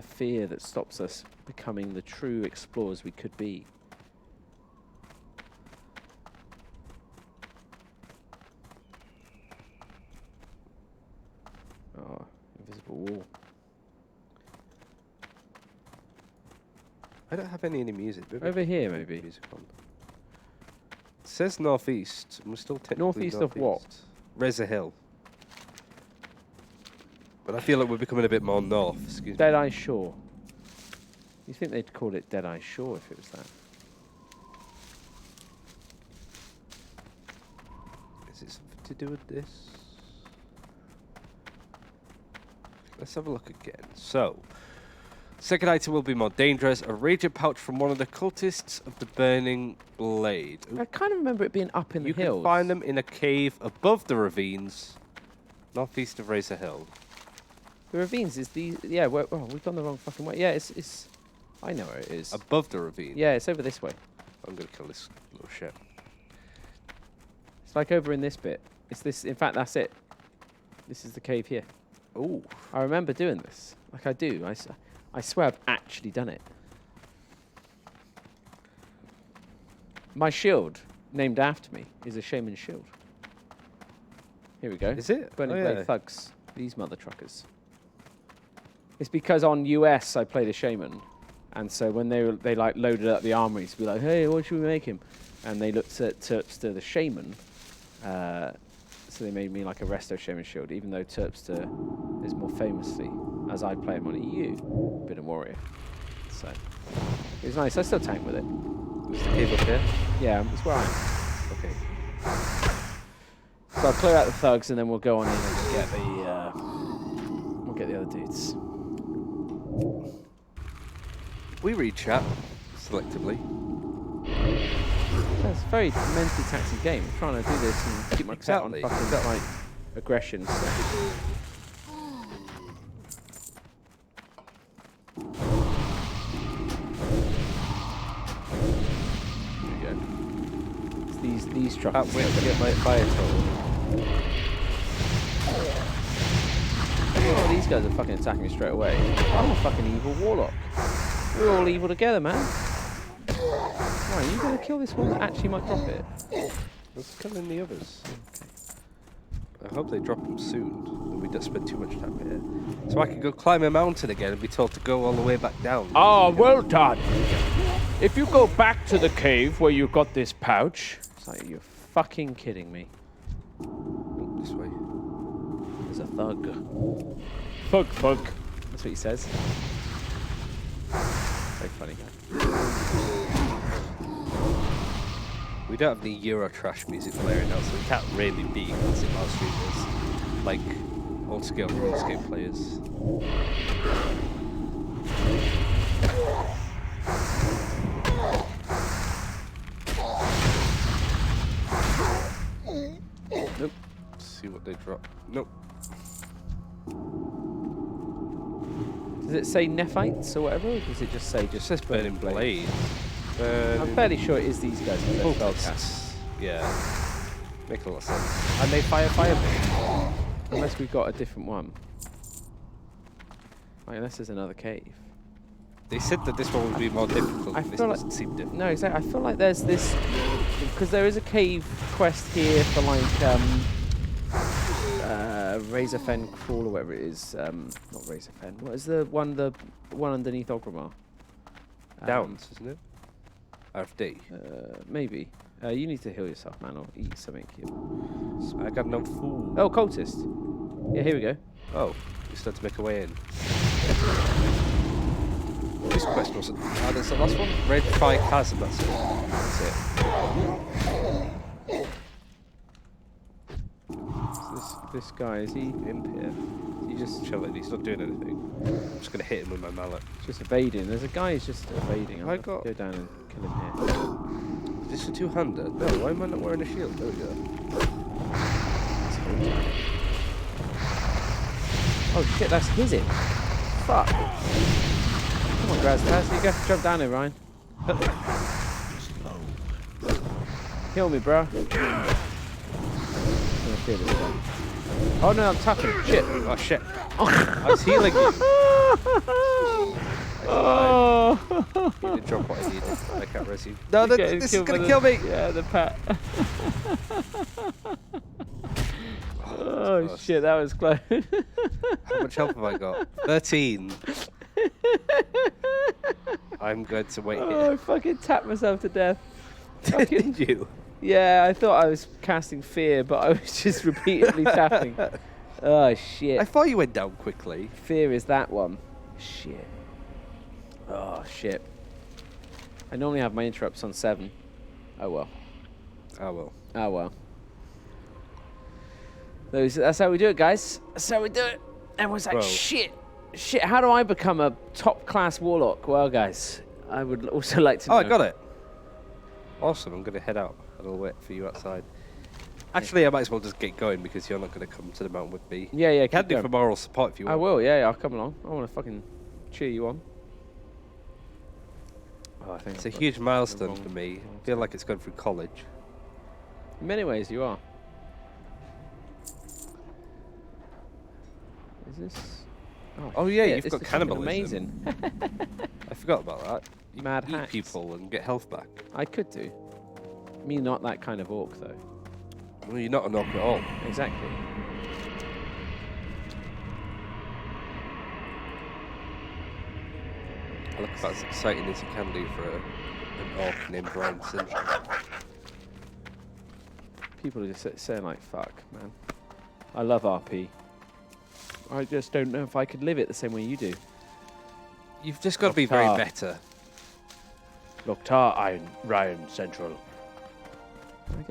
fear that stops us becoming the true explorers we could be. Oh, invisible wall. I don't have any music. Over here, maybe. Music on. It says northeast, and we're still technically Northeast of what? Reza Hill. But I feel like we're becoming a bit more north. Excuse me. Deadeye Shore. You think they'd call it Deadeye Shore if it was that? Is it something to do with this? Let's have a look again. So, second item will be more dangerous. A raging pouch from one of the cultists of the Burning Blade. I kind of remember it being up in the hills. You can find them in a cave above the ravines, northeast of Razor Hill. The ravines is the yeah. Oh, we've gone the wrong fucking way. Yeah, it's. I know where it is. Above the ravine. Yeah, it's over this way. I'm gonna kill this little shit. It's like over in this bit. It's this. In fact, that's it. This is the cave here. Ooh. I remember doing this. Like I do. I swear I've actually done it. My shield, named after me, is a shaman shield. Here we go. Is it? Burning Blade thugs. These mother truckers. It's because on US I played a shaman, and so when they like loaded up the armories, be like, hey, what should we make him? And they looked at Turpster the shaman, so they made me like a resto shaman shield, even though Turpster is more famously, as I play him on EU, bit of warrior. So it was nice. I still tank with it. Was the cave up here? Yeah, it's where I am. Okay. So I'll clear out the thugs and then we'll go on in and get the we'll get the other dudes. We read chat selectively. It's a very mentally taxing game. I'm trying to do this and keep my cat on fucking like aggression. So. There we go. It's these trucks. Wait to get my fire total. Oh, these guys are fucking attacking me straight away. I'm a fucking evil warlock. We're all evil together, man. Right, are you going to kill this one that actually might drop it? Let's kill in the others. Okay. I hope they drop them soon, and we don't spend too much time here. So I can go climb a mountain again and be told to go all the way back down. Oh, well done. If you go back to the cave where you got this pouch... It's like, you're fucking kidding me. Oh, this way. There's a thug. Thug. That's what he says. Very funny guy. We don't have any Eurotrash music player now, so we can't really be classic mouse streamers like old-scale RuneScape players. Nope. Let's see what they drop. Nope. Does it say Nephites or whatever, or does it just say It says Burning Blade. I'm fairly sure it is these guys. Cultists. Yeah. Make a lot of sense. And they fire. Unless we've got a different one. Like, unless there's another cave. They said that this one would be more difficult. I This feel like- doesn't seem difficult. No, exactly. I feel like there's this... Because there is a cave quest here for, like, Razorfen Crawl or whatever it is. Not Razorfen. What is the one underneath Ogrimmar? Downs, isn't it? RFD. Maybe. You need to heal yourself, man, or eat something. I got no food. Oh, cultist. Yeah, here we go. Oh, we start to make a way in. This quest wasn't. Ah, there's the last one. Red Fire Chasm, that's it. That's it. This guy, is he imp here? He's just chilling. He's not doing anything. I'm just gonna hit him with my mallet. Just evading. There's a guy who's just evading. I I'll got- go down and kill him here. Is this a two-hander? No, why am I not wearing a shield? There we go. Oh shit, that's his it. Fuck. Come on, Graz. You got to jump down here, Ryan. Kill me, bro. Oh no, I'm tapping. Shit. Oh shit! I was healing you. Oh. You didn't drop what I needed. I can't res you. No, He's getting this is killed by gonna the- kill me. Yeah, the pat. Oh close. shit, that was close. How much health have I got? 13. I'm going to wait Oh, I here. fucking tapped myself to death. Fucking- Did you? Yeah, I thought I was casting fear, but I was just repeatedly tapping. Oh shit. I thought you went down quickly. Fear is that one. Shit. Oh shit. I normally have my interrupts on 7. Oh well. Oh well. Oh well. That's how we do it, guys. That's how we do it. Everyone's like, Well- shit. Shit, how do I become a top-class warlock? Well, guys, I would also like to know. Oh, I got it. Awesome. I'm going to head out. I'll wait for you outside. Actually, I might as well just get going because you're not going to come to the mountain with me. Yeah, yeah, Can keep do going. for moral support if you want. I will, yeah, I'll come along. I want to fucking cheer you on. Oh, I think It's a I've got huge the milestone wrong- for me. wrong I feel like it's going through college. In many ways, you are. Is this? Oh, yeah, shit, you've this got is fucking cannibalism. Amazing. I forgot about that. You Mad can eat hacks. people and get health back. I could do. Me, not that kind of orc, though. Well, you're not an orc at all. Exactly. I look about as exciting as you can do for an orc named RyanCentral. People are just saying like, "Fuck, man." I love RP. I just don't know if I could live it the same way you do. You've just got to be very Locktar. better. Locktar, RyanCentral.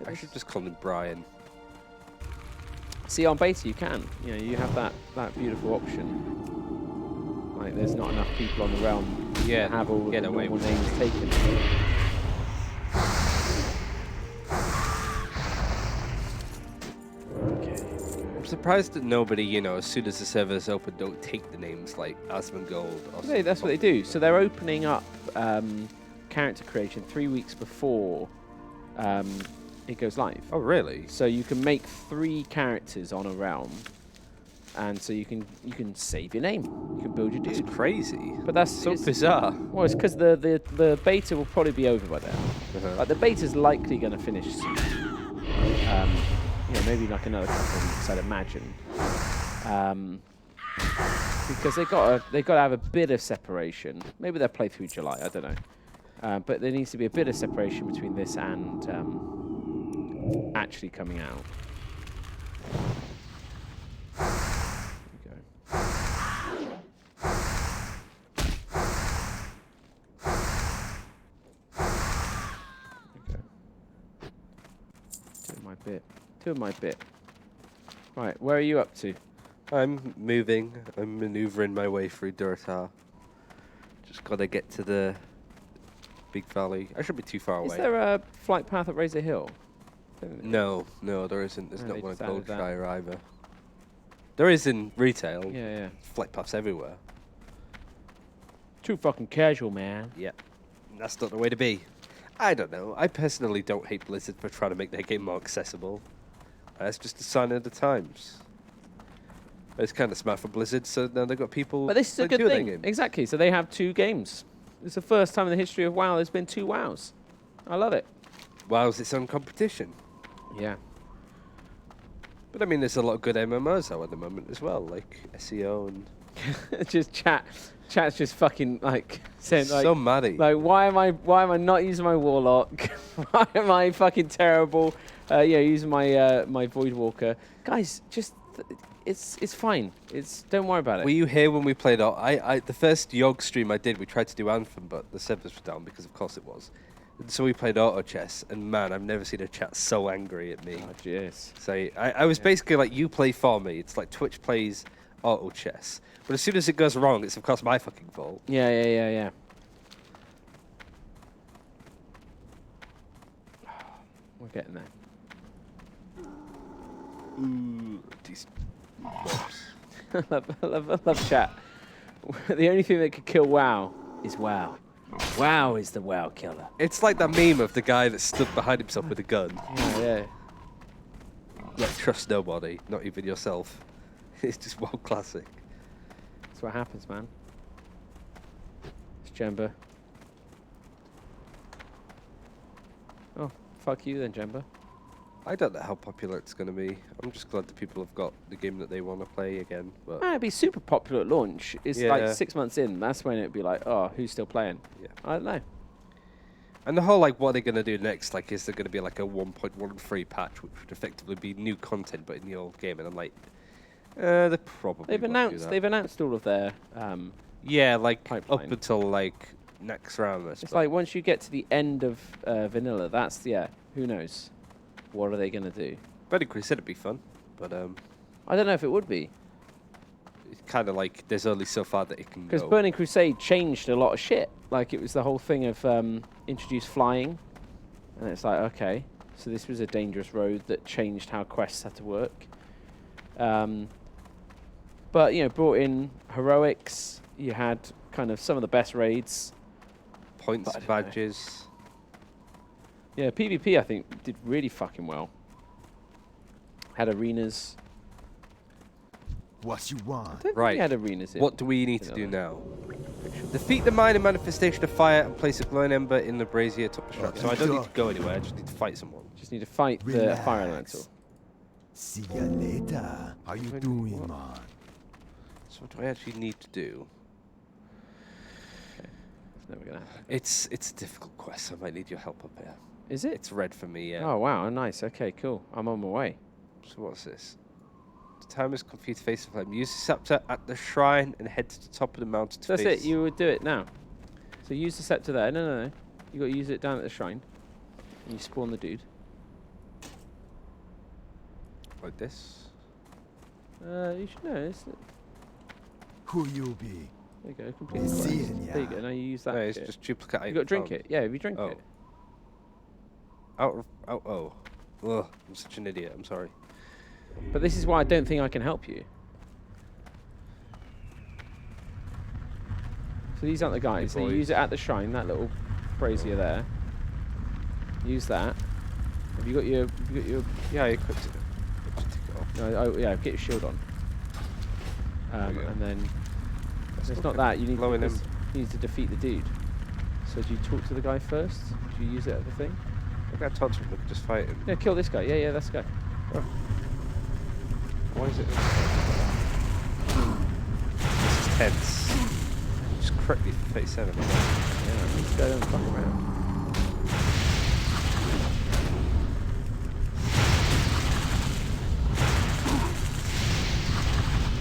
I should just call him Brian. See, on beta you can. You know, you have that beautiful option. Like, there's not enough people on the realm Yeah, to have all of get the away normal with names taken. Okay. I'm surprised that nobody, you know, as soon as the server's open, don't take the names like Asmongold or something. That's what they do. So they're opening up character creation 3 weeks before it goes live. Oh, really? So you can make 3 characters on a realm, and so you can save your name. You can build your That's dude. crazy. But that's So it's- bizarre. Well, it's because the beta will probably be over by then. Like the beta's likely going to finish soon. You know, maybe like another couple of weeks, I'd imagine. Because they got to have a bit of separation. Maybe they'll play through July. I don't know. But there needs to be a bit of separation between this and actually coming out. There we go. Okay. Doing my bit. Right, where are you up to? I'm moving. I'm maneuvering my way through Durtar. Just got to get to the big valley. I shouldn't be too far Is away. there a flight path at Razor Hill? No, there isn't. There's No, not they one at decided that. Goldshire either. There is in retail. Yeah, yeah. Flight paths everywhere. Too fucking casual, man. Yeah. That's not the way to be. I don't know. I personally don't hate Blizzard for trying to make their game more accessible. That's just a sign of the times. It's kind of smart for Blizzard, so now they've got people. But this is a like good doing thing. their game. Exactly. So they have 2 games. It's the first time in the history of WoW there's been 2 WoWs. I love it. WoW's its own competition. Yeah. But I mean, there's a lot of good MMOs out at the moment as well, like SEO and. Just chat's just fucking like saying like, so maddy. like why am I not using my warlock? Why am I fucking terrible? Using my my void walker. Guys, just it's fine. Don't worry about it. Were you here when we played? The first Yog stream I did, we tried to do Anthem, but the servers were down because, of course, it was. So we played auto chess, and man, I've never seen a chat so angry at me. Oh, jeez. So I was basically like, you play for me. It's like Twitch plays auto chess. But as soon as it goes wrong, it's of course my fucking fault. Yeah. We're getting there. Ooh, decent. I love chat. The only thing that could kill WoW is WoW. WoW is the WoW killer. It's like that meme of the guy that stood behind himself with a gun. Yeah. Like, trust nobody, not even yourself. It's just WoW classic. That's what happens, man. It's Jemba. Oh, fuck you then, Jemba. I don't know how popular it's going to be. I'm just glad that people have got the game that they want to play again. But It'd be super popular at launch. It's Yeah. like 6 months in. That's when it'd be like, oh, who's still playing? Yeah. I don't know. And the whole, like, what are they going to do next? Like, is there going to be, like, a 1.13 patch, which would effectively be new content, but in the old game? And I'm like, they probably They've won't do announced. that. They've announced all of their. Yeah, like, pipeline. up until, like, next round. I It's suppose. like once you get to the end of vanilla, that's who knows? What are they gonna do? Burning Crusade would be fun, but I don't know if it would be, it's kind of like there's only so far that it can because go. Burning Crusade changed a lot of shit. Like it was the whole thing of introduce flying, and it's like okay, so this was a dangerous road that changed how quests had to work. But you know, brought in heroics. You had kind of some of the best raids. Points, But I don't know. badges. Yeah, PvP I think did really fucking well. Had arenas. What you I want? don't think Right. we had arenas in. What do we need to do vanilla. now? Defeat the minor manifestation of fire and place a glowing ember in the brazier top of the shrine. So I don't need to go anywhere. I just need to fight someone. Just need to fight the fire elemental. See ya later. How you doing, man? So what do I actually need to do? It's never gonna happen. It's a difficult quest. I might need your help up here. Is it? It's red for me, yeah. Oh wow, nice. Okay, cool. I'm on my way. So what's this? The time is confused face of flame. Use the scepter at the shrine and head to the top of the mountain to So that's face. it. You would do it now. So use the scepter there. No. You got to use it down at the shrine, and you spawn the dude. Like this. You should know. Who you be? There you go. Complete the See quest. ya. There you go. Now you use that. No, it's shit. just duplicate. You got to drink it. Yeah, if you drink Oh. it. Oh. Ugh, I'm such an idiot. I'm sorry. But this is why I don't think I can help you. So these aren't the guys. So you boys. use it at the shrine. That little brazier there. Use that. Have you got your? Yeah, I equipped it. Let's take it off. No, yeah, get your shield on. There we go. And then Let's it's look not at that. You need blowing him. you need to defeat the dude. So do you talk to the guy first? Do you use it at the thing? I got tons of them. We could just fight him. Yeah, kill this guy. Yeah, that's the guy. Why is it? This is tense. Just correctly for 37. Yeah, this guy don't fuck around.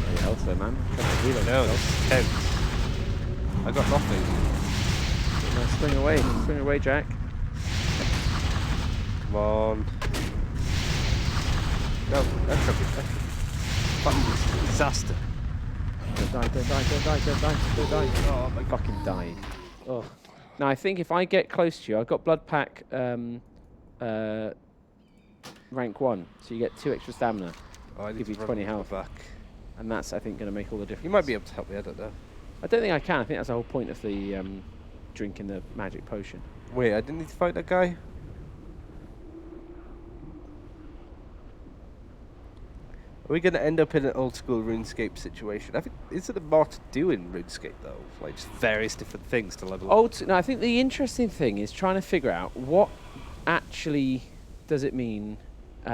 Any else there, man? Trying to reload No, yourself. this is tense. I got nothing. No, swing away, Jack. Come on. No, that should be. Fucking disaster. Don't die. Oh, I fucking died. Oh. Now, I think if I get close to you, I've got Blood Pack rank 1, so you get 2 extra stamina, Oh, I need Give to you run 20 my health. back. and that's, I think, going to make all the difference. You might be able to help me, I don't know. I don't think I can. I think that's the whole point of the drinking the magic potion. Wait, I didn't need to fight that guy? Are we going to end up in an old school RuneScape situation? I think, is there more to do in RuneScape though? Like just various different things to level up? No, I think the interesting thing is trying to figure out what actually does it mean. Do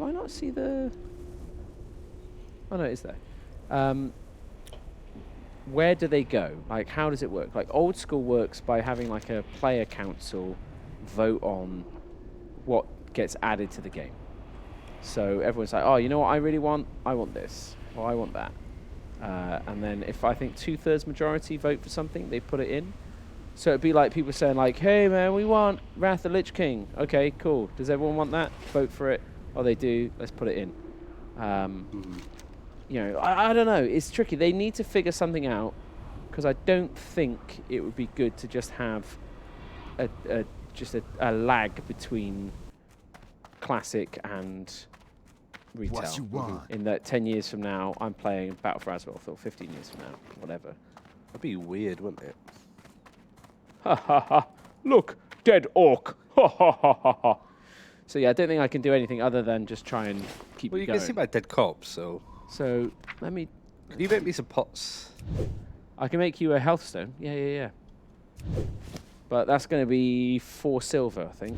I not see the? Oh no, it is there. Where do they go? Like, how does it work? Like, old school works by having like a player council vote on what gets added to the game. So everyone's like, oh, you know what I really want? I want this, or I want that. And then if I think 2/3 majority vote for something, they put it in. So it'd be like people saying like, hey man, we want Wrath of the Lich King. Okay, cool. Does everyone want that? Vote for it. Oh, they do. Let's put it in. You know, I don't know. It's tricky. They need to figure something out because I don't think it would be good to just have a lag between classic and retail. What you want? In that 10 years from now, I'm playing Battle for Azeroth, or 15 years from now, whatever. That'd be weird, wouldn't it? Ha ha ha! Look, dead orc. Ha ha ha ha ha. So yeah, I don't think I can do anything other than just try and keep Well, it you going. can see my dead corpse, so. So let me. Can you make me some pots? I can make you a health stone. Yeah, yeah, yeah. But that's going to be 4 silver, I think.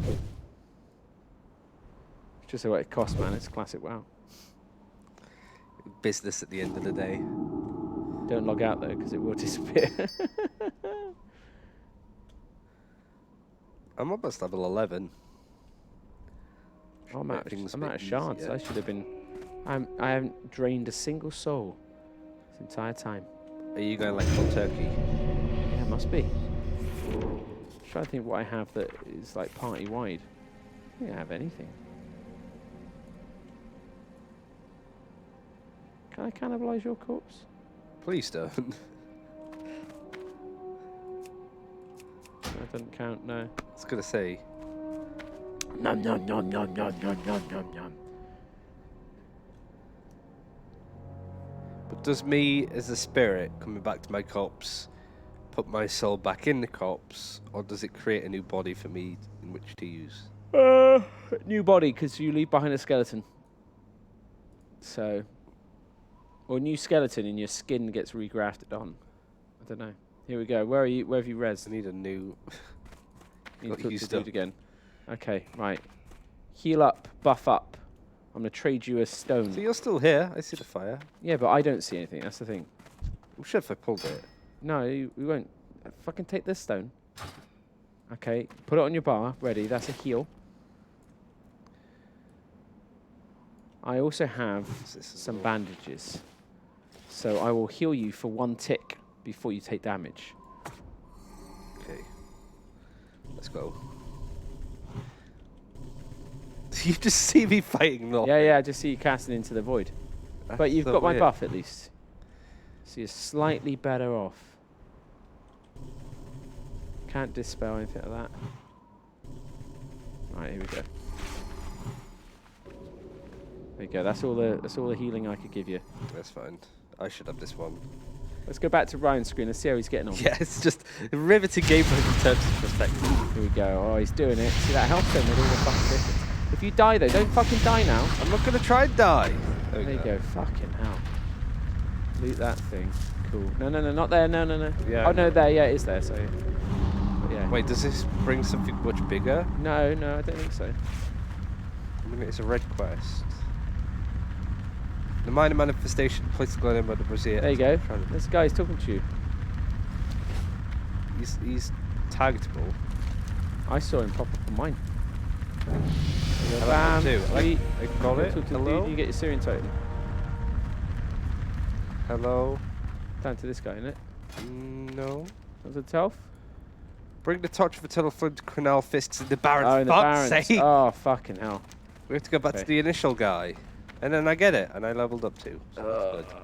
Just what it costs, man. It's classic WoW. Business at the end of the day. Don't log out though, because it will disappear. I'm almost level 11. Oh, I'm out Things of a bit shards. easier. I should have been. I haven't drained a single soul this entire time. Are you going like cold turkey? Yeah, it must be. I'm trying to think what I have that is like party wide. I don't think I have anything. Can I cannibalize your corpse? Please don't. That doesn't count, no. I was gonna say. Nom nom nom nom nom nom nom nom nom. But does me as a spirit coming back to my corpse put my soul back in the corpse, or does it create a new body for me in which to use? New body, because you leave behind a skeleton. So, or new skeleton and your skin gets regrafted on. I don't know. Here we go. Where are you? Where have you res? I need a new. You got cook used the up. dude again. Okay, right. Heal up, buff up. I'm gonna trade you a stone. So you're still here. I see the fire. Yeah, but I don't see anything. That's the thing. I'm sure if I pulled it. No, we won't. Fucking take this stone. Okay, put it on your bar. Ready. That's a heal. I also have This is some all- bandages. So I will heal you for 1 tick before you take damage. Okay. Let's go. You just see me fighting though. Yeah, yeah, I just see you casting into the void. But you've got my buff at least. So you're slightly better off. Can't dispel anything like that. Right, here we go. There you go. That's all the healing I could give you. That's fine. I should have this one. Let's go back to Ryan's screen and see how he's getting on. Yeah, it's just a riveting gameplay from Turps' perspective. Here we go. Oh, he's doing it. See that health stone made all the fucking difference. If you die though, don't fucking die now. I'm not gonna try and die. There you go. Fucking hell. Loot that thing. Cool. No, no, no, not there. No, no, no. Yeah, Oh no, there. Yeah, it is there. So. But yeah. Wait, does this bring something much bigger? No, no, I don't think so. I mean, it's a red quest. The minor manifestation, political enemy of the Brazil. There you go. This guy's talking to you. He's taggable. I saw him pop up on mine. I Bam. too. Sweet. I got it. Talk to the Hello? dude, you get your Syrian totem. Hello? Down to this guy, innit? No. Was it Telf? Bring the torch of eternal flint, Crenal fists in the Barrens. Oh, in the Fuck's Barrens. sake. Oh, fucking hell. We have to go back Okay. to the initial guy. And then I get it, and I leveled up too. So that's good.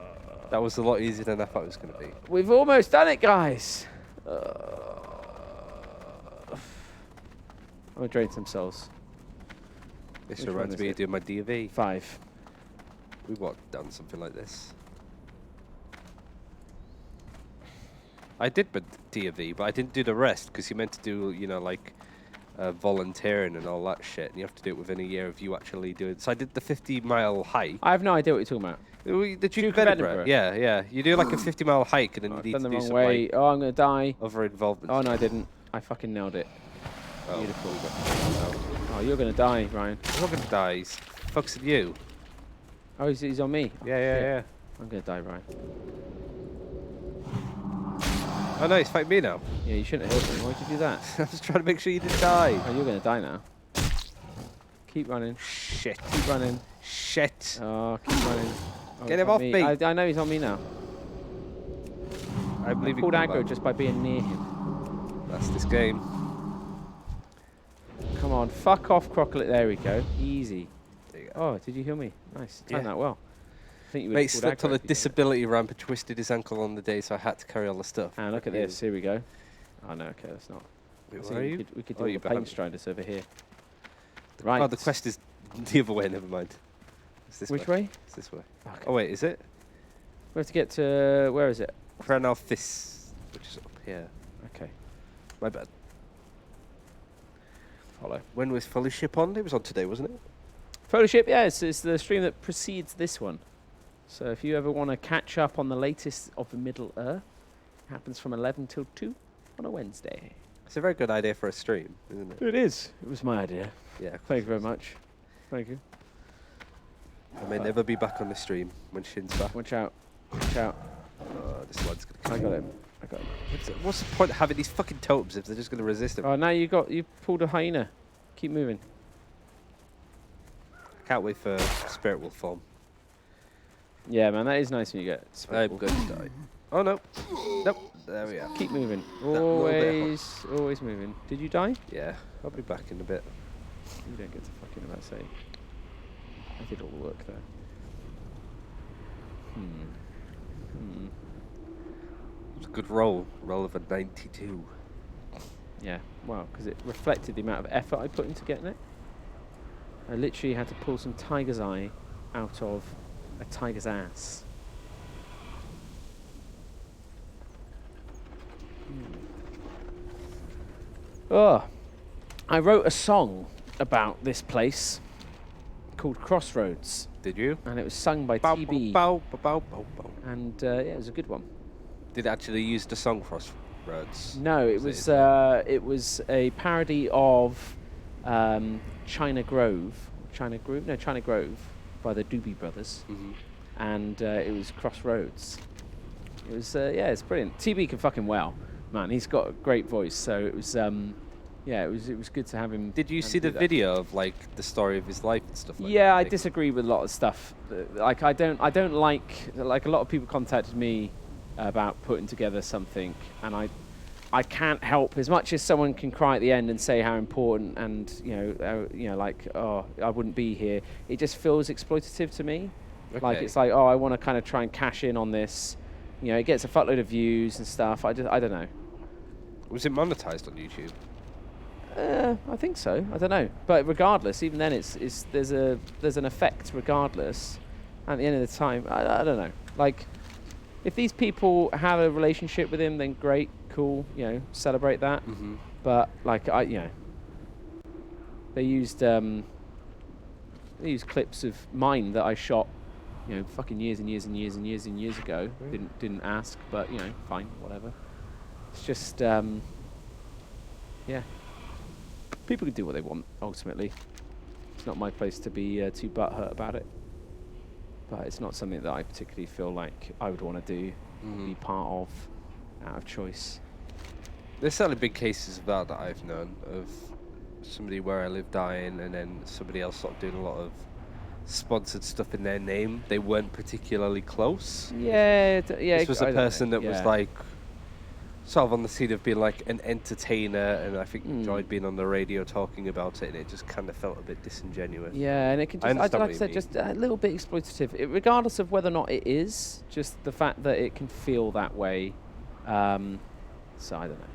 That was a lot easier than I thought it was going to be. We've almost done it, guys. I'm gonna drain some souls. This Which one reminds is me it? of doing my DV. 5. We've done something like this. I did my DV, but I didn't do the rest because you meant to do, you know, like volunteering and all that shit, and you have to do it within a year of you actually doing it. So I did the 50-mile hike. I have no idea what you're talking about. The Duke Duke of of Edinburgh. Edinburgh. Yeah, yeah. You do like a 50-mile hike, and then Oh, you I've need done to the do wrong some way. like Oh, I'm gonna die. other involvement. Oh no, I didn't. I fucking nailed it. Oh, Beautiful. no. Oh, you're gonna die, Ryan. I'm not gonna die. He's fucking you. Oh, he's on me. Yeah, yeah, Shit. yeah. I'm gonna die, Ryan. Oh no, he's fighting me now. Yeah, you shouldn't have healed me. Why'd you do that? I was trying to make sure you didn't die. Oh, you're gonna die now. Keep running. Shit. Keep running. Shit. Oh, keep running. Oh, Get he's him on off me. I know he's on me now. I believe Pulled aggro just by being near him. That's this game. Come on, fuck off, Crocolet. There we go. Easy. There you go. Oh, did you heal me? Nice. Timed that well. I think you would Mate have pulled slipped aggro on a if you did it. disability ramp and twisted his ankle on the day, so I had to carry all the stuff. And look at this. Here we go. Oh, no, okay, that's not. Wait, See, where are you? We could Oh, do you're the behind pain me. striders over here. Right. Oh, the quest is the other way, never mind. It's this Which way. way? It's this way. Okay. Oh, wait, is it? We have to get to... Where is it? Cranalthis, which is up here. Okay. My bad. Follow. When was Fellowship on? It was on today, wasn't it? Fellowship, yeah, it's the stream that precedes this one. So if you ever want to catch up on the latest of the Middle Earth, it happens from 11 till 2 on a Wednesday. It's a very good idea for a stream, isn't it? It is. It was my idea. Yeah. Thank you very much. Thank you. I may never be back on the stream when Shin's back. Watch out. Watch out. This lad's gonna I kill got me. him. I got him. What's the point of having these fucking Turps if they're just gonna resist him? Oh, now you pulled a hyena. Keep moving. I can't wait for Spirit Wolf form. Yeah, man, that is nice when you get I'm Spirit going to die. Oh no. Nope. There we are. Keep moving. little bit of Always moving. Did you die? Yeah. I'll be back in a bit. You don't get to fucking about say. I did all the work there. It was a good roll. Roll of a 92. Yeah, well, because it reflected the amount of effort I put into getting it. I literally had to pull some tiger's eye out of a tiger's ass. Oh, I wrote a song about this place called Crossroads, Did you? and it was sung by Bow, TB, bow, bow, bow, bow, bow. and yeah, it was a good one. Did it actually use the song Crossroads? No, it Was was it was a parody of China Grove by the Doobie Brothers, Mm-hmm. and it was Crossroads. It was yeah, it's brilliant. TB can fucking well, man. He's got a great voice, so it was yeah, it was good to have him. Did you have see him do the that. video of like the story of his life and stuff like that? Yeah, I Like, disagree with a lot of stuff. Like I don't like a lot of people contacted me about putting together something, and I can't help, as much as someone can cry at the end and say how important and you know like, oh, I wouldn't be here. It just feels exploitative to me. Like Okay. it's like, oh, I want to kind of try and cash in on this. You know, it gets a fuckload of views and stuff. I don't know. Was it monetized on YouTube? I think so. I don't know. But regardless, even then, there's an effect regardless. At the end of the time, I don't know. Like, if these people have a relationship with him, then great, cool. You know, celebrate that. Mm-hmm. But like, they used clips of mine that I shot, you know, fucking years and years and years and years and years ago. Really? Didn't ask, but you know, fine, whatever. It's just yeah. People can do what they want, ultimately. It's not my place to be too butthurt about it. But it's not something that I particularly feel like I would want to do, be part of, out of choice. There's certainly big cases of that I've known, of somebody where I live dying and then somebody else sort of doing a lot of sponsored stuff in their name. They weren't particularly close. Yeah, yeah. This was I a don't know, person that was yeah. like sort of on the scene of being like an entertainer, and I think enjoyed being on the radio talking about it, and it just kind of felt a bit disingenuous. Yeah, and it can I just, understand like what I you said, mean. just a little bit exploitative, regardless of whether or not it is. Just the fact that it can feel that way. So I don't know.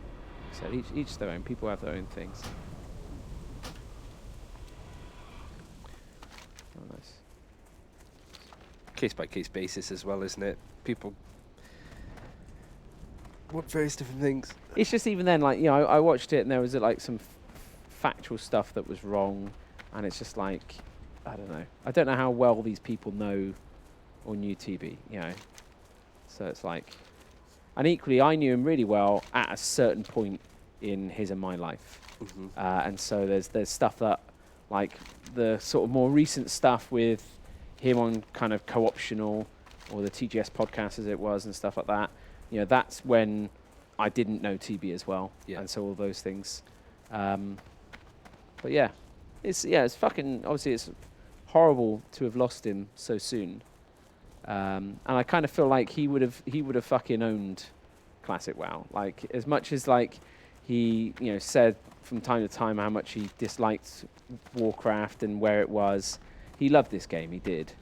So each their own. People have their own things. Oh, nice. Case by case basis as well, isn't it? People want various different things. It's just even then, like, you know, I watched it and there was like some factual stuff that was wrong, and it's just like, I don't know. I don't know how well these people know or knew TB, you know. So it's like, and equally, I knew him really well at a certain point in his and my life, and so there's stuff that, like, the sort of more recent stuff with him on kind of co-optional or the TGS podcast as it was and stuff like that. You know, that's when I didn't know TB as well, and so all those things. But yeah, it's fucking, obviously it's horrible to have lost him so soon. And I kind of feel like he would have fucking owned Classic WoW. Like, as much as like he said from time to time how much he disliked Warcraft and where it was. He loved this game, he did,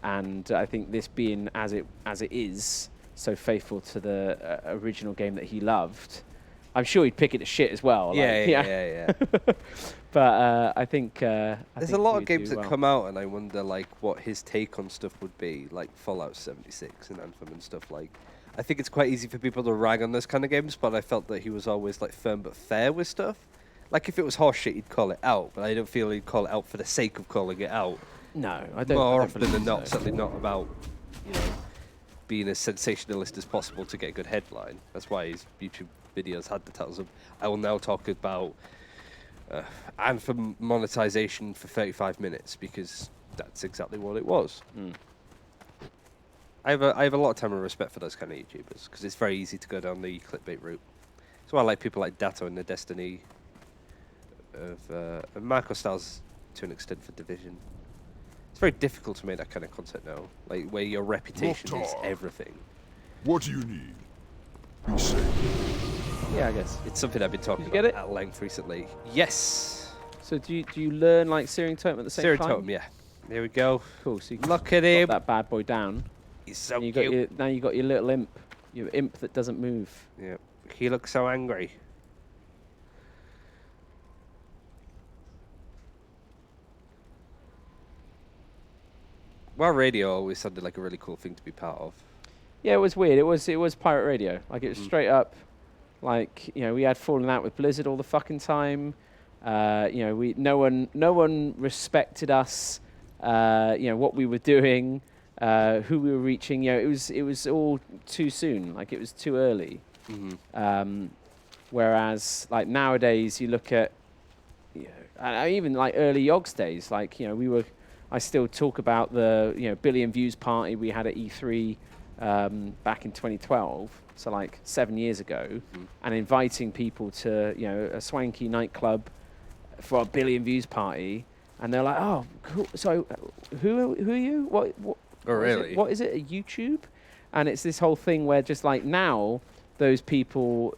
and I think this being as it is, so faithful to the original game that he loved, I'm sure he'd pick it to shit as well. Yeah. But I think there's a lot of games that come out, and I wonder like what his take on stuff would be, like Fallout 76 and Anthem and stuff. Like, I think it's quite easy for people to rag on those kind of games, but I felt that he was always like firm but fair with stuff. Like if it was horseshit, he'd call it out, but I don't feel he'd call it out for the sake of calling it out. No, I don't. More I don't often believe than not, so. certainly not about being as sensationalist as possible to get a good headline. That's why his YouTube videos had the titles of "I will now talk about Anthem monetization for 35 minutes," because that's exactly what it was. I have a lot of time and respect for those kind of YouTubers because it's very easy to go down the clickbait route. That's why I like people like Datto and the Destiny and Marco Styles to an extent for Division. It's very difficult to make that kind of content now, like where your reputation is everything. What do you need? Be safe. Yeah, I guess. It's something I've been talking Did you get about it? at length recently. Yes. So do you learn like Searing Totem at the same Searing time? Totem, yeah. There we go. Cool. So you Look at got him. that bad boy down. He's so And you cute. now you got your little imp, your imp that doesn't move. Yeah. He looks so angry. Well, radio always sounded like a really cool thing to be part of. Yeah, it was weird. It was pirate radio. Like it was straight up. Like we had fallen out with Blizzard all the fucking time. No one respected us. What we were doing, who we were reaching. It was all too soon. Like it was too early. Whereas like nowadays, you look at, even like early Yogs days. Like I still talk about the billion views party we had at E3 back in 2012. So like 7 years ago, and inviting people to a swanky nightclub for a billion views party, and they're like, "Oh, cool. So who are you? What? Oh, really? What is it? A YouTube?" And it's this whole thing where just like now, those people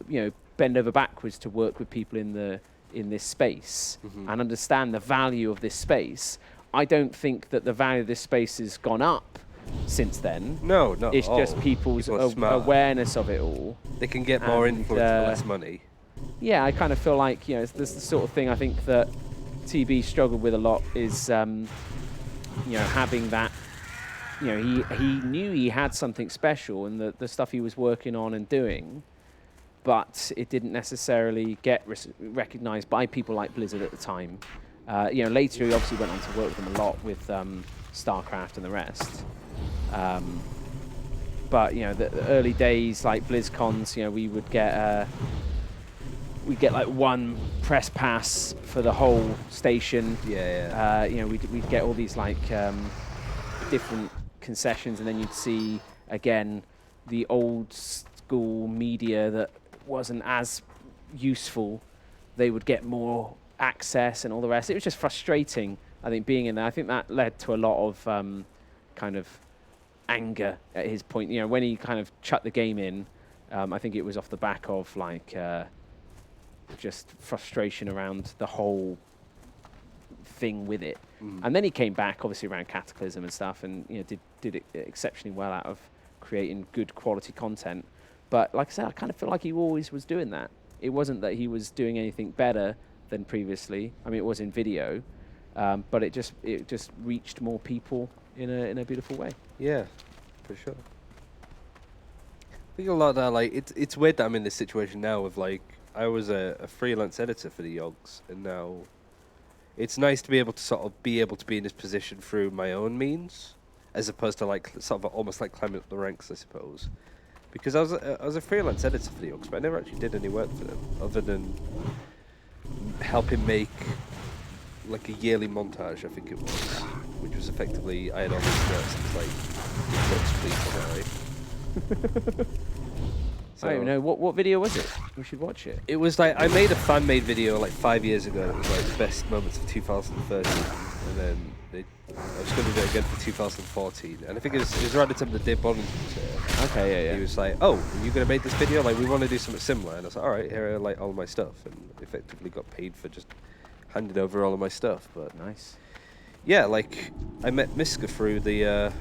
bend over backwards to work with people in this space and understand the value of this space. I don't think that the value of this space has gone up since then. No, not It's at all. just people's People are smart. awareness of it all. They can get more and, influence for less money. Yeah, I kind of feel like it's this the sort of thing I think that TB struggled with a lot is having that. He knew he had something special in the stuff he was working on and doing, but it didn't necessarily get recognized by people like Blizzard at the time. Later he obviously went on to work with them a lot with StarCraft and the rest. But the early days, like BlizzCons, we would get like one press pass for the whole station. We'd get all these like different concessions, and then you'd see again the old school media that wasn't as useful. They would get more access and all the rest. It was just frustrating, I think, being in there. I think that led to a lot of kind of anger at his point. When he kind of shut the game in, I think it was off the back of like just frustration around the whole thing with it. And then he came back, obviously around Cataclysm and stuff, and did it exceptionally well out of creating good quality content. But like I said, I kind of feel like he always was doing that. It wasn't that he was doing anything better than previously. I mean, it was in video, but it just reached more people in a beautiful way. Yeah, for sure. I think a lot of that, like, it's weird that I'm in this situation now of, like, I was a freelance editor for the Yogs, and now it's nice to be able to be in this position through my own means, as opposed to, like, sort of almost like climbing up the ranks, I suppose. Because I was a freelance editor for the Yogs, but I never actually did any work for them, other than helping make like a yearly montage, I think it was, which was effectively I had all these notes. It's like, looks please, I don't even know. What video was it? We should watch it. It was like, I made a fan-made video like 5 years ago. It was like the best moments of 2013. And then I was going to do it again for 2014. And I think it was around the time that Dave Bonington was here. Okay, yeah. He was like, oh, are you going to make this video? Like, we want to do something similar. And I was like, all right, here are like all my stuff. And effectively got paid for just handing over all of my stuff. But Nice. yeah, like, I met Miska through the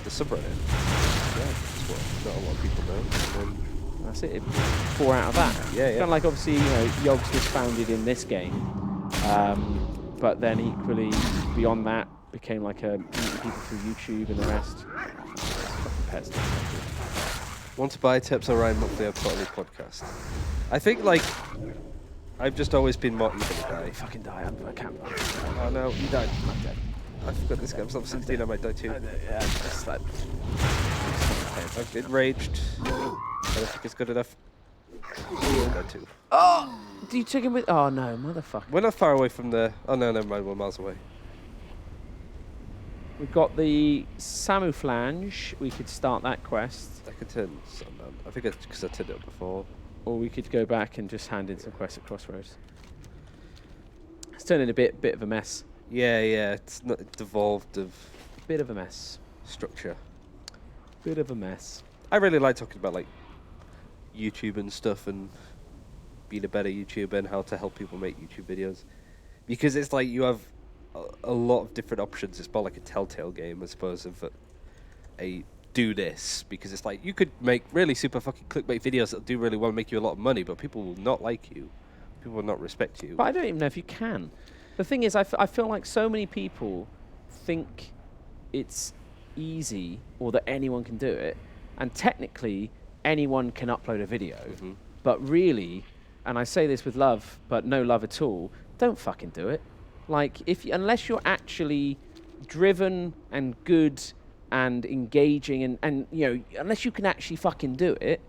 subreddit. Yeah, that's what not a lot of people know. And then, That's it. It pour out of that. Yeah, yeah. Kind of like obviously, Yogs was founded in this game, but then equally beyond that became like a meeting people through YouTube and the rest. Fucking pets. want to buy Turps or Ryan monthly? I've got a new podcast. I think like I've just always been more evil guy. Fucking die. I can't. Oh no, you died. I'm dead. I forgot this game's level 16. I might die too. Yeah, just like. I've enraged. I don't think it's good enough. Dead too. Oh! Do you took him with? Oh no, motherfucker. We're not far away from the. Oh no, never mind. We're miles away. We've got the Samouflange. We could start that quest, I could turn some on. I think it's because I turned it up before. or we could go back and just hand in some quests at Crossroads. It's turning a bit of a mess. Yeah, yeah. It's not devolved of Bit of a mess. structure. Bit of a mess. I really like talking about like YouTube and stuff and being a better YouTuber and how to help people make YouTube videos, because it's like you have a lot of different options. It's more like a telltale game, I suppose, of a do this, because it's like you could make really super fucking clickbait videos that do really well, make you a lot of money, but people will not like you. People will not respect you. But I don't even know if you can. The thing is, I feel like so many people think it's easy or that anyone can do it, and technically anyone can upload a video, but really, and I say this with love, but no love at all, don't fucking do it. Like, unless you're actually driven and good and engaging and unless you can actually fucking do it,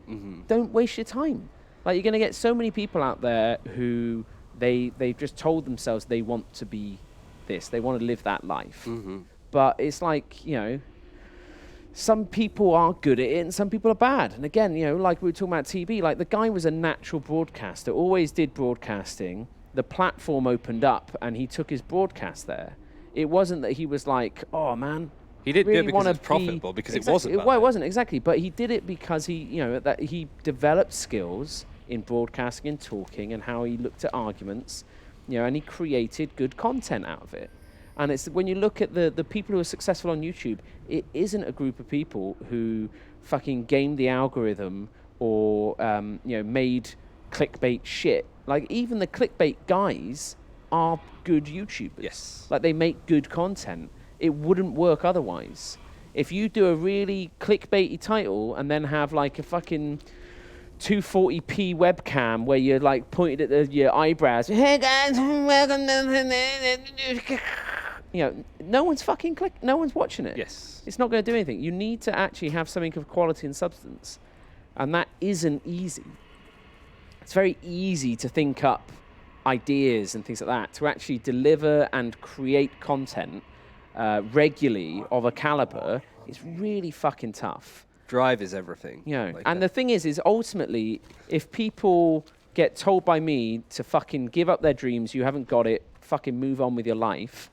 don't waste your time. Like, you're going to get so many people out there who they've just told themselves they want to be this, they want to live that life. But it's like, some people are good at it and some people are bad. And again, like we were talking about TV, like the guy was a natural broadcaster, always did broadcasting. The platform opened up and he took his broadcast there. It wasn't that he was like, oh man, he didn't really do it because it's profitable, because exactly, it wasn't. Well, it wasn't exactly, but he did it because that he developed skills in broadcasting and talking and how he looked at arguments, and he created good content out of it. And it's when you look at the people who are successful on YouTube, it isn't a group of people who fucking gamed the algorithm or made clickbait shit. Like, even the clickbait guys are good YouTubers. Yes. Like, they make good content. It wouldn't work otherwise. If you do a really clickbaity title and then have like a fucking 240p webcam where you're like pointed at your eyebrows, hey guys, welcome to no one's fucking no one's watching it. Yes. It's not going to do anything. You need to actually have something of quality and substance, and that isn't easy. It's very easy to think up ideas and things like that. To actually deliver and create content regularly of a caliber is really fucking tough. Drive is everything. Like and the thing is ultimately, if people get told by me to fucking give up their dreams, you haven't got it, fucking move on with your life,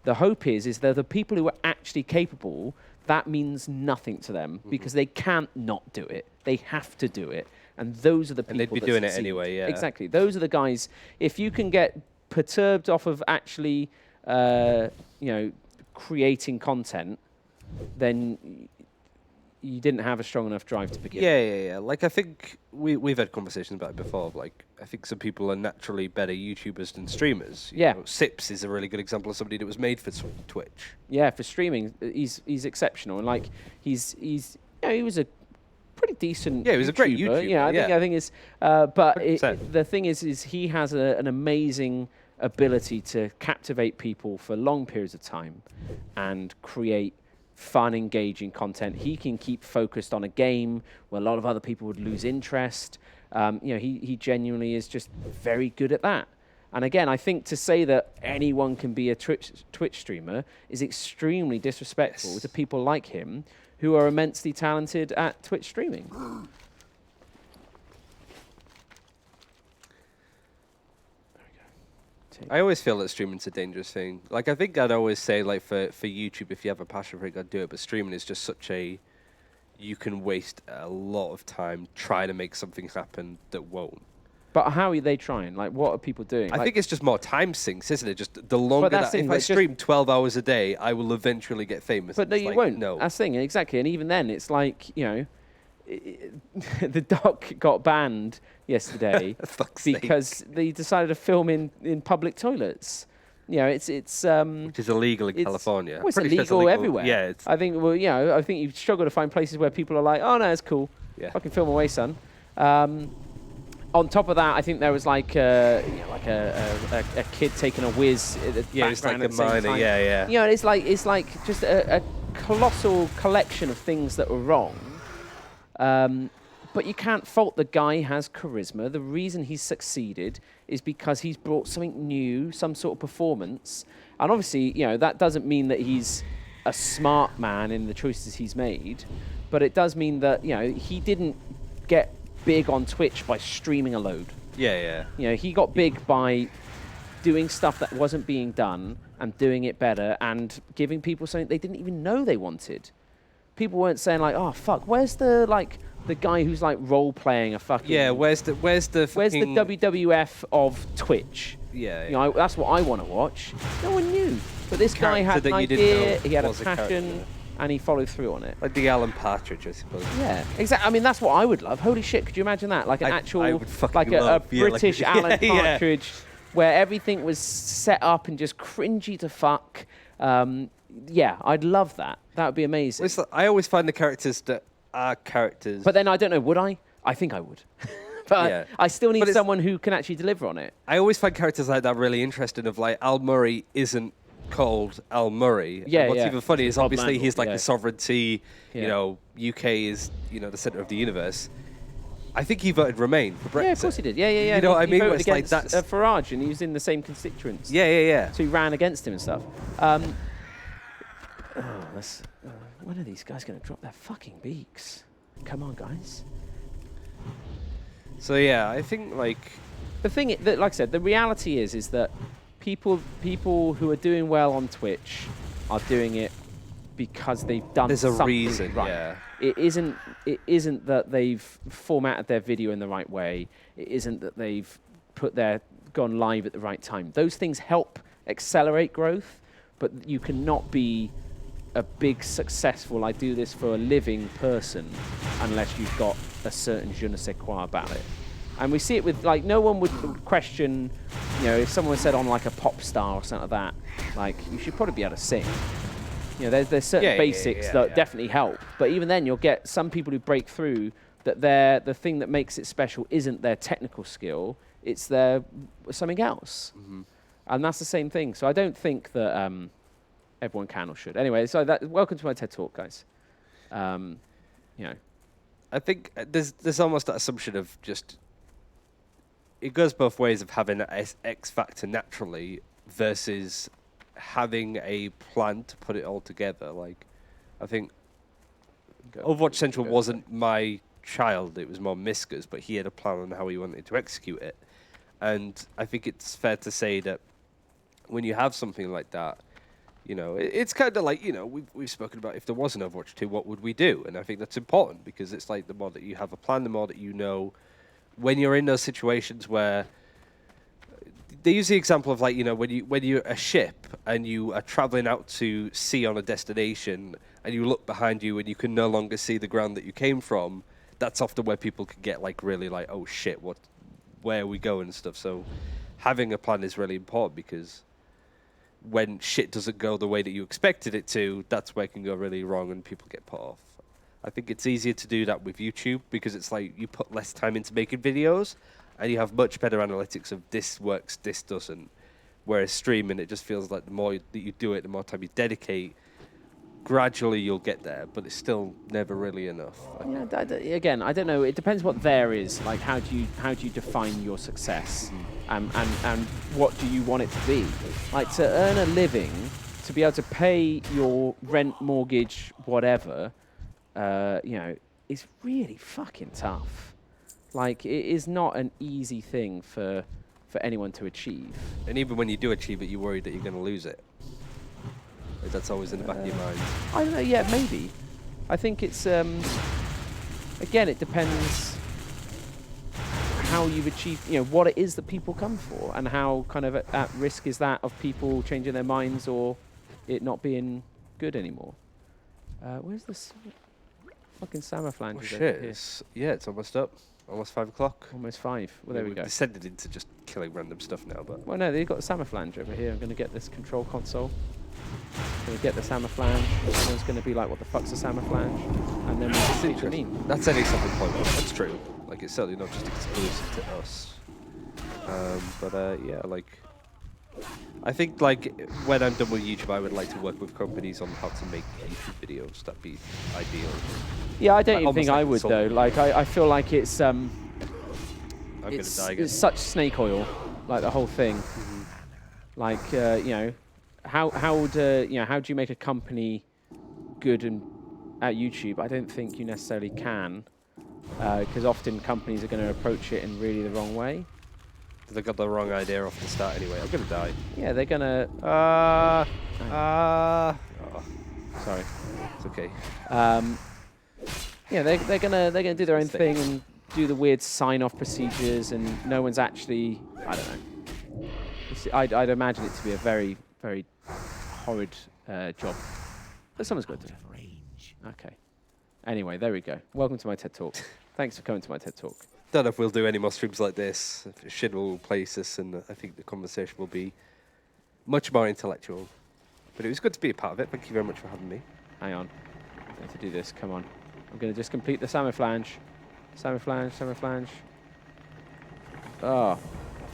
the hope is they're the people who are actually capable. That means nothing to them because they can't not do it. They have to do it. And those are the people and they'd be that doing succeed. It anyway, yeah. Exactly. Those are the guys. If you can get perturbed off of actually, creating content, then you didn't have a strong enough drive to begin. Yeah. Like, I think we've had conversations about it before. Like, I think some people are naturally better YouTubers than streamers. You know, Sips is a really good example of somebody that was made for Twitch. Yeah, for streaming, he's exceptional, and like he was a pretty decent. Yeah, he was a great YouTuber. Yeah, I think it's. But the thing is he has an amazing ability to captivate people for long periods of time, and create fun, engaging content. He can keep focused on a game where a lot of other people would lose interest. He genuinely is just very good at that. And again, I think to say that anyone can be a Twitch streamer is extremely disrespectful to people like him who are immensely talented at Twitch streaming. I always feel that streaming's a dangerous thing. Like, I think I'd always say, like, for YouTube, if you have a passion for it, I'd do it. But streaming is just such a... You can waste a lot of time trying to make something happen that won't. But how are they trying? Like, what are people doing? I think it's just more time sinks, isn't it? Just the longer that... If I stream 12 hours a day, I will eventually get famous. But no, you won't. No. That's the thing, exactly. And even then, it's like, you know... the doc got banned yesterday because they decided to film in public toilets. You know, it's which is illegal in California. Well, it's illegal everywhere. Yeah, I think. Well, you know, I think you struggle to find places where people are like, "Oh no, it's cool. Yeah. Fucking film away, son." On top of that, I think there was like a kid taking a whiz. Yeah, it's like a minor. Yeah. You know, it's like just a colossal collection of things that were wrong. But you can't fault the guy. Has charisma. The reason he's succeeded is because he's brought something new, some sort of performance. And obviously, you know, that doesn't mean that he's a smart man in the choices he's made, but it does mean that, you know, he didn't get big on Twitch by streaming a load. Yeah. You know, he got big by doing stuff that wasn't being done and doing it better and giving people something they didn't even know they wanted. People weren't saying like, "Oh fuck, where's the guy who's like role playing a fucking where's the WWF of Twitch?" Yeah. You know, that's what I want to watch. No one knew, but this guy had an idea. He had a passion, and he followed through on it. Like the Alan Partridge, I suppose. Yeah, exactly. I mean, that's what I would love. Holy shit! Could you imagine that? Like an actual, like a British Alan Partridge, where everything was set up and just cringy to fuck. Yeah, I'd love that. That would be amazing. Like, I always find the characters that are characters. But then I don't know, would I? I think I would. But yeah. I still need someone who can actually deliver on it. I always find characters like that really interesting. Of like, Al Murray isn't called Al Murray. Yeah, and what's even funny is obviously he's like the sovereignty. Yeah. You know, UK is the center of the universe. I think he voted Remain for Brexit. Yeah, of course he did. Yeah. You know what I mean? He voted it's like against Farage, and he was in the same constituents. Yeah. So he ran against him and stuff. When are these guys going to drop their fucking beaks? Come on, guys. So yeah, I think like the thing, like I said, the reality is that people who are doing well on Twitch are doing it because they've done there's a something reason. Right. Yeah. It isn't that they've formatted their video in the right way. It isn't that they've gone live at the right time. Those things help accelerate growth, but you cannot be a big successful I do this for a living person unless you've got a certain je ne sais quoi about it. And we see it with, like, no one would question, you know, if someone said on like a pop star or something like that, like, you should probably be able to sing. You know, there's certain basics that definitely help. But even then, you'll get some people who break through that the thing that makes it special isn't their technical skill, it's their something else. Mm-hmm. And that's the same thing. So I don't think that everyone can or should. Anyway, so welcome to my TED Talk, guys. You know, I think there's almost that assumption of just it goes both ways of having an X factor naturally versus having a plan to put it all together. Like, I think Overwatch Central wasn't my child; it was more Miska's, but he had a plan on how he wanted to execute it. And I think it's fair to say that when you have something like that, you know, it's kind of like, you know, we've spoken about if there was an Overwatch 2, what would we do? And I think that's important because it's like the more that you have a plan, the more that you know when you're in those situations where they use the example of like, you know, when you're a ship and you are traveling out to sea on a destination and you look behind you and you can no longer see the ground that you came from, that's often where people can get like really like, oh shit, where are we going and stuff. So having a plan is really important because when shit doesn't go the way that you expected it to, that's where it can go really wrong and people get put off. I think it's easier to do that with YouTube because it's like you put less time into making videos and you have much better analytics of this works, this doesn't. Whereas streaming, it just feels like the more that you do it, the more time you dedicate, gradually you'll get there, but it's still never really enough. Yeah, again, I don't know. It depends what there is. Like, how do you define your success, and what do you want it to be? Like, to earn a living, to be able to pay your rent, mortgage, whatever, you know, is really fucking tough. Like, it is not an easy thing for for anyone to achieve. And even when you do achieve it, you're worried that you're going to lose it. Like, that's always in the back of your mind. I don't know. Yeah, maybe. I think it's again, it depends how you've achieved. You know, what it is that people come for, and how kind of at risk is that of people changing their minds or it not being good anymore. Where's this fucking summer flange? Oh shit! It's almost up. Almost 5 o'clock. Almost 5. Well, there we go. We've descended into just killing random stuff now, but... Well, no, they've got the Sammer flange over here. I'm going to get this control console. Going to get the Sammer flange. Everyone's going to be like, what the fuck's a Sammer flange? And then we'll see what you mean. That's any something point. That's true. Like, it's certainly not just exclusive to us. Yeah, like... I think, like, when I'm done with YouTube, I would like to work with companies on how to make YouTube videos. That'd be ideal. Yeah, I don't Like, even think almost I like would, though. consulting. Like, I feel like it's... I'm going to die again. It's such snake oil, like the whole thing. Like, you know, how would you know, how do you make a company good and at YouTube? I don't think you necessarily can, because often companies are going to approach it in really the wrong way. They got the wrong idea off the start anyway. I'm going to die. Yeah, they're going to... Oh, sorry. it's okay. Yeah, they're gonna do their own thing and do the weird sign-off procedures, and no one's actually... I don't know. I'd imagine it to be a very, very horrid job. But someone's got to do it. Okay. Anyway, there we go. Welcome to my TED Talk. Thanks for coming to my TED Talk. Don't know if we'll do any more streams like this. Shin will replace us, and I think the conversation will be much more intellectual. But it was good to be a part of it. Thank you very much for having me. Hang on. I have to do this. Come on. I'm going to just complete the Sammer flange. Sammer flange, Sammer flange. Oh,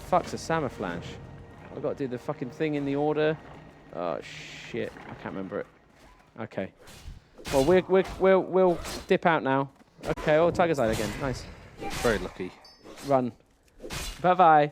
fuck's a Sammer flange? I've got to do the fucking thing in the order. Oh, shit. I can't remember it. Okay. Well, we'll dip out now. Okay, oh, Tiger's Eye again. Nice. Very lucky. Run. Bye-bye.